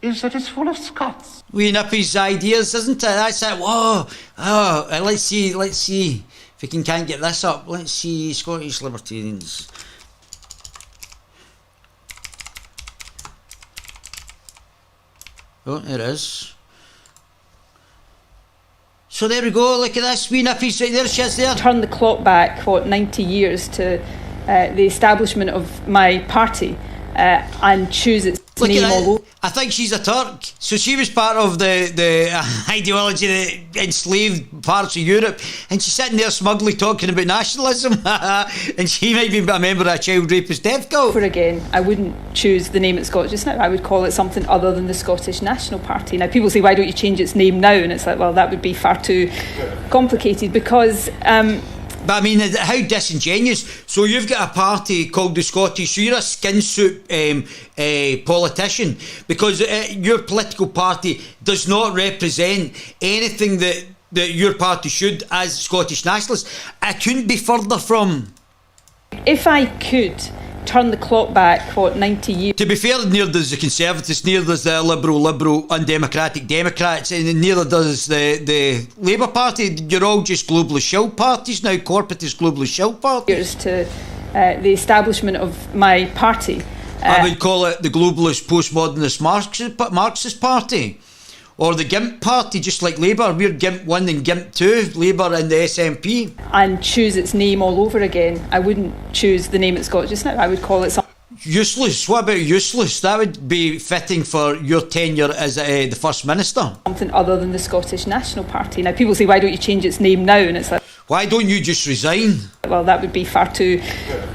is that it's full of Scots. Wee Nippy's ideas, isn't it? That's it. Whoa. Oh, let's see if we can't get this up. Let's see, Scottish Libertarians. Oh, it is. So there we go, look at this, wee Nippy's right there, she is there. Turn the clock back, 90 years to the establishment of my party and choose its name all over. I think she's a Turk. So she was part of the ideology that enslaved parts of Europe, and she's sitting there smugly talking about nationalism. And she might be a member of a child rapist death cult. Again, I wouldn't choose the name it's got just now. I would call it something other than the Scottish National Party. Now, people say, why don't you change its name now? And it's like, well, that would be far too complicated because... But I mean, how disingenuous. So you've got a party called the Scottish, so you're a skin suit politician, because your political party does not represent anything that your party should as Scottish nationalists. I couldn't be further from... If I could turn the clock back, 90 years... To be fair, neither does the Conservatives, neither does the Liberal, undemocratic Democrats, and neither does the Labour Party. You're all just globalist shill parties now, corporatist globalist shill parties. Years to the establishment of my party. I would call it the globalist postmodernist Marxist Party. Or the GIMP Party, just like Labour. We're GIMP 1 and GIMP 2, Labour and the SNP. And choose its name all over again. I wouldn't choose the name it's got just now. I would call it something... Useless. What about useless? That would be fitting for your tenure as the First Minister. Something other than the Scottish National Party. Now, people say, why don't you change its name now? And it's like... Why don't you just resign? Well, that would be far too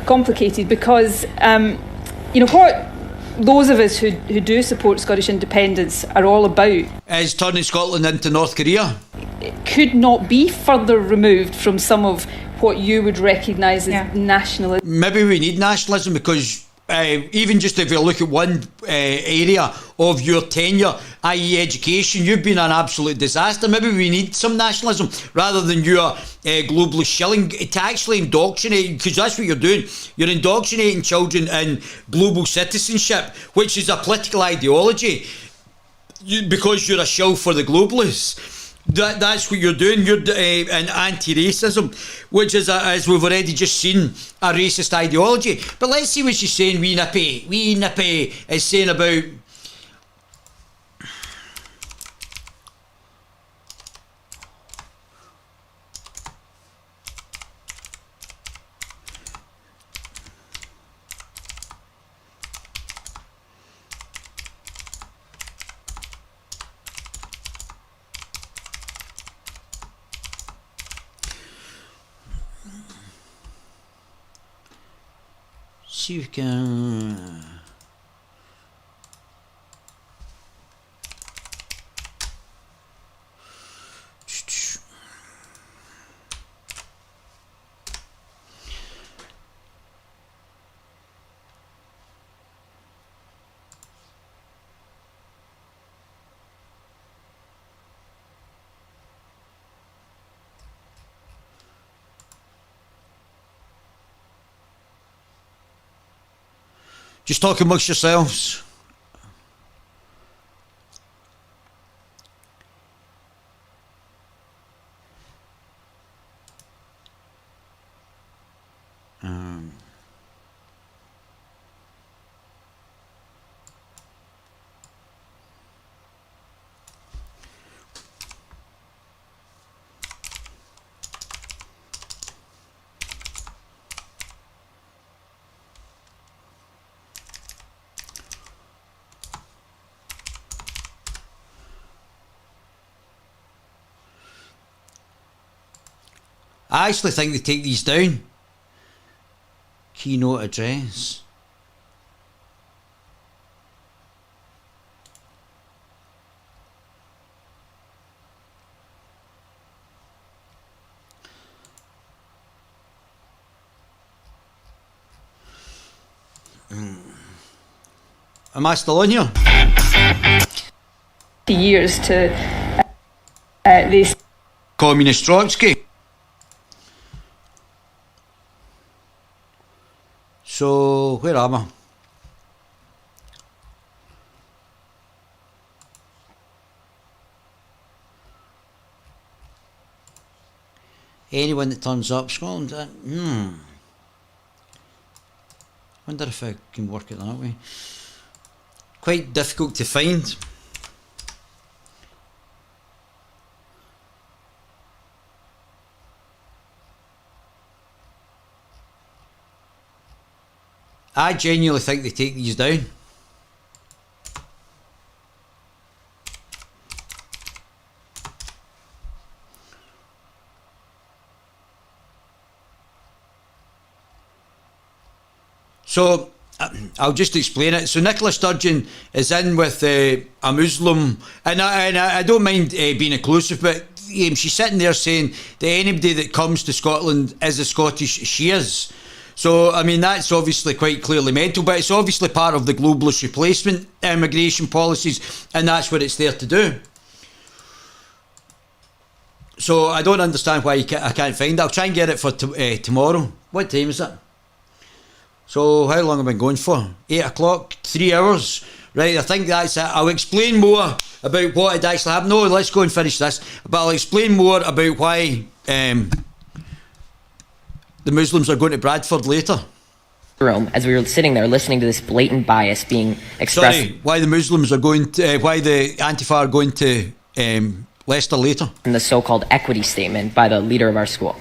complicated because, you know, what those of us who do support Scottish independence are all about is turning Scotland into North Korea. It could not be further removed from some of what you would recognise as nationalism. Maybe we need nationalism because even just if you look at one area of your tenure, i.e. education, you've been an absolute disaster. Maybe we need some nationalism rather than your globalist shilling to actually indoctrinate, because that's what you're doing. You're indoctrinating children in global citizenship, which is a political ideology, because you're a shill for the globalists. That's what you're doing. You're an anti-racism, which is, as we've already just seen, a racist ideology. But let's see what she's saying, wee Nippy. Wee Nippy is saying about... See if we can... Just talk amongst yourselves. I actually think they take these down. Keynote address. Am I still on here? Years to this Communist Trotsky. So where am I? Anyone that turns up, Scotland. Wonder if I can work it that way. Quite difficult to find. I genuinely think they take these down. So I'll just explain it. So Nicola Sturgeon is in with a Muslim, and I don't mind being inclusive, but she's sitting there saying that anybody that comes to Scotland is a Scottish, she is. So, I mean, that's obviously quite clearly mental, but it's obviously part of the globalist replacement immigration policies, and that's what it's there to do. So, I don't understand why I can't find it. I'll try and get it for tomorrow. What time is it? So, how long have I been going for? 8 o'clock? 3 hours? Right, I think that's it. I'll explain more about what had actually happened. No, let's go and finish this. But I'll explain more about why... the Muslims are going to Bradford later. As we were sitting there listening to this blatant bias being expressed. Sorry, why the Muslims are going to, why the Antifa are going to Leicester later. In the so-called equity statement by the leader of our school.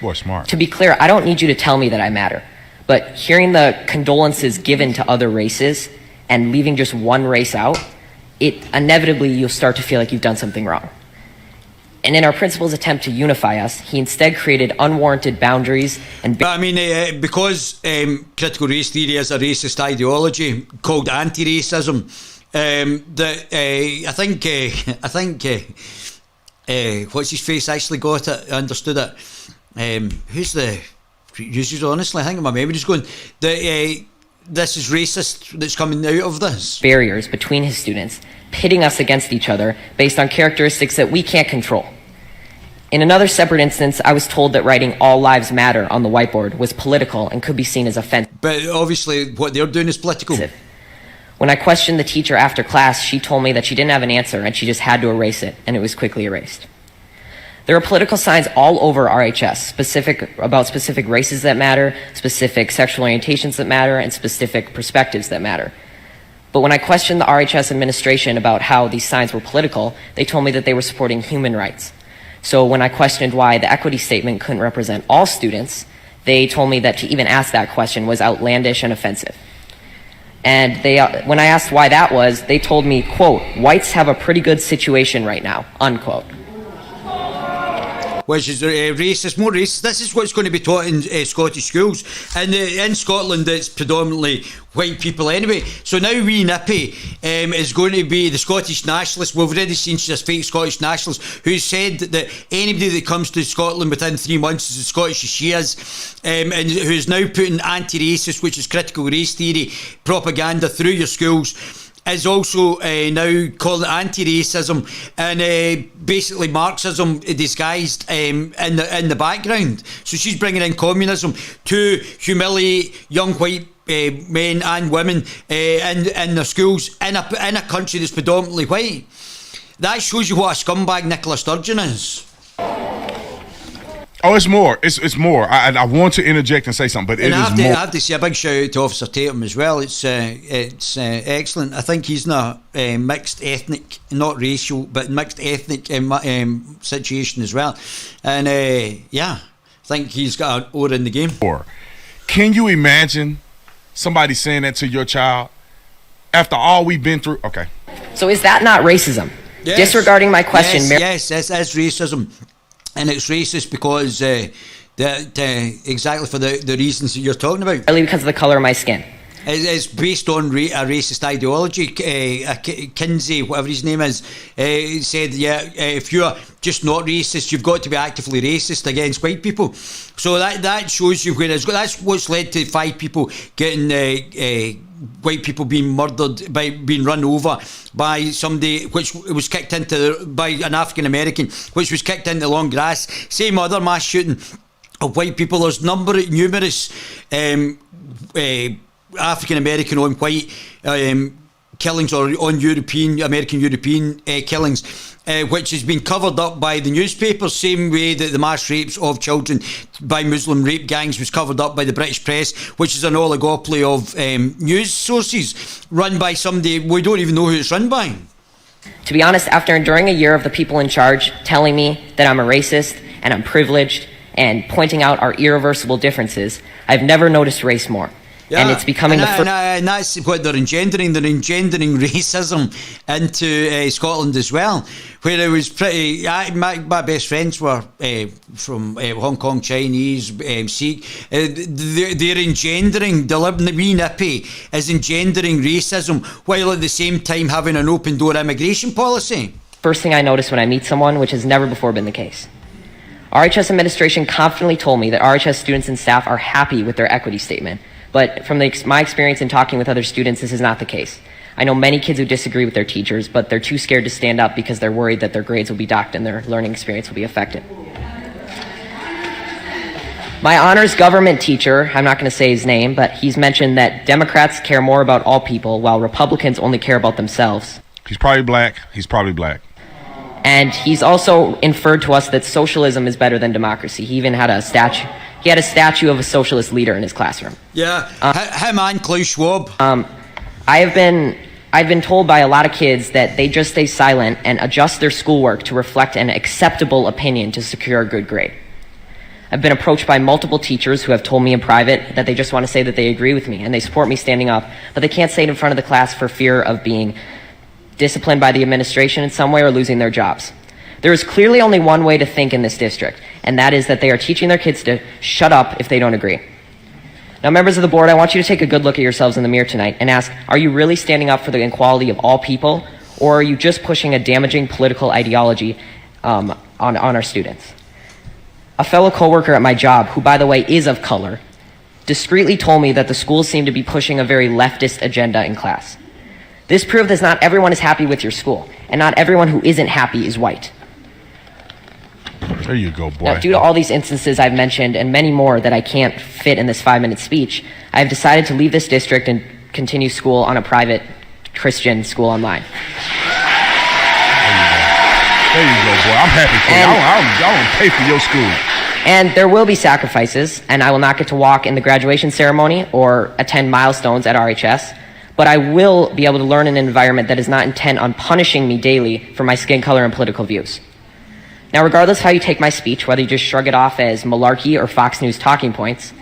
Boy, smart. To be clear, I don't need you to tell me that I matter, but hearing the condolences given to other races and leaving just one race out, it inevitably you'll start to feel like you've done something wrong. And in our principal's attempt to unify us, he instead created unwarranted boundaries and... I mean, because critical race theory is a racist ideology called anti-racism, I think what's his face actually got it, understood it. Who's the users? Honestly, I think my memory's going. This is racist that's coming out of this. Barriers between his students, pitting us against each other based on characteristics that we can't control. In another separate instance, I was told that writing "All Lives Matter" on the whiteboard was political and could be seen as offensive. But obviously what they're doing is political. When I questioned the teacher after class, she told me that she didn't have an answer and she just had to erase it, and it was quickly erased. There are political signs all over RHS, about specific races that matter, specific sexual orientations that matter, and specific perspectives that matter. But when I questioned the RHS administration about how these signs were political, they told me that they were supporting human rights. So when I questioned why the equity statement couldn't represent all students, they told me that to even ask that question was outlandish and offensive. And when I asked why that was, they told me, quote, "Whites have a pretty good situation right now," unquote. Which is racist, more racist. This is what's going to be taught in Scottish schools. And in Scotland, it's predominantly white people anyway. So now wee Nippy is going to be the Scottish nationalist. We've already seen she's a fake Scottish nationalist who said that anybody that comes to Scotland within 3 months is as Scottish as she is, and who's now putting anti-racist, which is critical race theory, propaganda through your schools, is also now calling it anti-racism and basically Marxism disguised in the background. So she's bringing in communism to humiliate young white men and women in their schools in a country that's predominantly white. That shows you what a scumbag Nicola Sturgeon is. Oh, it's more. It's more. I want to interject and say something, but and it is I more. have to say a big shout out to Officer Tatum as well. It's excellent. I think he's in a mixed ethnic, not racial, but mixed ethnic situation as well. And yeah, I think he's got an oar in the game. Can you imagine somebody saying that to your child after all we've been through? Okay. So is that not racism? Yes. Disregarding my question. Yes, that's racism. and it's racist because exactly for the reasons that you're talking about. Really, because of the colour of my skin. It's based on a racist ideology. Kinsey, whatever his name is, said, if you're just not racist, you've got to be actively racist against white people. So that shows you where it's got. That's what's led to 5 people getting white people being murdered, by being run over by somebody, which was kicked into by an African American, which was kicked into long grass. Same other mass shooting of white people. There's numerous African American on white killings, or on American European killings, which has been covered up by the newspapers, same way that the mass rapes of children by Muslim rape gangs was covered up by the British press, which is an oligopoly of news sources run by somebody we don't even know who it's run by. To be honest, after enduring a year of the people in charge telling me that I'm a racist and I'm privileged and pointing out our irreversible differences, I've never noticed race more. Yeah, and it's becoming and that's what they're engendering. They're engendering racism into Scotland as well, where it was pretty. My best friends were from Hong Kong, Chinese, Sikh. They're engendering, the wee nippy is engendering racism, while at the same time having an open door immigration policy. First thing I notice when I meet someone, which has never before been the case. RHS administration confidently told me that RHS students and staff are happy with their equity statement. But from my experience in talking with other students, this is not the case. I know many kids who disagree with their teachers, but they're too scared to stand up because they're worried that their grades will be docked and their learning experience will be affected. My honors government teacher, I'm not going to say his name, but he's mentioned that Democrats care more about all people while Republicans only care about themselves. He's probably black. And he's also inferred to us that socialism is better than democracy. He even had a statue. He had a statue of a socialist leader in his classroom. Yeah, him and Klaus Schwab. I've been told by a lot of kids that they just stay silent and adjust their schoolwork to reflect an acceptable opinion to secure a good grade. I've been approached by multiple teachers who have told me in private that they just want to say that they agree with me and they support me standing up, but they can't say it in front of the class for fear of being disciplined by the administration in some way or losing their jobs. There is clearly only one way to think in this district, and that is that they are teaching their kids to shut up if they don't agree. Now, members of the board, I want you to take a good look at yourselves in the mirror tonight and ask, are you really standing up for the equality of all people, or are you just pushing a damaging political ideology on our students? A fellow coworker at my job, who by the way is of color, discreetly told me that the schools seem to be pushing a very leftist agenda in class. This proved that not everyone is happy with your school, and not everyone who isn't happy is white. There you go, boy. Now, due to all these instances I've mentioned and many more that I can't fit in this 5-minute speech, I've decided to leave this district and continue school on a private Christian school online. There you go, boy. I'm happy for you. I don't pay for your school. And there will be sacrifices, and I will not get to walk in the graduation ceremony or attend milestones at RHS, but I will be able to learn in an environment that is not intent on punishing me daily for my skin color and political views. Now, regardless how you take my speech, whether you just shrug it off as malarkey or Fox News talking points,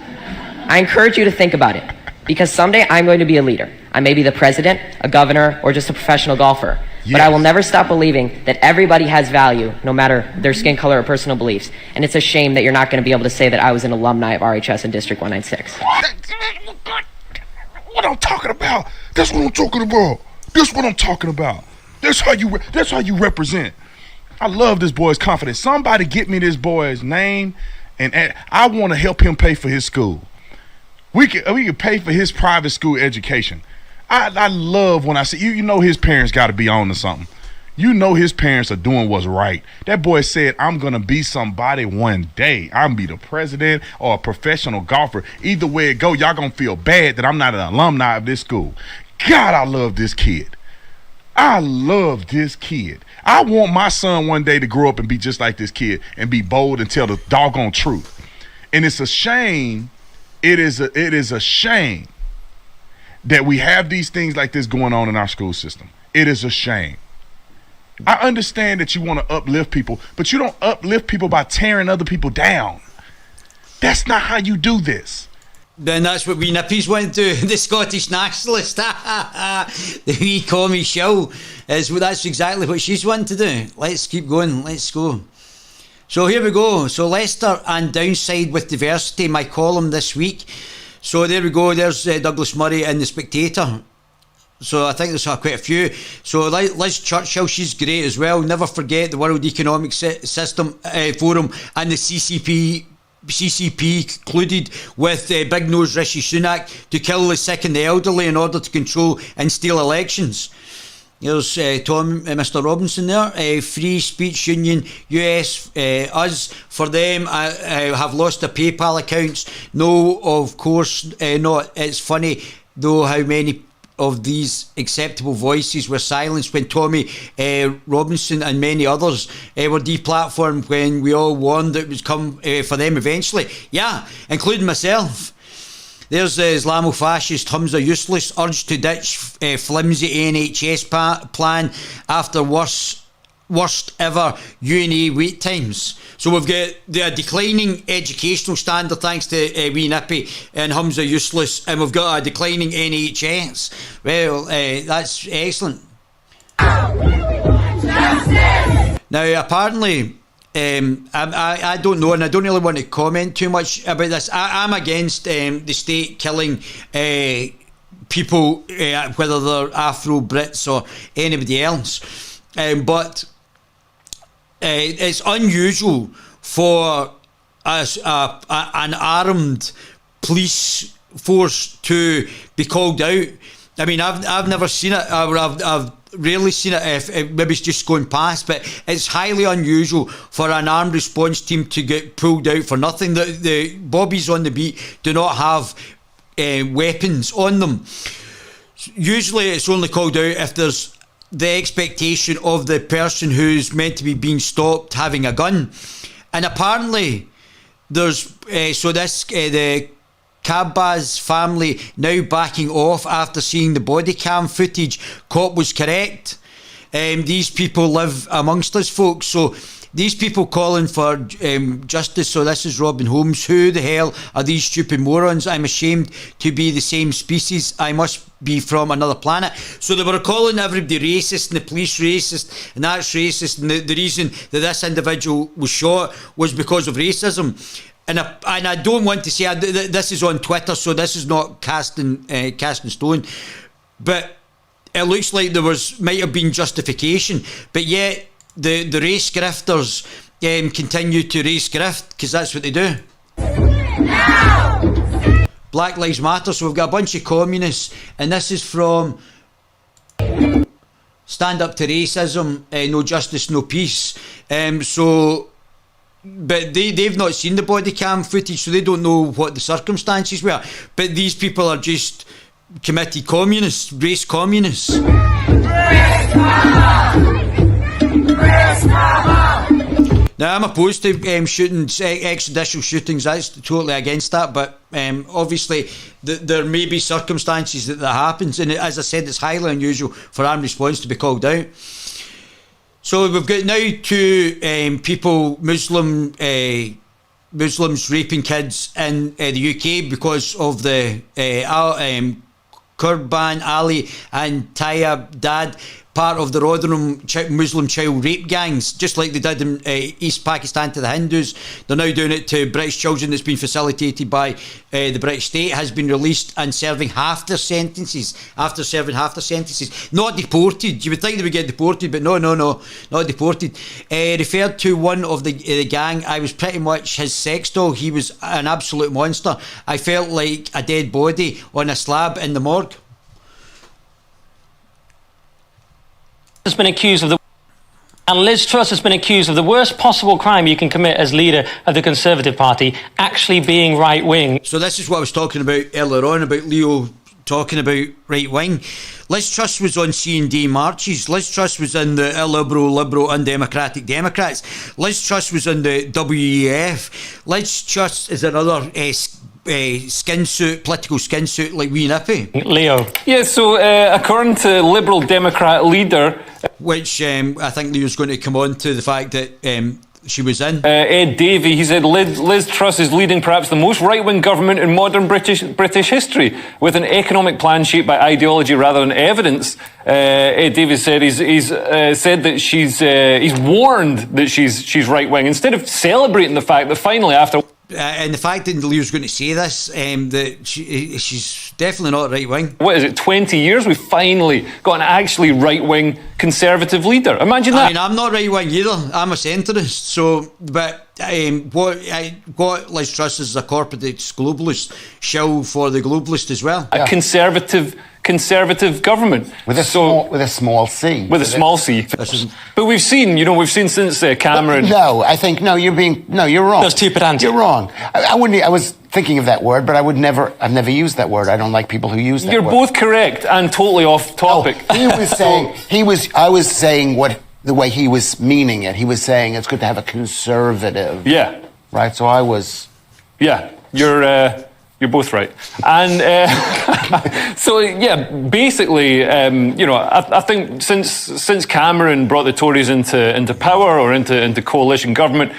I encourage you to think about it, because someday I'm going to be a leader. I may be the president, a governor, or just a professional golfer, but I will never stop believing that everybody has value, no matter their skin color or personal beliefs, and it's a shame that you're not going to be able to say that I was an alumni of RHS in District 196. What I'm talking about. That's what I'm talking about. That's what I'm talking about. That's how you represent. I love this boy's confidence. Somebody get me this boy's name, and I want to help him pay for his school. We can pay for his private school education. I love when I see you know his parents got to be on to something. You know his parents are doing what's right. That boy said, I'm going to be somebody one day. I'm going to be the president or a professional golfer. Either way it go, y'all going to feel bad that I'm not an alumni of this school. God, I love this kid. I love this kid. I want my son one day to grow up and be just like this kid and be bold and tell the doggone truth. And it's a shame. It is a shame that we have these things like this going on in our school system. It is a shame. I understand that you want to uplift people, but you don't uplift people by tearing other people down. That's not how you do this. Then that's what we nippies went to, the Scottish nationalist. The wee commie show. That's exactly what she's wanting to do. Let's keep going. Let's go. So here we go. So Leicester and downside with diversity, my column this week. So there we go. There's Douglas Murray in The Spectator. So I think there's quite a few. So Liz Churchill, she's great as well. Never forget the World Economic System Forum and the CCP colluded with Big Nose Rishi Sunak to kill the sick and the elderly in order to control and steal elections. There's Mr. Robinson there. Free Speech Union, US, us, for them, have lost their PayPal accounts. No, of course not. It's funny, though, how many of these acceptable voices were silenced when Tommy Robinson and many others were deplatformed, when we all warned that it would come for them eventually. Yeah, including myself. There's the Islamofascist Hamza Useless, urged to ditch flimsy NHS plan after worst ever UNA wait times. So we've got the declining educational standard thanks to Wee Nippy and Hamza Useless, and we've got a declining NHS. Well, that's excellent. Justice! Now, apparently, I don't know, and I don't really want to comment too much about this. I'm against the state killing people, whether they're Afro-Brits or anybody else. But it's unusual for an armed police force to be called out. I mean, I've never seen it. I've rarely seen it. If maybe it's just going past, but it's highly unusual for an armed response team to get pulled out for nothing. The bobbies on the beat do not have weapons on them. Usually, it's only called out if there's the expectation of the person who's meant to be being stopped having a gun. And apparently there's the Kabbaz family now backing off after seeing the body cam footage. Cop was correct. These people live amongst us, folks. So these people calling for justice. So this is Robin Holmes. Who the hell are these stupid morons? I'm ashamed to be the same species. I must be from another planet. So they were calling everybody racist and the police racist, and that's racist, and the reason that this individual was shot was because of racism. And I don't want to say this is on Twitter, so this is not cast in stone, but it looks like there might have been justification, but yet the race grifters continue to race grift, because that's what they do. Now! Black Lives Matter. So we've got a bunch of communists, and this is from Stand Up to Racism, No Justice, No Peace. But they've not seen the body cam footage, so they don't know what the circumstances were. But these people are just committed communists, race communists. Now, I'm opposed to shootings, extrajudicial shootings. That's totally against that. But obviously, there may be circumstances that happens, and as I said, it's highly unusual for armed response to be called out. So we've got now two people, Muslims raping kids in the UK because of the Kurban Ali and Tayyab Dad, part of the Rotherham Muslim child rape gangs, just like they did in East Pakistan to the Hindus. They're now doing it to British children that's been facilitated by the British state, has been released and serving half their sentences. After serving half their sentences, not deported. You would think they would get deported, but no, not deported. Referred to one of the gang, I was pretty much his sex doll. He was an absolute monster. I felt like a dead body on a slab in the morgue. Has been accused of and Liz Truss has been accused of the worst possible crime you can commit as leader of the Conservative Party, actually being right-wing. So this is what I was talking about earlier on, about Leo talking about right-wing. Liz Truss was on C&D marches. Liz Truss was in the illiberal, liberal, undemocratic Democrats. Liz Truss was in the WEF. Liz Truss is another skin suit, political skin suit like Wee Nippy. Leo. Yeah, so according to Liberal Democrat leader... Which I think Leo's going to come on to the fact that she was in. Ed Davey, he said Liz Truss is leading perhaps the most right-wing government in modern British history, with an economic plan shaped by ideology rather than evidence. Ed Davey said he's said that he's warned that she's right-wing, instead of celebrating the fact that finally, after... and the fact that Lee was going to say this, that she's definitely not right-wing. What is it, 20 years? We've finally got an actually right-wing Conservative leader. Imagine that. I mean, I'm not right-wing either. I'm a centrist. So, but what Liz Truss is a corporate globalist, shill for the globalist as well. A conservative government with a small c. With a small c. But we've seen since Cameron. You're wrong. That's too pedantic. You're wrong. I was thinking of that word, but I've never used that word. I don't like people who use that word. You're both correct and totally off topic. I was saying the way he was meaning it. He was saying it's good to have a conservative. Yeah. Right. So I was. Yeah. You're both right. And basically, I think since Cameron brought the Tories into power or into coalition government,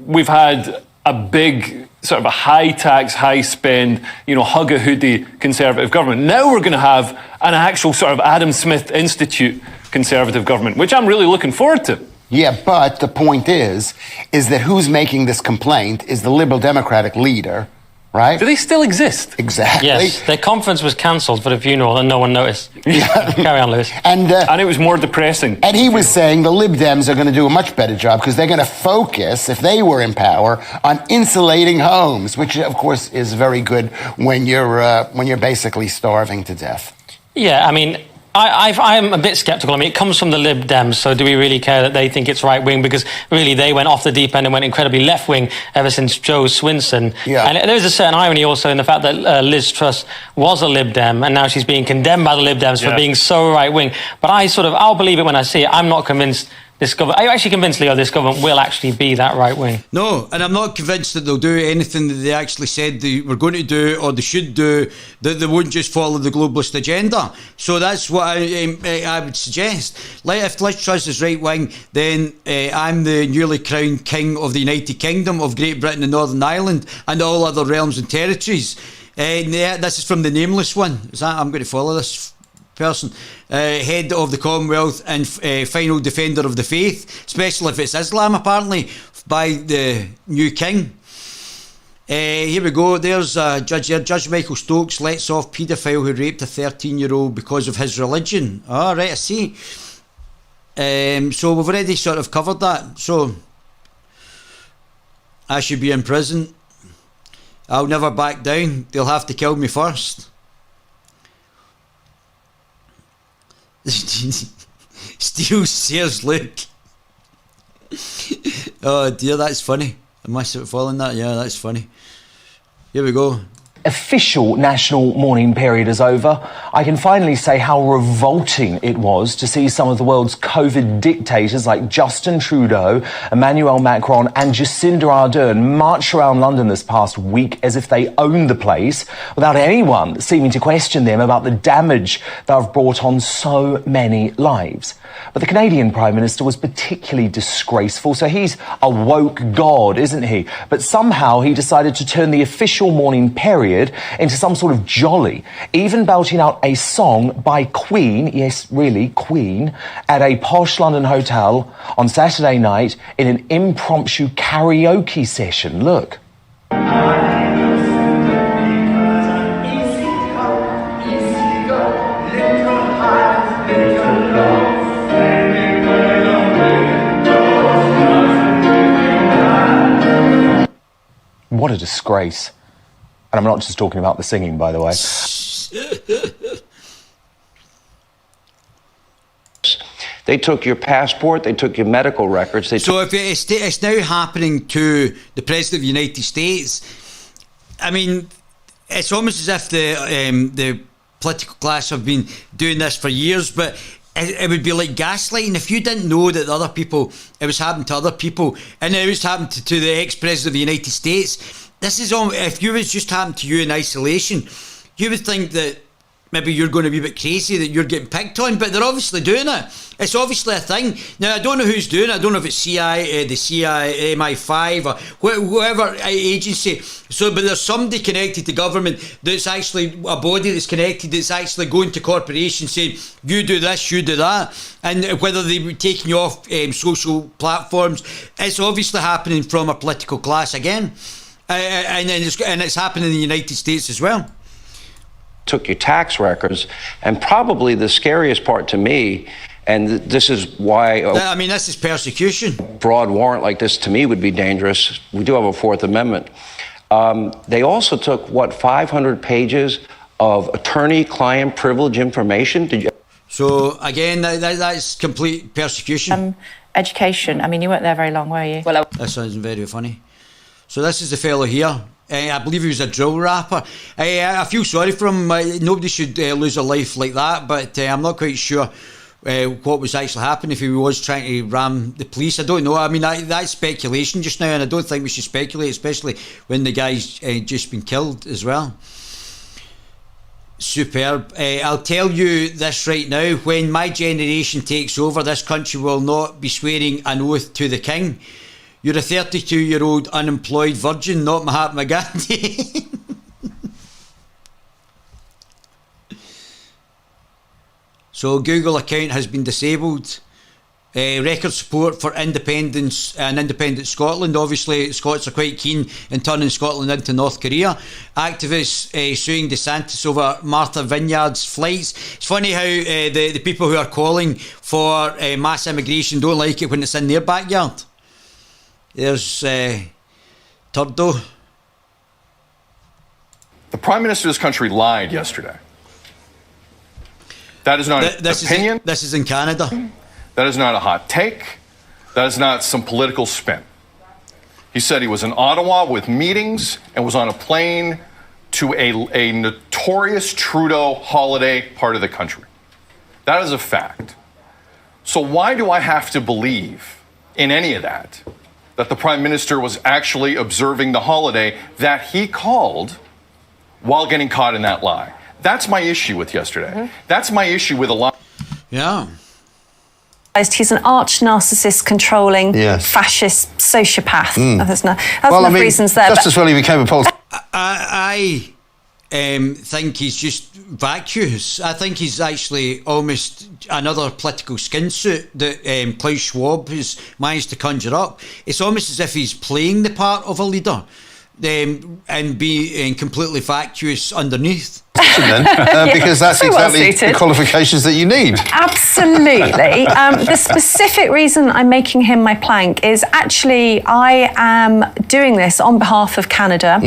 we've had a big sort of a high tax, high spend, hug-a-hoodie Conservative government. Now we're going to have an actual sort of Adam Smith Institute Conservative government, which I'm really looking forward to. Yeah, but the point is that who's making this complaint is the Liberal Democratic leader. Right? Do they still exist? Exactly. Yes, their conference was cancelled for the funeral and no one noticed. Carry on, Lewis. And it was more depressing. And he was saying the Lib Dems are going to do a much better job because they're going to focus, if they were in power, on insulating homes, which of course is very good when you're basically starving to death. Yeah, I mean, I'm a bit sceptical. I mean, it comes from the Lib Dems, so do we really care that they think it's right-wing? Because really, they went off the deep end and went incredibly left-wing ever since Joe Swinson. Yeah. And there's a certain irony also in the fact that Liz Truss was a Lib Dem, and now she's being condemned by the Lib Dems for being so right-wing. But I'll believe it when I see it. I'm not convinced this government... Are you actually convinced, Leo, this government will actually be that right-wing? No, and I'm not convinced that they'll do anything that they actually said they were going to do or they should do, that they won't just follow the globalist agenda. So that's what I would suggest. Like, if Liz Truss is right-wing, then I'm the newly crowned king of the United Kingdom of Great Britain and Northern Ireland and all other realms and territories. This is from the Nameless one. I'm going to follow this person, head of the Commonwealth and final defender of the faith, especially if it's Islam, apparently, by the new king. Here we go. There's Judge Michael Stokes lets off paedophile who raped a 13-year-old because of his religion. Oh, right, I see. So we've already sort of covered that. So I should be in prison. I'll never back down. They'll have to kill me first. Steel Sears look. Oh dear, that's funny. Am I following that? Yeah, that's funny. Here we go. Official national mourning period is over. I can finally say how revolting it was to see some of the world's COVID dictators like Justin Trudeau, Emmanuel Macron and Jacinda Ardern march around London this past week as if they owned the place, without anyone seeming to question them about the damage they've brought on so many lives. But the Canadian Prime Minister was particularly disgraceful, so he's a woke god, isn't he? But somehow he decided to turn the official mourning period into some sort of jolly, even belting out a song by Queen, yes, really, Queen, at a posh London hotel on Saturday night in an impromptu karaoke session. Look. What a disgrace. And I'm not just talking about the singing, by the way. They took your passport, they took your medical records. So if it's now happening to the President of the United States, I mean, it's almost as if the political class have been doing this for years, but it would be like gaslighting. If you didn't know that other people, it was happening to other people, and it was happening to the ex-President of the United States, this is all, if you was just happened to you in isolation, you would think that maybe you're going to be a bit crazy that you're getting picked on, but they're obviously doing it. It's obviously a thing. Now, I don't know who's doing it. I don't know if it's CIA, the CIA, MI5 or whoever agency. So, but there's somebody connected to government that's actually a body that's connected, that's actually going to corporations saying, you do this, you do that. And whether they be taking you off social platforms, it's obviously happening from a political class again. And it's happening in the United States as well. Took your tax records, and probably the scariest part to me, and this is why I mean, this is persecution. Broad warrant like this to me would be dangerous. We do have a Fourth Amendment. They also took 500 pages of attorney-client privilege information. So again, that's complete persecution. Education. I mean, you weren't there very long, were you? Well, that sounds very funny. So this is the fellow here. I believe he was a drill rapper. I feel sorry for him. Nobody should lose a life like that, but I'm not quite sure what was actually happening, if he was trying to ram the police. I don't know. I mean, that's speculation just now, and I don't think we should speculate, especially when the guy's just been killed as well. Superb. I'll tell you this right now, when my generation takes over, this country will not be swearing an oath to the king. You're a 32-year-old unemployed virgin, not Mahatma Gandhi. So Google account has been disabled. Record support for independence and independent Scotland. Obviously, Scots are quite keen in turning Scotland into North Korea. Activists suing DeSantis over Martha Vineyard's flights. It's funny how the people who are calling for mass immigration don't like it when it's in their backyard. There's Turdo. The Prime Minister of this country lied yesterday. That is not an opinion. This is in Canada. That is not a hot take. That is not some political spin. He said he was in Ottawa with meetings and was on a plane to a notorious Trudeau holiday part of the country. That is a fact. So why do I have to believe in any of that the Prime Minister was actually observing the holiday that he called while getting caught in that lie? That's my issue with yesterday. Mm-hmm. That's my issue with a lot. Yeah. He's an arch narcissist, controlling, fascist sociopath. That's one of the reasons there. Just as well he became a politician. I think he's just vacuous. I think he's actually almost another political skin suit that Klaus Schwab has managed to conjure up. It's almost as if he's playing the part of a leader and being completely vacuous underneath. Because that's exactly the qualifications that you need. Absolutely. The specific reason I'm making him my plank is actually I am doing this on behalf of Canada.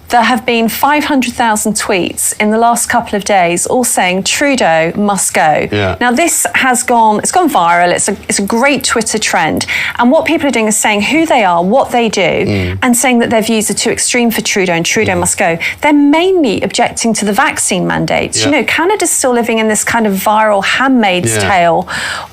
There have been 500,000 tweets in the last couple of days all saying Trudeau must go. Now this has gone viral. It's a great Twitter trend. And what people are doing is saying who they are, what they do, and saying that their views are too extreme for Trudeau and Trudeau must go. They're mainly objecting to the vaccine mandates. You know, Canada's still living in this kind of viral Handmaid's Tale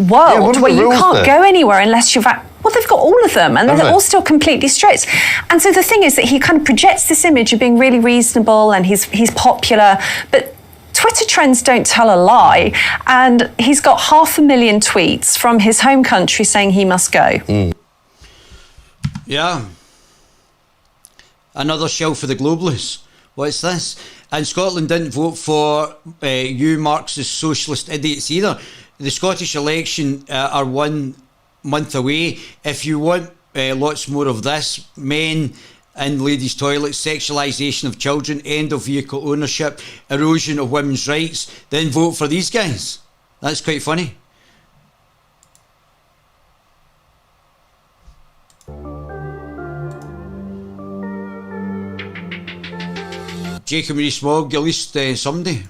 world where you can't go anywhere unless you're well, they've got all of them, and they're all still completely strict. And so the thing is that he kind of projects this image of being really reasonable and he's popular, but Twitter trends don't tell a lie. And he's got 500,000 tweets from his home country saying he must go. Yeah. Another shell for the globalists. What's this? And Scotland didn't vote for you Marxist socialist idiots either. The Scottish election are 1 month away. If you want lots more of this, men in ladies' toilets, sexualisation of children, end of vehicle ownership, erosion of women's rights, then vote for these guys. That's quite funny. Jacob Rees-Mogg, at least somebody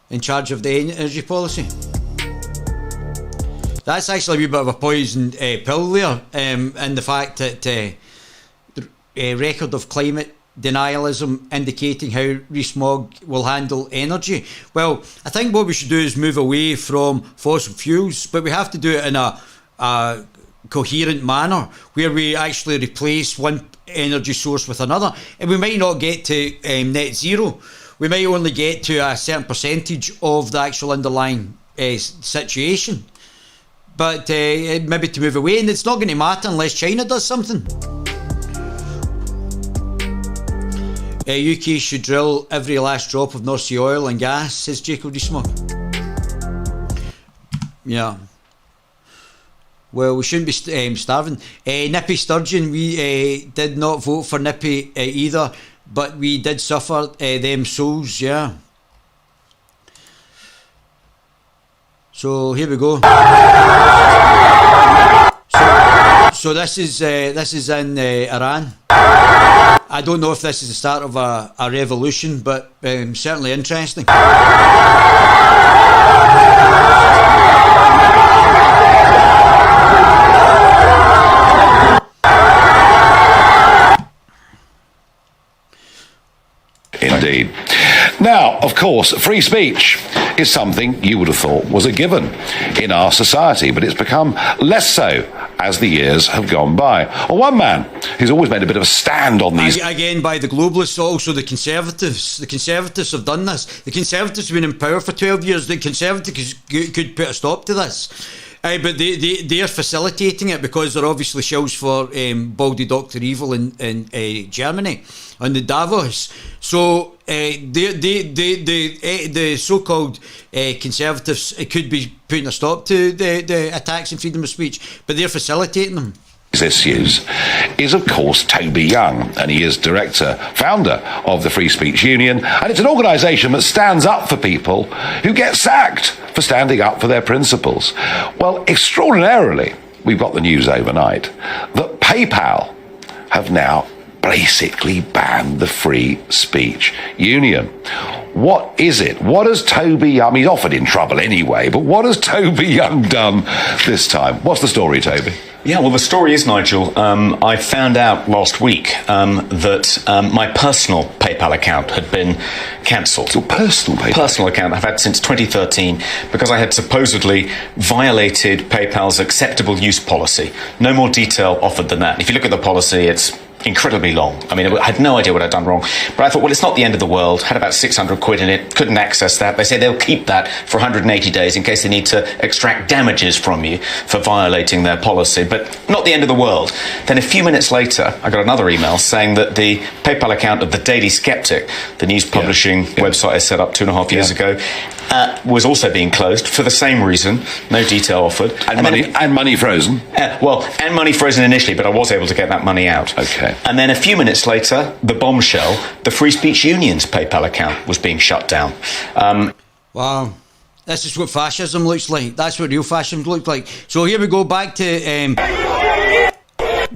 in charge of the energy policy. That's actually a wee bit of a poison pill there, in the fact that the record of climate denialism indicating how Rees-Mogg will handle energy. Well, I think what we should do is move away from fossil fuels, but we have to do it in a coherent manner where we actually replace one energy source with another, and we might not get to net zero. we might only get to a certain percentage of the actual underlying situation. But maybe to move away, and it's not going to matter unless China does something. UK should drill every last drop of North Sea oil and gas, says Jacob Rees-Mogg. Yeah. Well, we shouldn't be starving. Nippy Sturgeon, we did not vote for Nippy either, but we did suffer them souls, yeah. So here we go. So this is in Iran. I don't know if this is the start of a revolution, but certainly interesting. Indeed. Now, of course, free speech is something you would have thought was a given in our society, but it's become less so as the years have gone by. Well, one man who's always made a bit of a stand on these... Again, by the globalists, also the Conservatives. The Conservatives have done this. The Conservatives have been in power for 12 years. The Conservatives could put a stop to this. But they're facilitating it because they're obviously shells for Baldy Dr. Evil in Germany and the Davos. So the so-called Conservatives could be putting a stop to the attacks on freedom of speech, but they're facilitating them. Issues is, of course, Toby Young, and he is founder of the Free Speech Union, and it's an organisation that stands up for people who get sacked for standing up for their principles. Well, extraordinarily, we've got the news overnight that PayPal have now basically banned the Free Speech Union. What is it? What has Toby Young... I mean, he's often in trouble anyway, but what has Toby Young done this time? What's the story, Toby? Yeah, well, the story is, Nigel, I found out last week that my personal PayPal account had been cancelled. Your personal PayPal? Personal account I've had since 2013 because I had supposedly violated PayPal's acceptable use policy. No more detail offered than that. If you look at the policy, it's incredibly long. I mean, I had no idea what I'd done wrong. But I thought, well, it's not the end of the world. Had about 600 quid in it. Couldn't access that. They say they'll keep that for 180 days in case they need to extract damages from you for violating their policy. But not the end of the world. Then a few minutes later, I got another email saying that the PayPal account of the Daily Skeptic, the news publishing website I set up 2.5 years ago, was also being closed for the same reason. No detail offered. And money frozen? And money frozen initially, but I was able to get that money out. Okay. And then a few minutes later, the bombshell, the Free Speech Union's PayPal account was being shut down. Wow. This is what fascism looks like. That's what real fascism looks like. So here we go back to...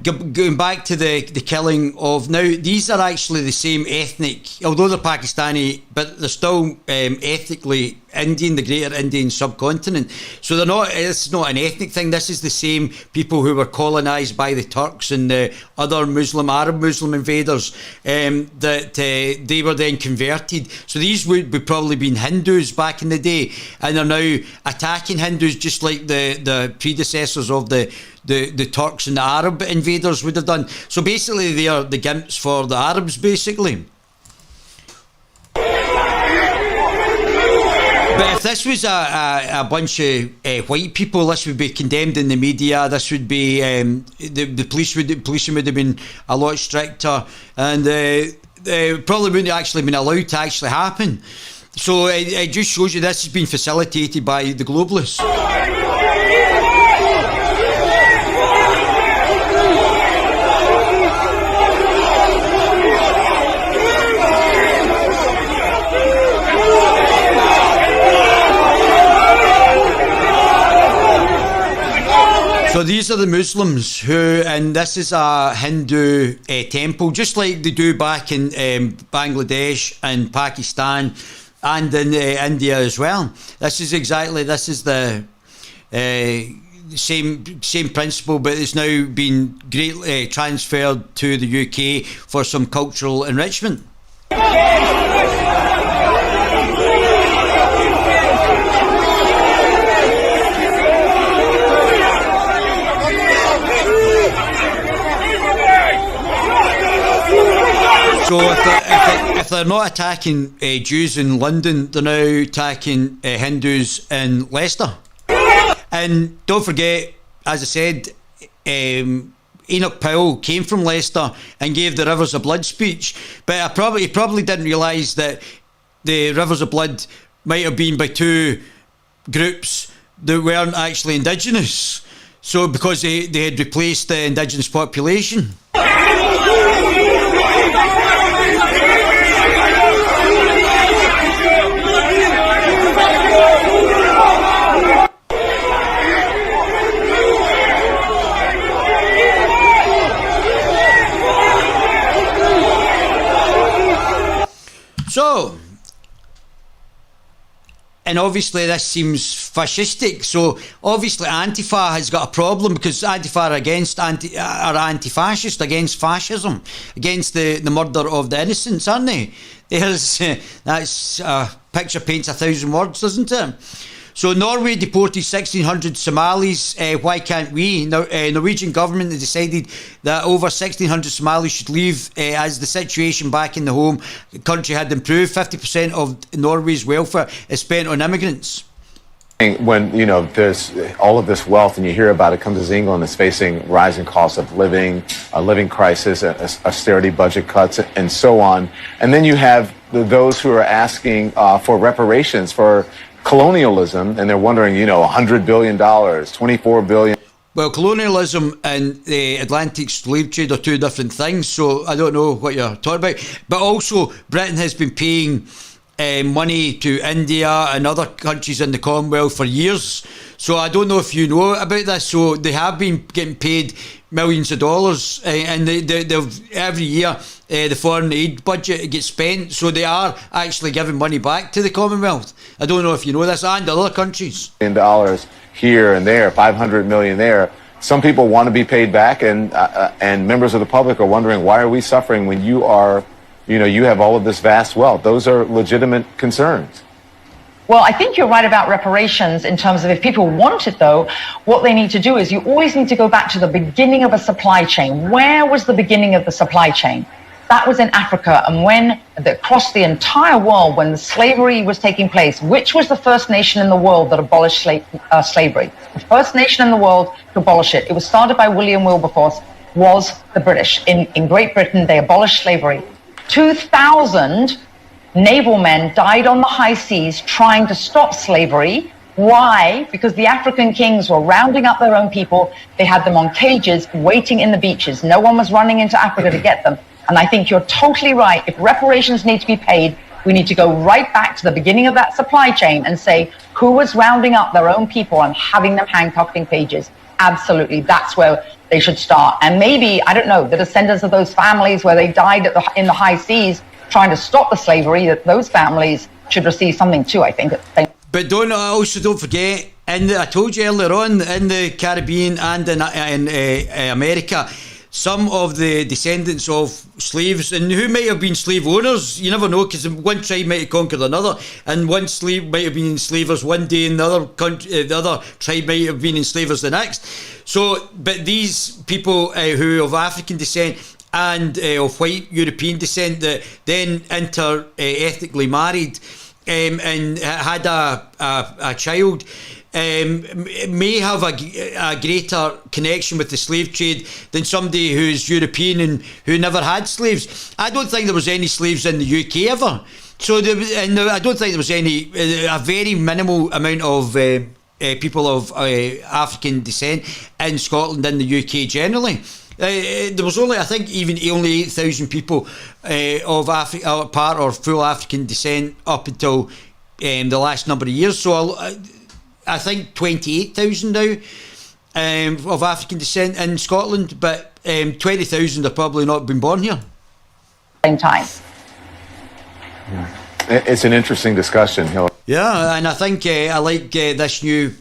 going back to the killing of... Now, these are actually the same ethnic... Although they're Pakistani, but they're still ethnically Indian, the greater Indian subcontinent. So they're not... It's not an ethnic thing. This is the same people who were colonised by the Turks and the other Arab Muslim invaders that they were then converted. So these would be probably been Hindus back in the day, and they're now attacking Hindus just like the predecessors of the Turks and the Arab invaders would have done. So basically they are the gimps for the Arabs, basically. But if this was a bunch of white people, this would be condemned in the media. This would be the policing would have been a lot stricter, and probably wouldn't have actually been allowed to actually happen. So it just shows you this has been facilitated by the globalists. So these are the Muslims who, and this is a Hindu temple, just like they do back in Bangladesh and Pakistan and in India as well. This is the same principle, but it's now been greatly transferred to the UK for some cultural enrichment. So if if they're not attacking Jews in London, they're now attacking Hindus in Leicester. And don't forget, as I said, Enoch Powell came from Leicester and gave the Rivers of Blood speech, but he probably didn't realise that the Rivers of Blood might have been by two groups that weren't actually indigenous. So because they had replaced the indigenous population. So, and obviously this seems fascistic, so obviously Antifa has got a problem, because Antifa are anti-fascist, against fascism, against the murder of the innocents, aren't they? That's picture paints 1,000 words, doesn't it? So Norway deported 1,600 Somalis. Why can't we? Norwegian government has decided that over 1,600 Somalis should leave as the situation back in the home country had improved. 50% of Norway's welfare is spent on immigrants. When, there's all of this wealth and you hear about it comes as England is facing rising costs of living, a living crisis, austerity budget cuts, and so on. And then you have those who are asking for reparations for colonialism, and they're wondering, $100 billion, $24 billion. Well, colonialism and the Atlantic slave trade are two different things, so I don't know what you're talking about. But also, Britain has been paying money to India and other countries in the Commonwealth for years. So I don't know if you know about this. So they have been getting paid millions of dollars, and they've every year the foreign aid budget gets spent. So they are actually giving money back to the Commonwealth. I don't know if you know this, and other countries. $1 here and there, $500 million there. Some people want to be paid back, and members of the public are wondering, why are we suffering when you are, you have all of this vast wealth? Those are legitimate concerns. Well, I think you're right about reparations in terms of if people want it, though, what they need to do is you always need to go back to the beginning of a supply chain. Where was the beginning of the supply chain? That was in Africa. And when across the entire world, when the slavery was taking place, which was the first nation in the world that abolished slavery? The first nation in the world to abolish it. It was started by William Wilberforce, was the British. In Great Britain, they abolished slavery. 2,000 naval men died on the high seas trying to stop slavery. Why? Because the African kings were rounding up their own people. They had them on cages waiting in the beaches. No one was running into Africa to get them. And I think you're totally right. If reparations need to be paid, we need to go right back to the beginning of that supply chain and say who was rounding up their own people and having them handcuffed in cages. Absolutely. That's where they should start. And maybe, I don't know, the descendants of those families where they died in the high seas trying to stop the slavery, that those families should receive something too, I think. But don't forget, I told you earlier on, in the Caribbean and in America, some of the descendants of slaves, and who might have been slave owners, you never know, because one tribe might have conquered another, and one slave might have been enslavers one day, and the other tribe might have been enslavers the next. So, but these people who are of African descent and of white European descent that then ethnically married and had a child, may have a greater connection with the slave trade than somebody who's European and who never had slaves. I don't think there was any slaves in the UK ever. So I don't think there was a very minimal amount of people of African descent in Scotland and the UK generally. There was only 8,000 people of part or full African descent up until the last number of years. So I think 28,000 now of African descent in Scotland, but 20,000 have probably not been born here. Same time. It's an interesting discussion, Hillary. Yeah, and I think I like this new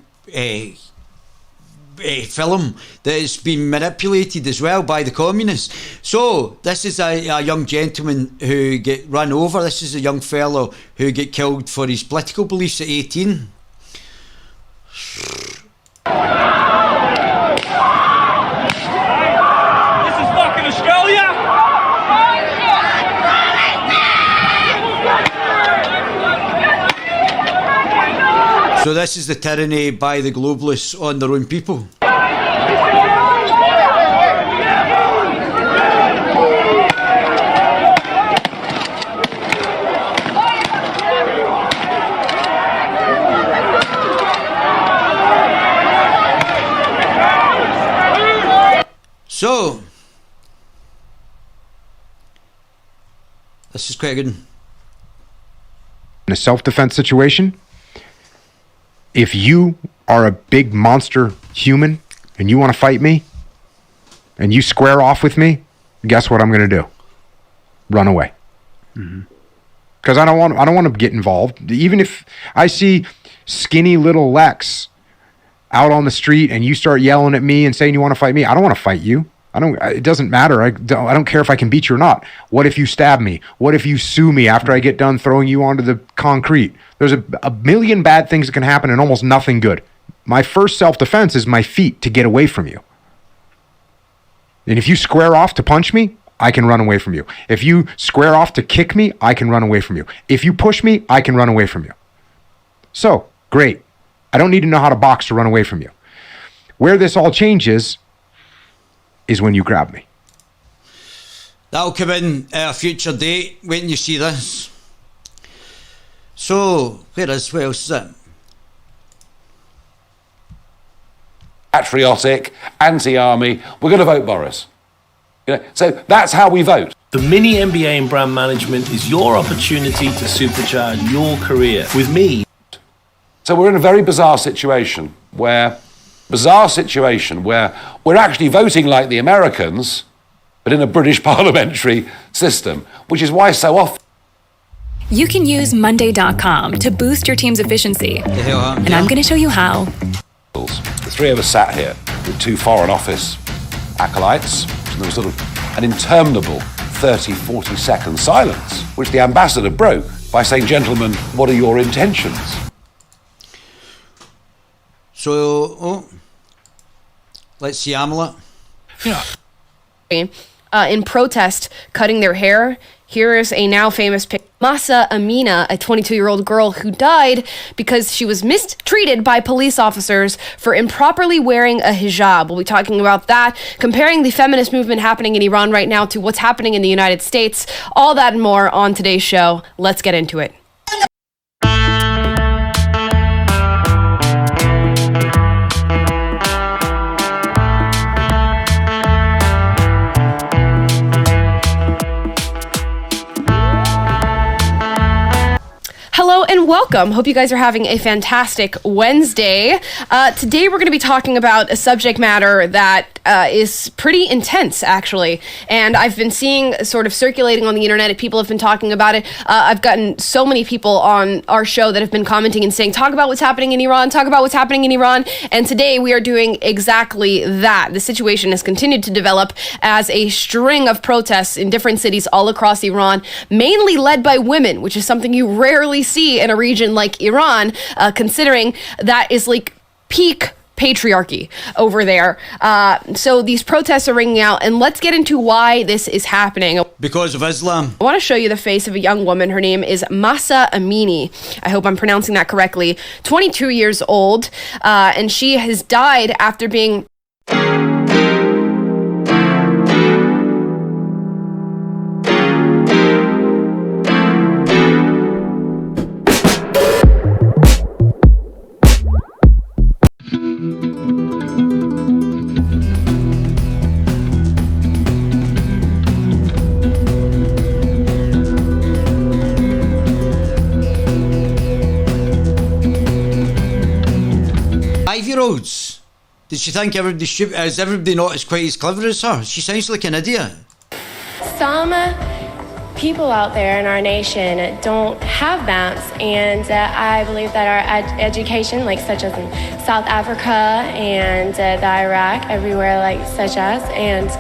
film that has been manipulated as well by the communists. So this is a young gentleman who get run over. This is a young fellow who get killed for his political beliefs at 18. This is fucking Australia! So this is the tyranny by the globalists on their own people. So, this is quite a good one. In a self-defense situation, if you are a big monster human and you want to fight me and you square off with me, guess what I'm going to do? Run away. Because I don't want to get involved. Even if I see skinny little Lex out on the street and you start yelling at me and saying you want to fight me, I don't want to fight you. It doesn't matter. I don't care if I can beat you or not. What if you stab me? What if you sue me after I get done throwing you onto the concrete? There's a million bad things that can happen and almost nothing good. My first self-defense is my feet to get away from you. And if you square off to punch me, I can run away from you. If you square off to kick me, I can run away from you. If you push me, I can run away from you. So, great. I don't need to know how to box to run away from you. Where this all changes is when you grab me. That'll come in at a future date when you see this. So, what else is it? Patriotic, anti-army, we're going to vote Boris. So that's how we vote. The Mini MBA in Brand Management is your opportunity to supercharge your career with me. So we're in a very bizarre situation where we're actually voting like the Americans, but in a British parliamentary system, which is why so often you can use Monday.com to boost your team's efficiency. And I'm going to show you how. The three of us sat here with two Foreign Office acolytes, and there was sort of an interminable 30, 40-second silence, which the ambassador broke by saying, "Gentlemen, what are your intentions?" So, let's see Amulet. In protest, cutting their hair. Here is a now famous picture. Mahsa Amina, a 22-year-old girl who died because she was mistreated by police officers for improperly wearing a hijab. We'll be talking about that, comparing the feminist movement happening in Iran right now to what's happening in the United States. All that and more on today's show. Let's get into it. Hello and welcome. Hope you guys are having a fantastic Wednesday. Today we're going to be talking about a subject matter that is pretty intense, actually. And I've been seeing sort of circulating on the internet. People have been talking about it. I've gotten so many people on our show that have been commenting and saying, talk about what's happening in Iran, talk about what's happening in Iran. And today we are doing exactly that. The situation has continued to develop as a string of protests in different cities all across Iran, mainly led by women, which is something you rarely see in a region like Iran, considering that is like peak patriarchy over there. So these protests are ringing out, and let's get into why this is happening. Because of Islam. I want to show you the face of a young woman. Her name is Mahsa Amini. I hope I'm pronouncing that correctly. 22 years old, and she has died after being... Five-year-olds. Did she think everybody stupid? Is everybody not as quite as clever as her? She sounds like an idiot. Some people out there in our nation don't have maps, and I believe that our education, like such as in South Africa and the Iraq, everywhere like such as, and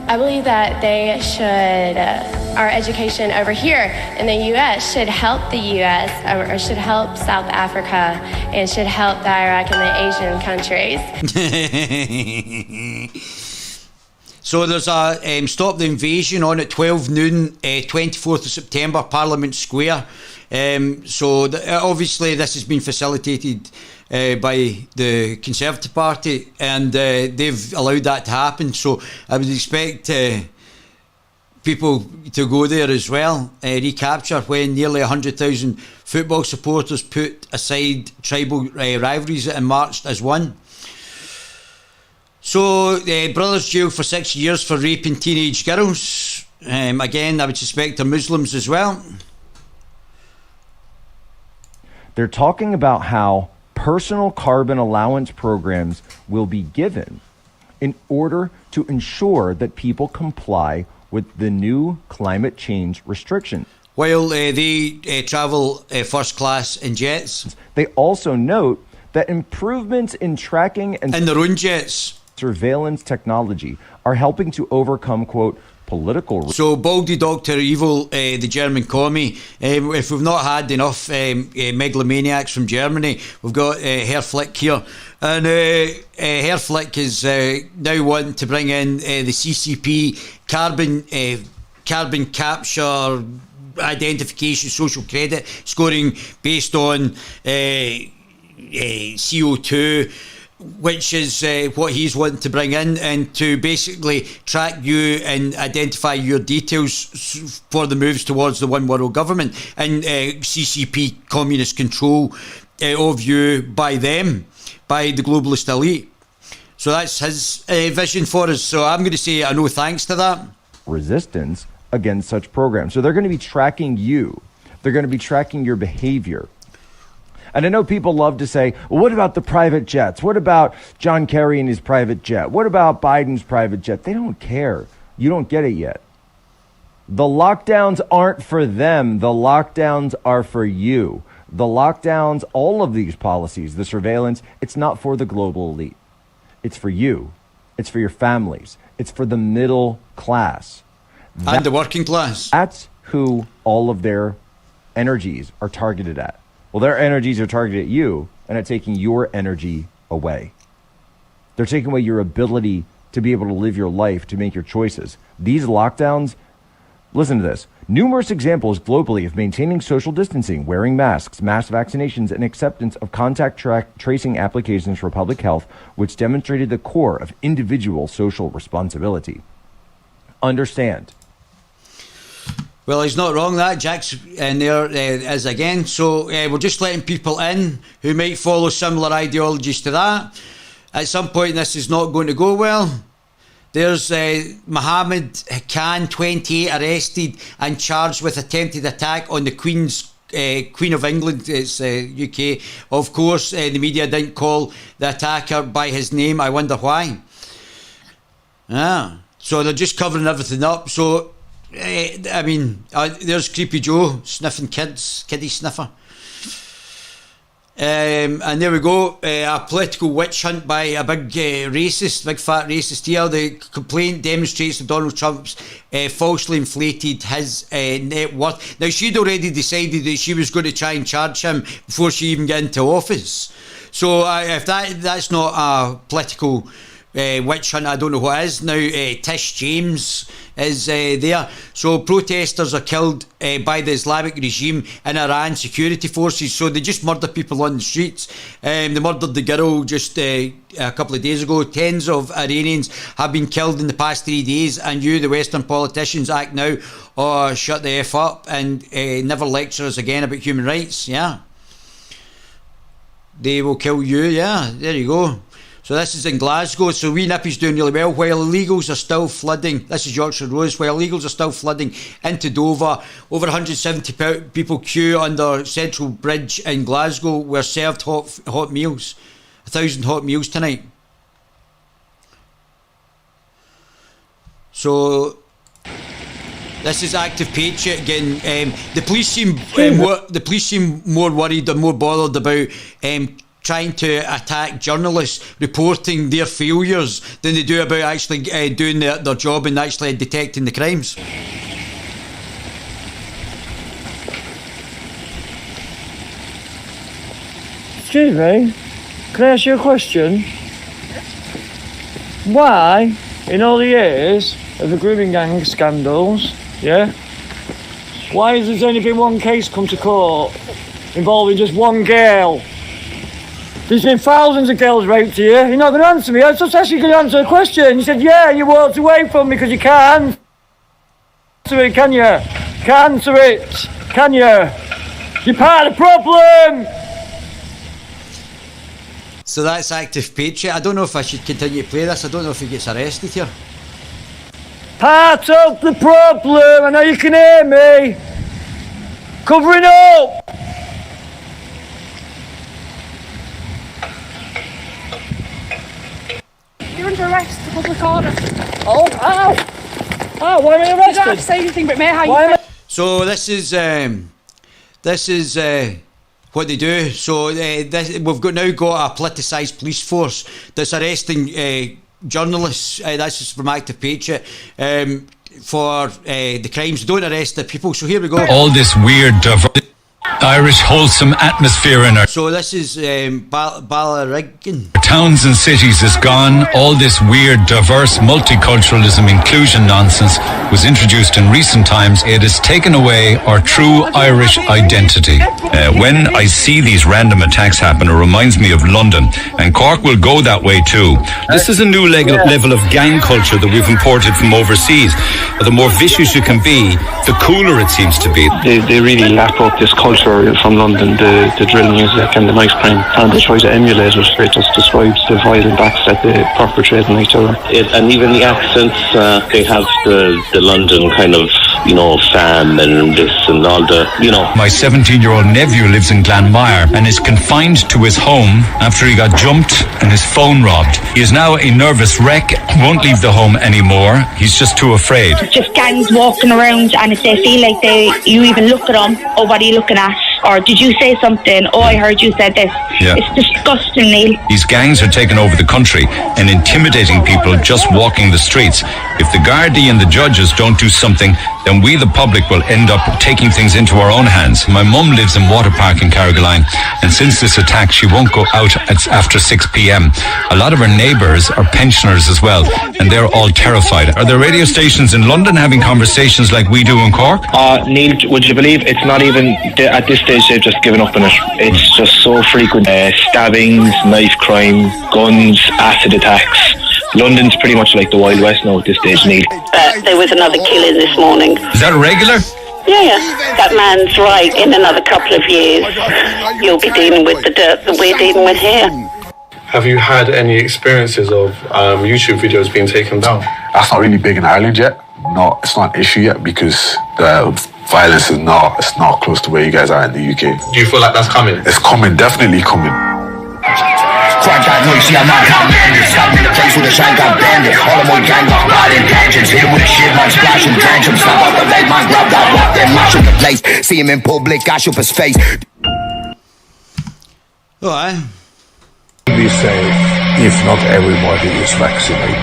I believe that they should, our education over here in the U.S. should help the U.S. or should help South Africa and should help the Iraq and the Asian countries. So there's a Stop the Invasion on at 12 noon, 24th of September, Parliament Square. Obviously this has been facilitated by the Conservative Party, and they've allowed that to happen. So I would expect people to go there as well. Recapture, when nearly 100,000 football supporters put aside tribal rivalries and marched as one. So brothers jailed for 6 years for raping teenage girls. Again, I would suspect they're Muslims as well. They're talking about how personal carbon allowance programs will be given in order to ensure that people comply with the new climate change restrictions. While they travel first class in jets. They also note that improvements in tracking and in their own jets surveillance technology are helping to overcome, quote, political... So, Baldy Dr. Evil, the German commie, if we've not had enough megalomaniacs from Germany, we've got Herr Flick here. And Herr Flick is now wanting to bring in the CCP carbon capture, identification, social credit scoring based on CO2, which is what he's wanting to bring in, and to basically track you and identify your details for the moves towards the one world government and CCP communist control of you by them, by the globalist elite. So that's his vision for us. So I'm going to say a no thanks to that. Resistance against such programs. So they're going to be tracking you. They're going to be tracking your behavior. And I know people love to say, well, what about the private jets? What about John Kerry and his private jet? What about Biden's private jet? They don't care. You don't get it yet. The lockdowns aren't for them. The lockdowns are for you. The lockdowns, all of these policies, the surveillance, it's not for the global elite. It's for you. It's for your families. It's for the middle class. And the working class. That's who all of their energies are targeted at. Well, their energies are targeted at you, and are taking your energy away. They're taking away your ability to be able to live your life, to make your choices. These lockdowns, listen to this. Numerous examples globally of maintaining social distancing, wearing masks, mass vaccinations, and acceptance of contact tracing applications for public health, which demonstrated the core of individual social responsibility. Understand. Well, he's not wrong, that Jack's in there is again. So we're just letting people in who might follow similar ideologies to that. At some point, this is not going to go well. There's Mohammed Khan, 28, arrested and charged with attempted attack on the Queen of England. It's UK. Of course, the media didn't call the attacker by his name. I wonder why. So they're just covering everything up. So there's Creepy Joe sniffing kiddie sniffer. And there we go, a political witch hunt by a big fat racist here. The complaint demonstrates that Donald Trump's falsely inflated his net worth. Now, she'd already decided that she was going to try and charge him before she even got into office. So if that's not a political witch hunt, I don't know what is. Now Tish James is there. So protesters are killed by the Islamic regime in Iran security forces. So they just murder people on the streets. They murdered the girl just a couple of days ago. Tens of Iranians have been killed in the past 3 days, and you, the Western politicians, act now or shut the F up and never lecture us again about human rights. Yeah, they will kill you. Yeah, there you go. So this is in Glasgow. So wee Nippy's doing really well, while illegals are still flooding. This is Yorkshire Rose. While illegals are still flooding into Dover, over 170 people queue under Central Bridge in Glasgow were served hot meals. 1,000 hot meals tonight. So this is Active Patriot again. The police seem more worried and more bothered about trying to attack journalists reporting their failures than they do about actually doing their job and actually detecting the crimes. Excuse me, can I ask you a question? Why in all the years of the grooming gang scandals, yeah? Why has there only been one case come to court involving just one girl? There's been thousands of girls raped here. You're not going to answer me. I was just actually going to answer a question. You said, yeah, you walked away from me because you can't answer it, can you? Can't answer it, can you? You're part of the problem! So that's Active Patriot. I don't know if I should continue to play this. I don't know if he gets arrested here. Part of the problem! I know you can hear me! Covering up! You're under arrest for public order. Oh, ow! Oh, why am I arrested? You don't have to say anything, but how you... So this is what they do. So we've now got a politicised police force that's arresting journalists. This is from Active Patriot for the crimes. Don't arrest the people. So here we go. All this weird, Irish wholesome atmosphere in our So this is Ballarrigan. towns and cities is gone. All this weird, diverse multiculturalism inclusion nonsense was introduced in recent times. It has taken away our true Irish identity. When I see these random attacks happen, it reminds me of London, and Cork will go that way too. This is a new level of gang culture that we've imported from overseas. The more vicious you can be, the cooler it seems to be. They really lap up this culture from London, the drill music and the knife crime, and they try to emulate it. It just describes the violent acts that they perpetrate on each other. And even the accents, they have the London kind of, fam and this and all the, My 17-year-old nephew lives in Glanmire and is confined to his home after he got jumped and his phone robbed. He is now a nervous wreck, won't leave the home anymore. He's just too afraid. Just gangs walking around, and if they feel like you even look at them, oh, what are you looking at? Or did you say something? Oh, I heard you said this. Yeah. It's disgusting, Neil. These gangs are taking over the country and intimidating people just walking the streets. If the Gardaí and the judges don't do something, then we, the public, will end up taking things into our own hands. My mum lives in Waterpark in Carrigaline, and since this attack, she won't go out after 6 p.m. A lot of her neighbours are pensioners as well, and they're all terrified. Are there radio stations in London having conversations like we do in Cork? Neil, would you believe it's not even, at this stage, they've just given up on it. It's just so frequent. Stabbings, knife crime, guns, acid attacks. London's pretty much like the Wild West now at this stage, Neil. There was another killing this morning. Is that regular? Yeah, that man's right. In another couple of years, you'll be dealing with the dirt that we're dealing with here. Have you had any experiences of YouTube videos being taken down? That's not really big in Ireland yet. No, it's not an issue yet because the violence is not close to where you guys are in the UK. Do you feel like that's coming? It's coming, definitely coming. Crack that noise, see I'm not bandit. Stop in the place with a shotgun bandit. All of my gang got riding tangents. Hit with a shit man, splashing tantrums. Stop out the leg, man, grab that walk, then mash up the place. See him in public, gash up his face. Alright. Be safe if not everybody is vaccinated.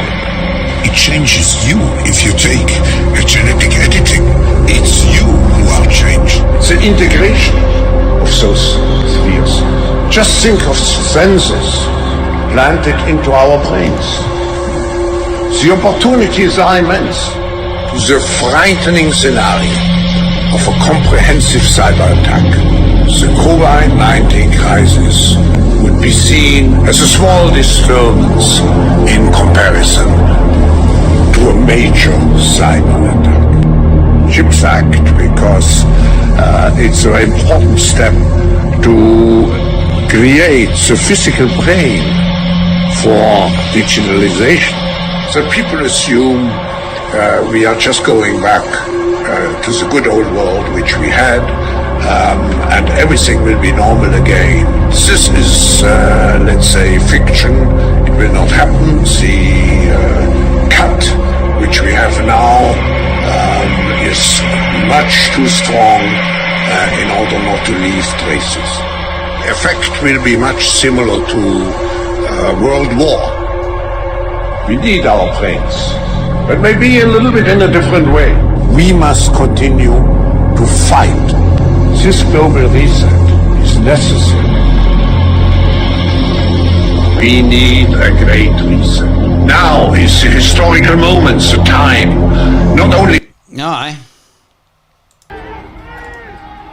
It changes you if you take a genetic editing. It's you who are changed. The integration of those spheres. Just think of sensors planted into our brains. The opportunities are immense. The frightening scenario of a comprehensive cyber attack, the COVID-19 crisis, would be seen as a small disturbance in comparison to a major cyber attack. CHIPS Act, because it's an very important step to create the physical brain for digitalization. So people assume we are just going back to the good old world which we had, and everything will be normal again. This is, let's say, fiction. It will not happen. The cut which we have now is much too strong in order not to leave traces. The effect will be much similar to World War. We need our brains, but maybe a little bit in a different way. We must continue to fight. This global reset is necessary. We need a great reason. Now is the historical moment, the time. Not only... No, aye.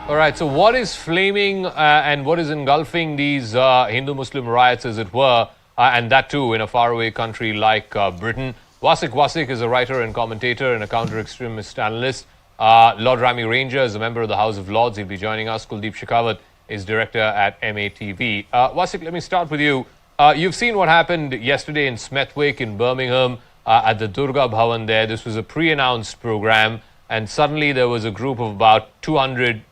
All right, so what is flaming and what is engulfing these Hindu-Muslim riots, as it were, and that too in a faraway country like Britain? Wasik is a writer and commentator and a counter-extremist analyst. Lord Rami Ranger is a member of the House of Lords. He'll be joining us. Kuldeep Shekhawat is director at MATV. Wasik, let me start with you. You've seen what happened yesterday in Smethwick in Birmingham at the Durga Bhavan there. This was a pre-announced program. And suddenly there was a group of about 200,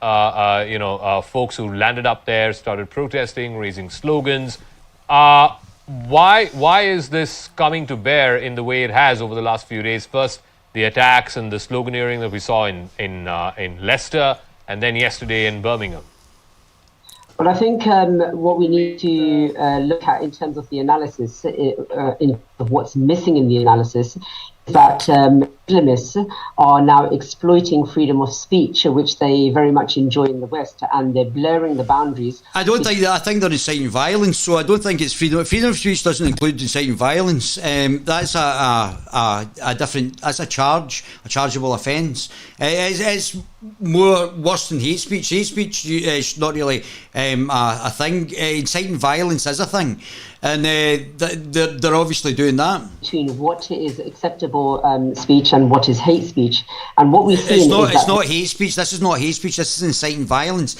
folks who landed up there, started protesting, raising slogans. Why is this coming to bear in the way it has over the last few days? First, the attacks and the sloganeering that we saw in Leicester, and then yesterday in Birmingham. But I think what we need to look at in terms of the analysis, of what's missing in the analysis, is that Islamists are now exploiting freedom of speech, which they very much enjoy in the West, and they're blurring the boundaries. I think they're inciting violence, so I don't think it's freedom. Freedom of speech doesn't include inciting violence. That's that's a chargeable offence. It's more worse than hate speech. Hate speech is not really a thing. Inciting violence is a thing, and they're obviously doing that. Between what is acceptable speech and what is hate speech, and what we see it's not hate speech. This is not hate speech. This is inciting violence.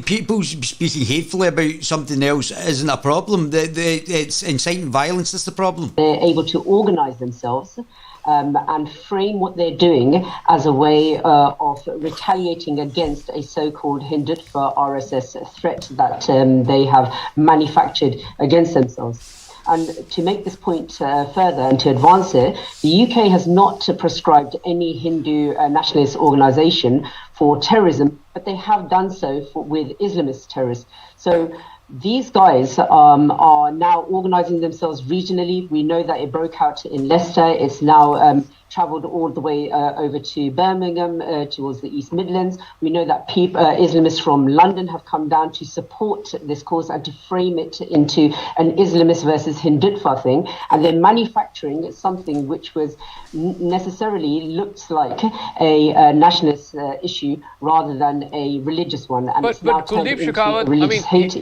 People speaking hatefully about something else isn't a problem. It's inciting violence that's the problem. They're able to organise themselves and frame what they're doing as a way of retaliating against a so-called Hindutva RSS threat that they have manufactured against themselves. And to make this point further and to advance it, the UK has not prescribed any Hindu nationalist organisation for terrorism, but they have done so with Islamist terrorists. So these guys are now organising themselves regionally. We know that it broke out in Leicester. It's now travelled all the way over to Birmingham, towards the East Midlands. We know that Islamists from London have come down to support this cause and to frame it into an Islamist versus Hindutva thing. And they're manufacturing something which was necessarily looks like a nationalist issue rather than a religious one. And But Kuldeep Shekhawat,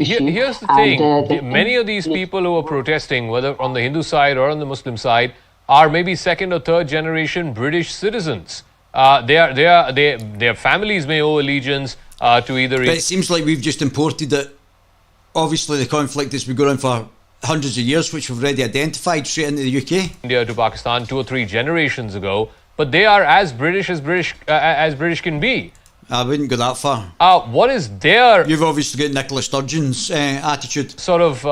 here's the thing. Many of these people who are protesting, whether on the Hindu side or on the Muslim side, are maybe second or third generation British citizens. Their families may owe allegiance to either... But it seems like we've just imported it. Obviously the conflict has been going on for hundreds of years, which we've already identified, straight into the UK. India to Pakistan 2 or 3 generations ago, but they are as British can be. I wouldn't go that far. What is their... You've obviously got Nicola Sturgeon's attitude. Sort of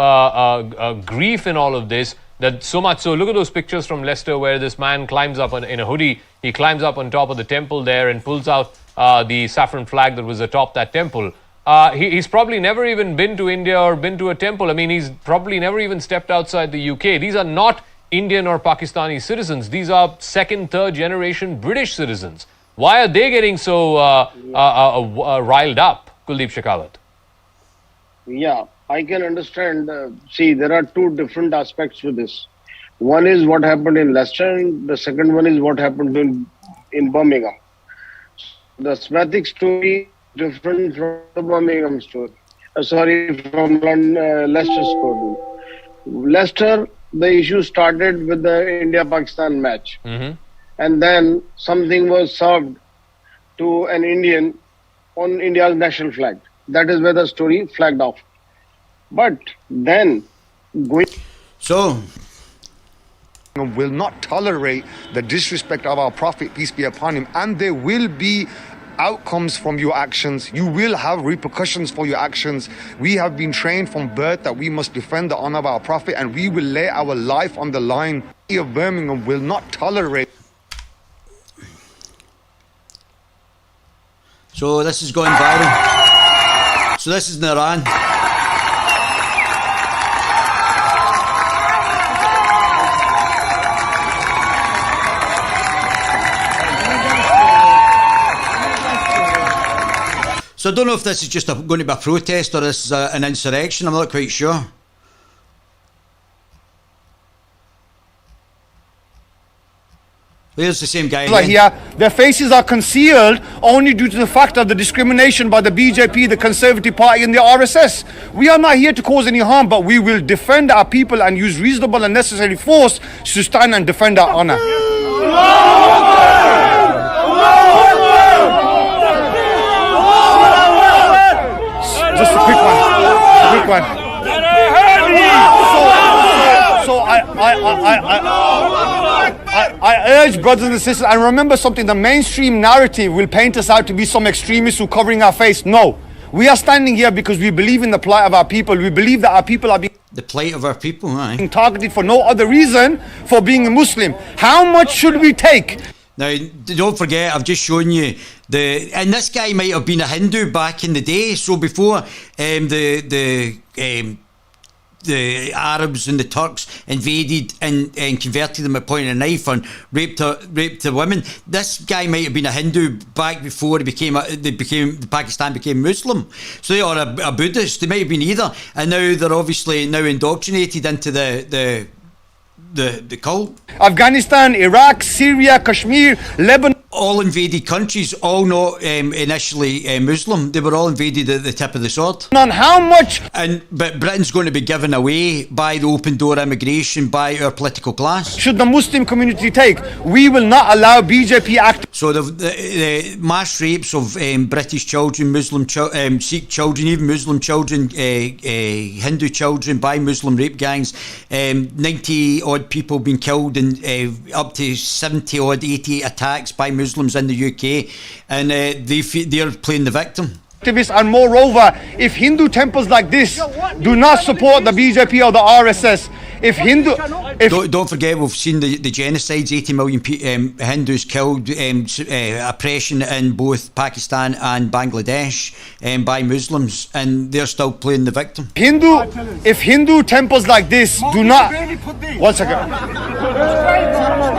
grief in all of this. That so much so, look at those pictures from Leicester where this man climbs up in a hoodie. He climbs up on top of the temple there and pulls out the saffron flag that was atop that temple. He's probably never even been to India or been to a temple. I mean, he's probably never even stepped outside the UK. These are not Indian or Pakistani citizens. These are second, third generation British citizens. Why are they getting so riled up, Kuldeep Shekhawat? Yeah. I can understand. See, there are two different aspects to this. One is what happened in Leicester, and the second one is what happened in Birmingham. The Smethwick story is different from the Birmingham story. From Leicester story. Leicester, the issue started with the India-Pakistan match. Mm-hmm. And then something was served to an Indian on India's national flag. That is where the story flagged off. But then will not tolerate the disrespect of our Prophet, peace be upon him, and there will be outcomes from your actions. You will have repercussions for your actions. We have been trained from birth that we must defend the honor of our Prophet, and we will lay our life on the line. The city of Birmingham will not tolerate. So this is going viral. So this is in Iran. So I don't know if this is just going to be a protest or this is an insurrection. I'm not quite sure. There's the same guy again. Here, their faces are concealed only due to the fact of the discrimination by the BJP, the Conservative Party and the RSS. We are not here to cause any harm, but we will defend our people and use reasonable and necessary force to stand and defend our honor. Just a quick one. So I urge brothers and sisters, and remember something, the mainstream narrative will paint us out to be some extremists who are covering our face. No, we are standing here because we believe in the plight of our people. We believe that our people are being targeted for no other reason for being a Muslim. How much should we take? Now, don't forget, I've just shown you and this guy might have been a Hindu back in the day. So before the Arabs and the Turks invaded and converted them at point of a knife and raped the women, this guy might have been a Hindu back before Pakistan became Muslim. So they are a Buddhist. They might have been either, and now they're obviously indoctrinated into the cult. Afghanistan, Iraq, Syria, Kashmir, Lebanon. All invaded countries, all not initially Muslim. They were all invaded at the tip of the sword. On how much? But Britain's going to be given away by the open door immigration, by our political class. Should the Muslim community take? We will not allow BJP act. So the mass rapes of British children, Muslim Sikh children, even Muslim children, Hindu children by Muslim rape gangs, 90 odd people being killed and up to 70 odd 80 attacks by Muslims in the UK, and they're playing the victim. And moreover, if Hindu temples like this do not support the BJP or the RSS, don't forget, we've seen the genocides, 80 million Hindus killed, oppression in both Pakistan and Bangladesh by Muslims, and they're still playing the victim. If Hindu temples like this do not, one second.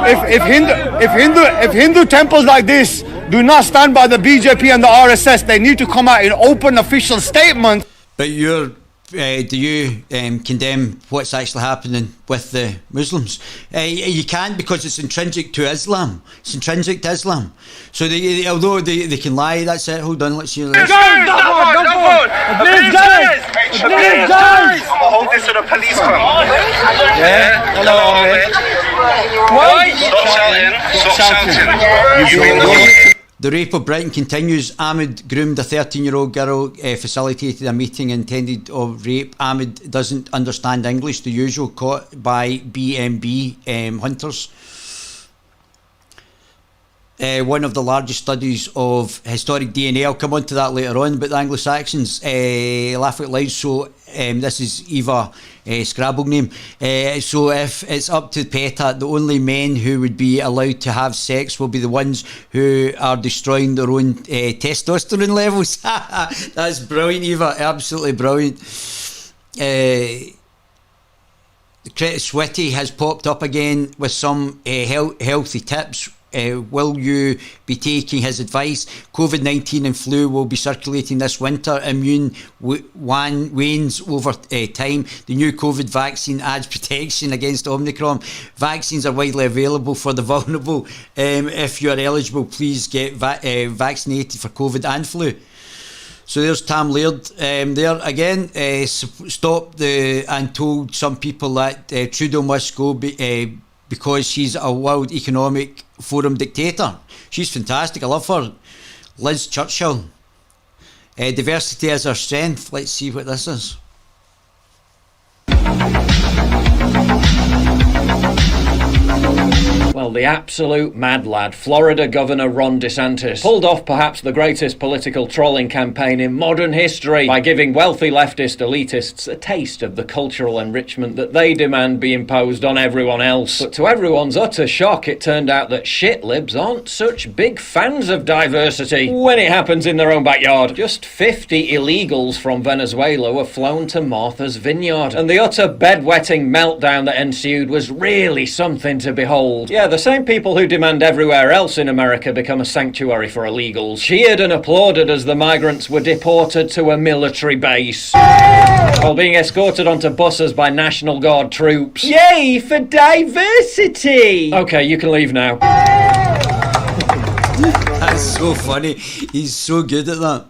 If Hindu temples like this do not stand by the BJP and the RSS, they need to come out in open official statement. But do you condemn what's actually happening with the Muslims? You can't, because it's intrinsic to Islam. It's intrinsic to Islam. So although they can lie, that's it. Hold on, let's see. Hold this to the police come. Yeah? Hello, Stop shouting. The rape of Britain continues. Ahmed groomed a 13-year-old girl, facilitated a meeting intended of rape. Ahmed doesn't understand English, the usual, caught by BMB hunters. One of the largest studies of historic DNA. I'll come on to that later on, but the Anglo-Saxons laugh out loud. So this is Eva Scrabble name. So if it's up to PETA, the only men who would be allowed to have sex will be the ones who are destroying their own testosterone levels. That's brilliant, Eva. Absolutely brilliant. Sweaty has popped up again with some healthy tips. Will you be taking his advice? COVID-19 and flu will be circulating this winter. Immune wanes over time. The new COVID vaccine adds protection against Omicron. Vaccines are widely available for the vulnerable. If you are eligible, please get vaccinated for COVID and flu. So there's Tam Laird there again. Stopped and told some people that Trudeau must go because she's a World Economic Forum dictator. She's fantastic. I love her. Liz Churchill. Diversity is our strength. Let's see what this is. Well, the absolute mad lad, Florida Governor Ron DeSantis, pulled off perhaps the greatest political trolling campaign in modern history by giving wealthy leftist elitists a taste of the cultural enrichment that they demand be imposed on everyone else. But to everyone's utter shock, it turned out that shit libs aren't such big fans of diversity when it happens in their own backyard. Just 50 illegals from Venezuela were flown to Martha's Vineyard, and the utter bedwetting meltdown that ensued was really something to behold. Yeah, the same people who demand everywhere else in America become a sanctuary for illegals cheered and applauded as the migrants were deported to a military base while being escorted onto buses by National Guard troops. Yay for diversity! Okay, you can leave now. That's so funny. He's so good at that.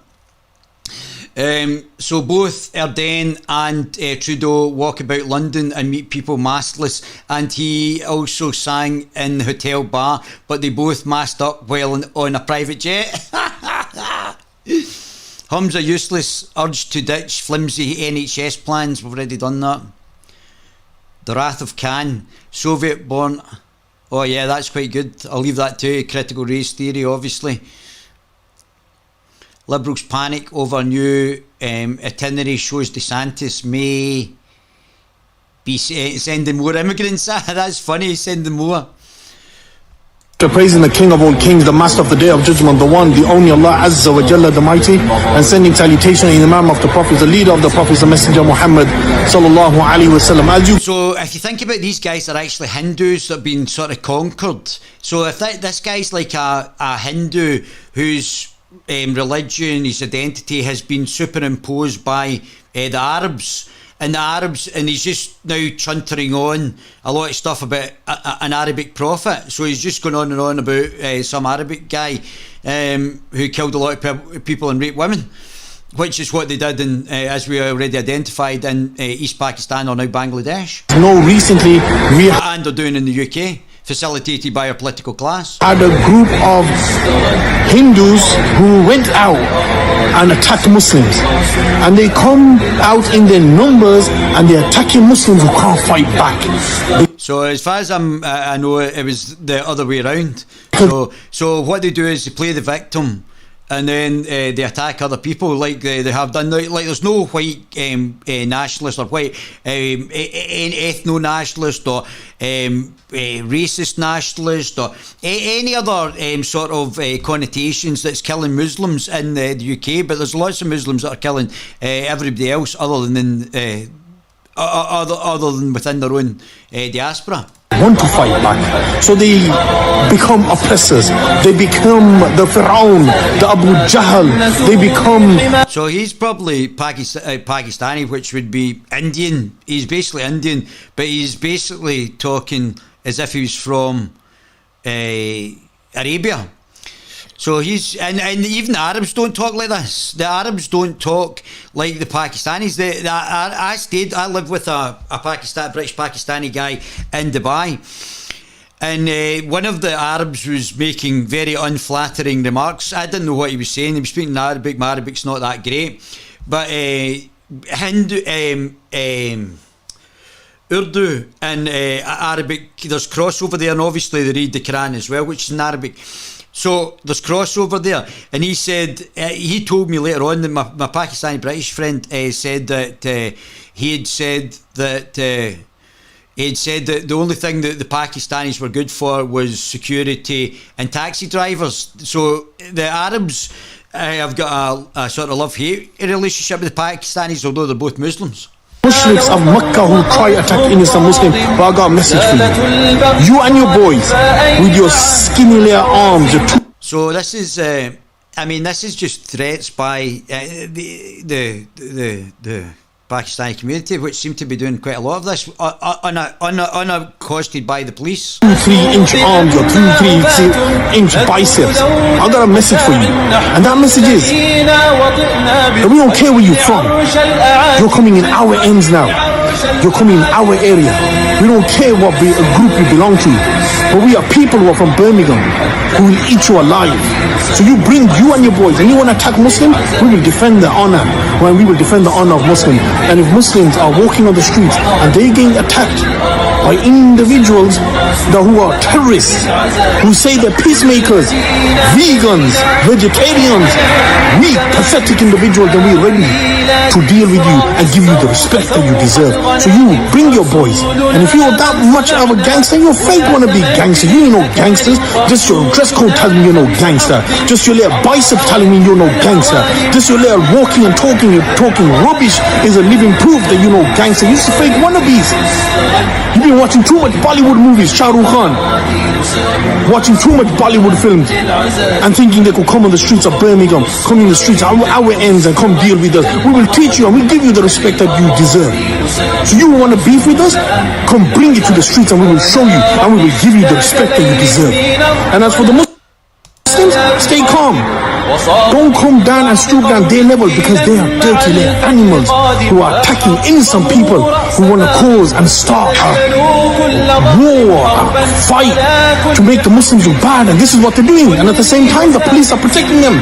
So both Ardern and Trudeau walk about London and meet people maskless, and he also sang in the hotel bar, but they both masked up while on a private jet. Hums are useless, urged to ditch flimsy NHS plans. We've already done that. The Wrath of Khan, Soviet born. Oh yeah, that's quite good. I'll leave that to you. Critical race theory, obviously. Liberals panic over new itinerary, shows DeSantis may be sending more immigrants. That's funny, sending more. Praising the King of all kings, the Master of the Day of Judgment, the one, the only Allah Azza wa Jalla, the Mighty, and sending salutation in the Imam of the Prophets, the leader of the Prophets, the Messenger Muhammad Sallallahu Alaihi Wasallam. So if you think about these guys, are actually Hindus that have been sort of conquered. So if this guy's like a Hindu whose religion, his identity has been superimposed by the Arabs, and he's just now chuntering on a lot of stuff about an Arabic prophet. So he's just going on and on about some Arabic guy who killed a lot of people and raped women, which is what they did in, as we already identified, in East Pakistan or now Bangladesh. No, recently we and they're doing in the UK, facilitated by our political class. Had a group of Hindus who went out and attacked Muslims, and they come out in their numbers and they're attacking Muslims who can't fight back. So as far as I know, it was the other way around. So what they do is they play the victim, and then they attack other people like they have done. Like there's no white nationalist or white ethno-nationalist or racist nationalist or any other sort of connotations that's killing Muslims in the UK. But there's lots of Muslims that are killing everybody else other than within their own diaspora. Want to fight back, so they become oppressors. They become the Pharaoh, the Abu Jahl. They become. So he's probably Pakistani, which would be Indian. He's basically Indian, but he's basically talking as if he was from Arabia. So he's and even the Arabs don't talk like this. The Arabs don't talk like the Pakistanis. I lived with a British Pakistani guy in Dubai, and one of the Arabs was making very unflattering remarks. I didn't know what he was saying. He was speaking Arabic. My Arabic's not that great, but Urdu and Arabic, there's crossover there, and obviously they read the Quran as well, which is in Arabic. So there's crossover there, and he said he told me later on that my Pakistani British friend said that he had said that the only thing that the Pakistanis were good for was security and taxi drivers. So the Arabs have got a sort of love-hate relationship with the Pakistanis, although they're both Muslims. Mushriks of Mecca who try attack innocent Muslim, but I got a message for you. You and your boys with your skinny little arms. So this is, this is just threats by the Pakistani community, which seem to be doing quite a lot of this, unaccosted by the police. 2-3 inch arms or 2-3 inch biceps. I got a message for you, and that message is that we don't care where you're from. You're coming in our ends now. You're coming in our area. We don't care what group you belong to, but we are people who are from Birmingham who will eat you alive. So you bring you and your boys, and you want to attack Muslims, we will defend the honor. When we will defend the honor of Muslims. And if Muslims are walking on the streets and they getting attacked by individuals who are terrorists, who say they're peacemakers, vegans, vegetarians, weak, pathetic individuals, then we're ready to deal with you and give you the respect that you deserve. So you bring your boys, and if you're that much of a gangster, you're fake wannabe gangster. You ain't no gangsters. Just your dress code telling me you're no gangster. Just your little biceps telling me you're no gangster. Just your little walking and talking rubbish is a living proof that you're no gangster. You're just fake wannabes. You've been watching too much Bollywood movies, Shah Rukh Khan, watching too much Bollywood films, and thinking they could come on the streets of Birmingham, come in the streets our ends and come deal with us. We will teach you and we'll give you the respect that you deserve. So you want to beef with us? Come bring it to the streets and we will show you, and we will give you the respect that you deserve. And as for the Stay calm. Don't come down and stoop down their level because they are dirty little animals who are attacking innocent people who want to cause and start a war, a fight to make the Muslims look bad, and this is what they're doing. And at the same time, the police are protecting them.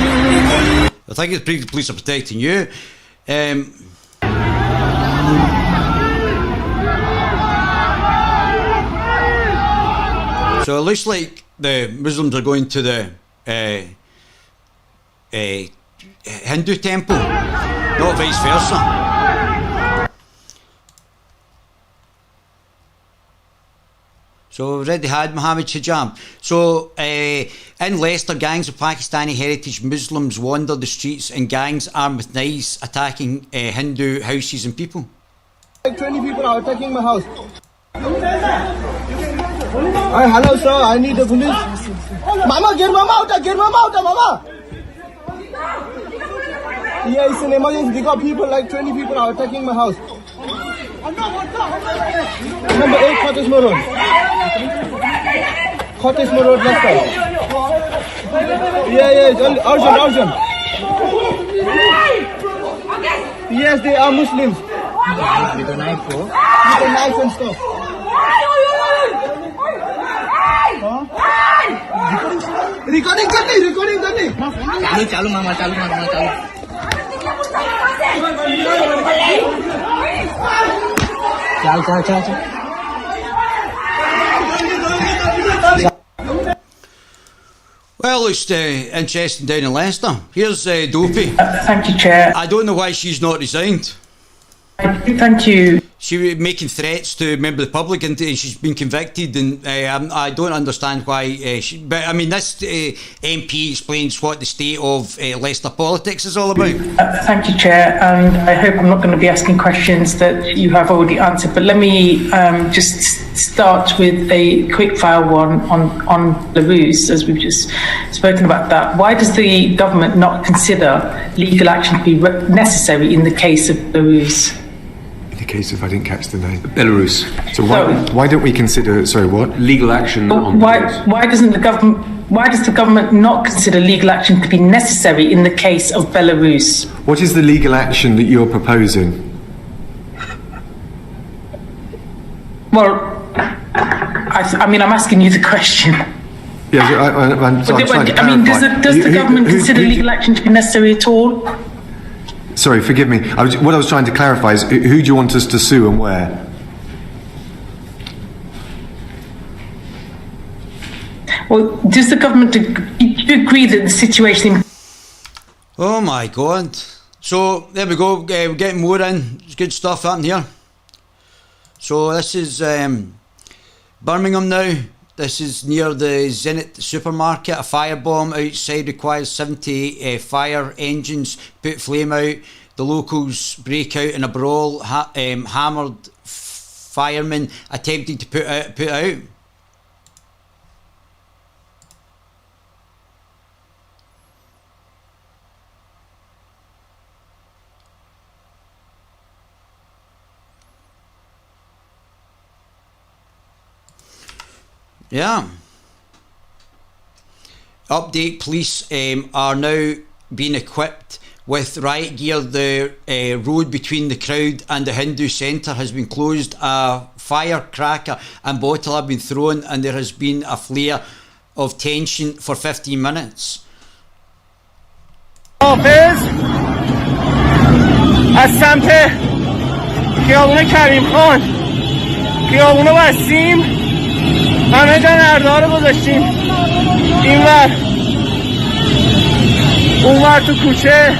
I think the police are protecting you. So it looks like the Muslims are going to the Hindu temple, not vice versa. So we've already had Mohammed hijab. So in Leicester, gangs of Pakistani heritage Muslims wander the streets in gangs armed with knives, attacking Hindu houses and people. 20 people are attacking my house. Hello sir, I need the police. Mama, get mama out, mama. Yeah, it's an emergency because people, like 20 people are attacking my house. Number 8 Cottage Road. Cottage Road, Leicester. Yeah, it's urgent. Yes, they are Muslims. With a knife and stuff. Recording करनी. चालू मामा. चल. Well, it's interesting down in Leicester. Here's Dopey. Thank you, Chair. I don't know why she's not resigned. Thank you. She was making threats to a member of the public, and she's been convicted, and I don't understand why. But I mean, this MP explains what the state of Leicester politics is all about. Thank you, Chair, and I hope I'm not going to be asking questions that you have already answered. But let me just start with a quick fire one on Belarus, as we've just spoken about that. Why does the government not consider legal action to be necessary in the case of Belarus? Case if I didn't catch the name. Belarus. So why don't we consider legal action on why does the government not consider legal action to be necessary in the case of Belarus? What is the legal action that you're proposing? Well, I'm asking you the question. Yeah, I'm sorry, does the government consider legal action to be necessary at all? Sorry, forgive me. What I was trying to clarify is who do you want us to sue and where? Well, does the government agree that the situation... Oh my God. So, there we go. We're getting more in. There's good stuff happening here. So, this is Birmingham now. This is near the Zenith supermarket. A firebomb outside requires 70 fire engines, put flame out. The locals break out in a brawl. Hammered firemen attempting to put out. Yeah. Update: police are now being equipped with riot gear. The road between the crowd and the Hindu centre has been closed. A firecracker and bottle have been thrown, and there has been a flare of tension for 15 minutes. حافظ از سمت خیابون کریم خان خیابونو بستیم، همه جا نردها رو گذاشتیم اینور اونور تو کوچه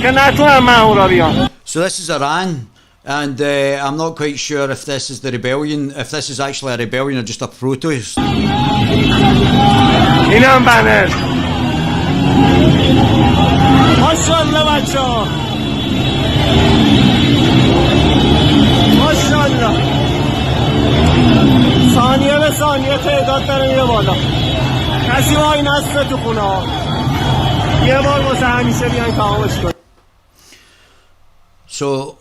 که نتونن مامورا بیان. So this is Iran, and I'm not quite sure if this is the rebellion, if this is actually a rebellion or just a protest. این هم بنر. ماشاءالله بچه‌ها، ماشاءالله. ثانیه به ثانیه تعداد داره میره بالا. کسی وای نسته تو خونه ها. یه بار واسه همیشه بیاین تمامش کنید. So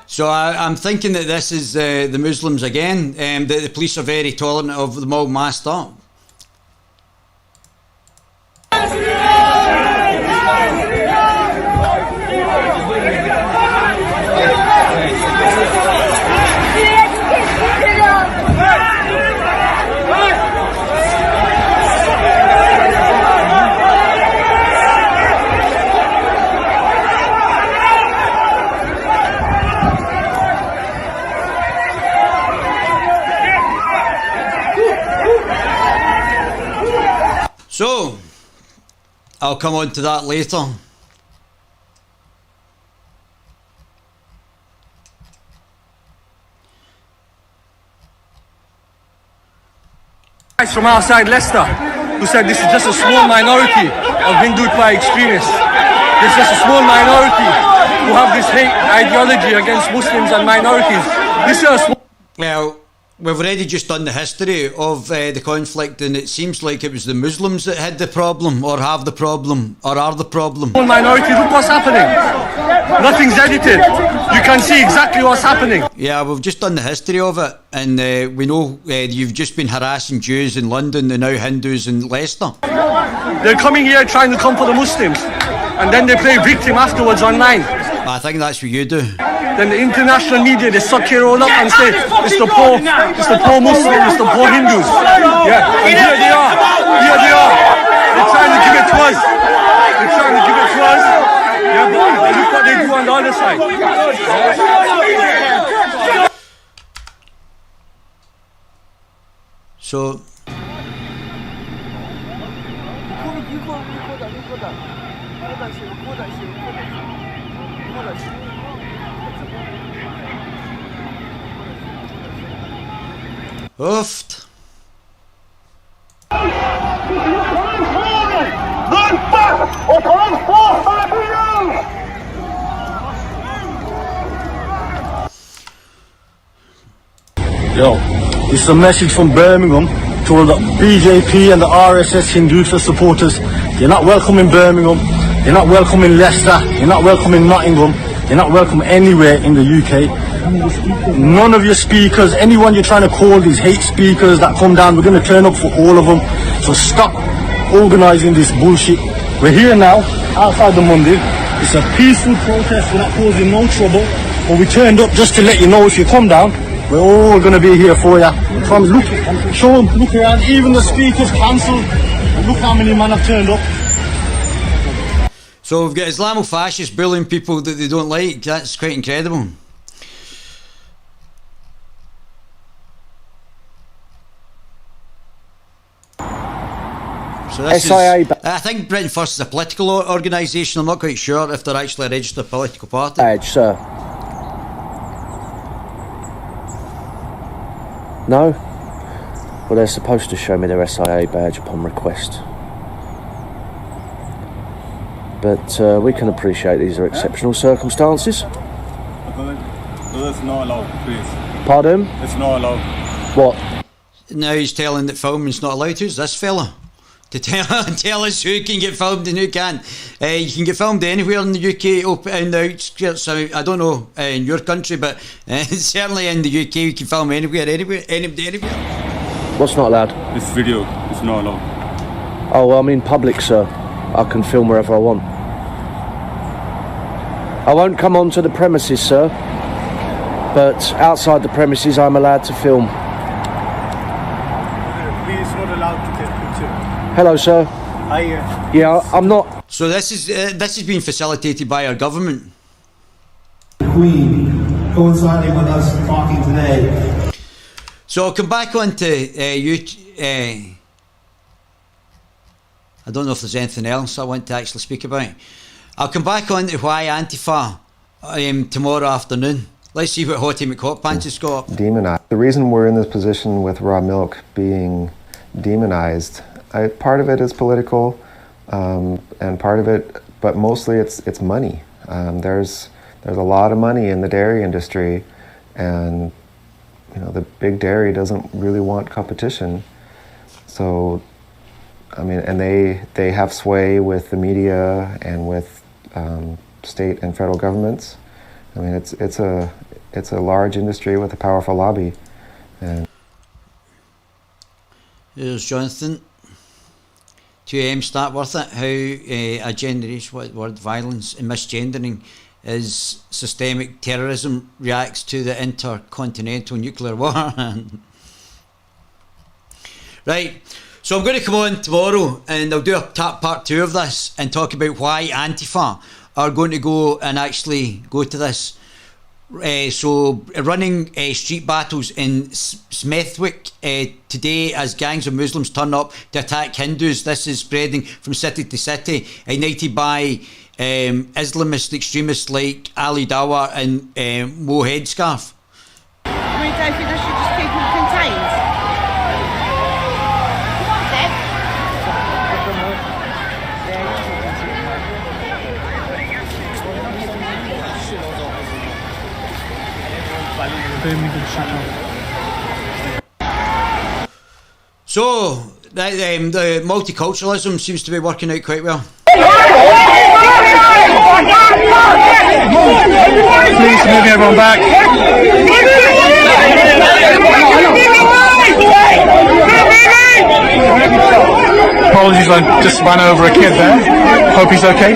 So I'm thinking that this is the Muslims again, that the police are very tolerant of them all masked up. So, I'll come on to that later. Guys from outside Leicester who said this is just a small minority of Hindu extremists. There's just a small minority who have this hate ideology against Muslims and minorities. This is a small... Well, we've already just done the history of the conflict, and it seems like it was the Muslims that had the problem, or have the problem, or are the problem. Small minority, look what's happening. Nothing's edited. You can see exactly what's happening. Yeah, we've just done the history of it, and we know you've just been harassing Jews in London and now Hindus in Leicester. They're coming here trying to come for the Muslims, and then they play victim afterwards online. I think that's what you do. Then the international media, they suck it all up and say it's the poor Muslims, it's the poor Hindus. Yeah, and here they are. They're trying to give it to us. Yeah, but look what they do on the other side. So Oofed. Yo, this is a message from Birmingham to all the BJP and the RSS Hindufa supporters. You're not welcome in Birmingham, you're not welcome in Leicester, you're not welcome in Nottingham, you're not welcome anywhere in the UK. None of your speakers, anyone you're trying to call these hate speakers that come down, we're going to turn up for all of them. So stop organising this bullshit. We're here now, outside the Monday. It's a peaceful protest, we're not causing no trouble. But we turned up just to let you know, if you come down, we're all going to be here for you. Come, look, show them, look around, even the speakers cancelled. Look how many men have turned up. So we've got Islamofascists bullying people that they don't like. That's quite incredible. So this SIA. I think Britain First is a political organisation. I'm not quite sure if they're actually a registered political party. Badge, sir. No? Well, they're supposed to show me their SIA badge upon request. But we can appreciate these are exceptional circumstances. It's not allowed, please. Pardon? It's not allowed. What? Now he's telling that filming's not allowed. Who's this fella? To tell us who can get filmed and who can't. You can get filmed anywhere in the UK, in the outskirts. I don't know in your country, but certainly in the UK you can film anywhere. What's not allowed? This video is not allowed. Oh, well, I'm in public, sir. I can film wherever I want. I won't come onto the premises, sir. But outside the premises, I'm allowed to film. Please, not allowed to take picture. Hello, sir. Hi. Yeah, I'm not. So this is being facilitated by our government. Queen, coinciding with us talking today. So I'll come back on to I don't know if there's anything else I want to actually speak about. I'll come back on to why Antifa tomorrow afternoon. Let's see what Hottie McHotpants has got. Demonized. The reason we're in this position with raw milk being demonized, part of it is political, and part of it, but mostly it's money. There's a lot of money in the dairy industry, and the big dairy doesn't really want competition. So I mean, and they have sway with the media and with state and federal governments. I mean, it's a large industry with a powerful lobby. And here's Jonathan. 2M start worth it. How a generation, what word, violence and misgendering is systemic terrorism reacts to the intercontinental nuclear war. Right, so I'm going to come on tomorrow and I'll do a part 2 of this and talk about why Antifa are going to go and actually go to this. So running street battles in Smethwick today as gangs of Muslims turn up to attack Hindus. This is spreading from city to city, ignited by Islamist extremists like Ali Dawah and Mo Headscarf. I mean, don't you think they should just keep them contained? So the multiculturalism seems to be working out quite well. Please move everyone back. Apologies, I just ran over a kid there. Hope he's okay.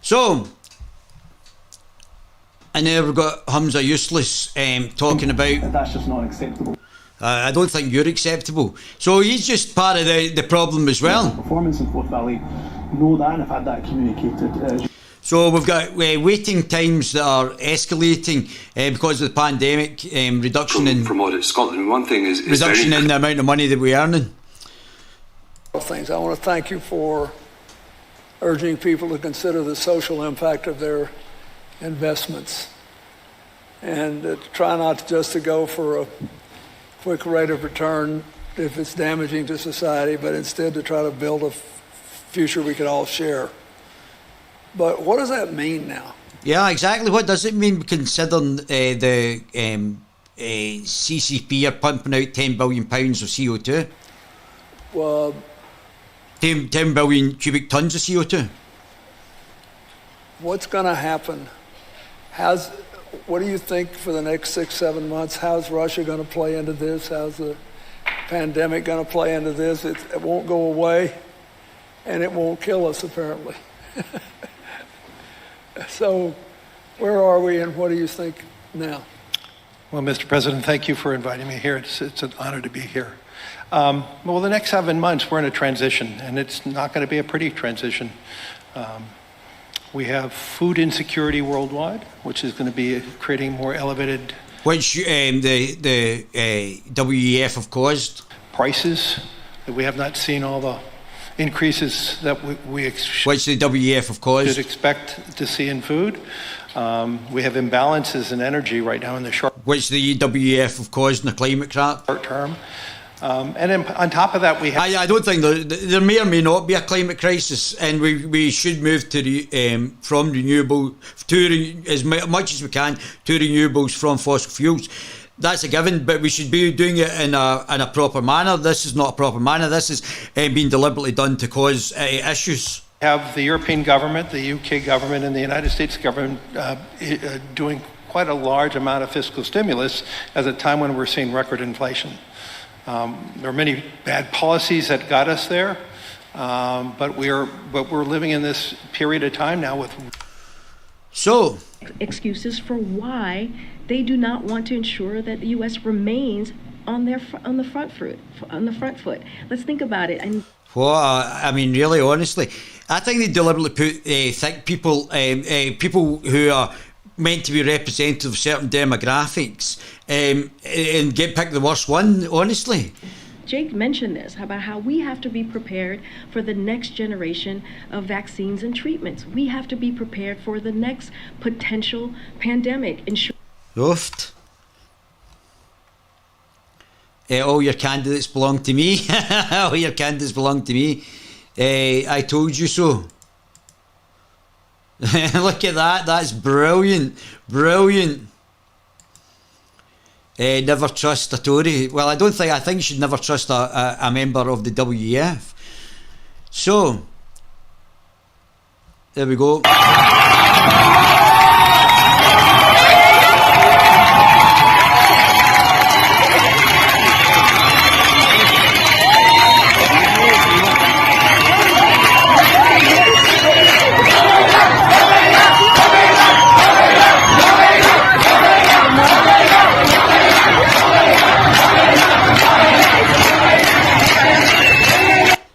So, and now we've got Hamza Useless talking about... That's just not acceptable. I don't think you're acceptable. So he's just part of the problem as well. Performance in Forth Valley, know that and have had that communicated. So we've got waiting times that are escalating because of the pandemic, reduction in... From audit Scotland, one thing is reduction in the amount of money that we're earning. Things. I want to thank you for urging people to consider the social impact of their investments and try not just to go for a quick rate of return if it's damaging to society, but instead to try to build a future we could all share. But what does that mean now? Yeah, exactly. What does it mean considering the CCP are pumping out £10 billion of CO2? Well, 10 billion cubic tons of CO2. What's going to happen? What do you think for the next 6-7 months? How's Russia going to play into this? How's the pandemic going to play into this? It won't go away, and it won't kill us, apparently. So where are we, and what do you think now? Well, Mr. President, thank you for inviting me here. It's an honor to be here. Well, the next 7 months, we're in a transition, and it's not going to be a pretty transition. We have food insecurity worldwide, which is going to be creating more elevated... Which the WEF have caused. Prices that we have not seen all the increases that which the WEF have caused. Should expect to see in food. We have imbalances in energy right now in the short... Which the WEF have caused in the climate crap. Short term. And then on top of that, we have... I don't think there may or may not be a climate crisis, and we should move to from renewable to as much as we can to renewables from fossil fuels. That's a given, but we should be doing it in a proper manner. This is not a proper manner. This is being deliberately done to cause issues. Have the European government, the UK government, and the United States government doing quite a large amount of fiscal stimulus at a time when we're seeing record inflation. There are many bad policies that got us there, but we're living in this period of time now with... So... excuses for why they do not want to ensure that the U.S. remains on the front foot. Let's think about it. And I mean, really, honestly, I think they deliberately put thick people, people who are meant to be representative of certain demographics, and pick the worst one, honestly. Jake mentioned this about how we have to be prepared for the next generation of vaccines and treatments. We have to be prepared for the next potential pandemic. Oofed. All your candidates belong to me. All your candidates belong to me. I told you so. Look at that. That's brilliant. Brilliant. Never trust a Tory. Well, I think you should never trust a member of the WEF. So, there we go.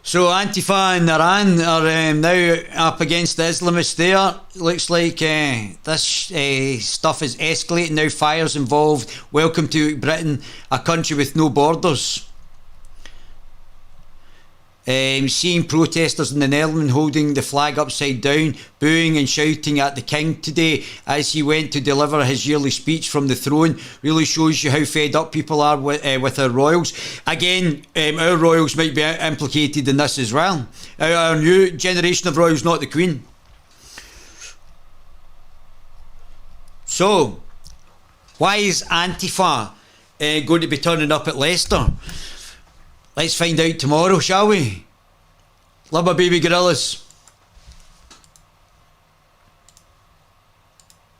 So Antifa in Iran are now up against the Islamists there. Looks like this stuff is escalating now. Fires involved. Welcome to Britain, a country with no borders. Seeing protesters in the Netherlands holding the flag upside down, booing and shouting at the king today as he went to deliver his yearly speech from the throne, really shows you how fed up people are with our royals. Again, our royals might be implicated in this as well. Our new generation of royals, not the Queen. So, why is Antifa going to be turning up at Leicester? Let's find out tomorrow, shall we? Love my baby gorillas.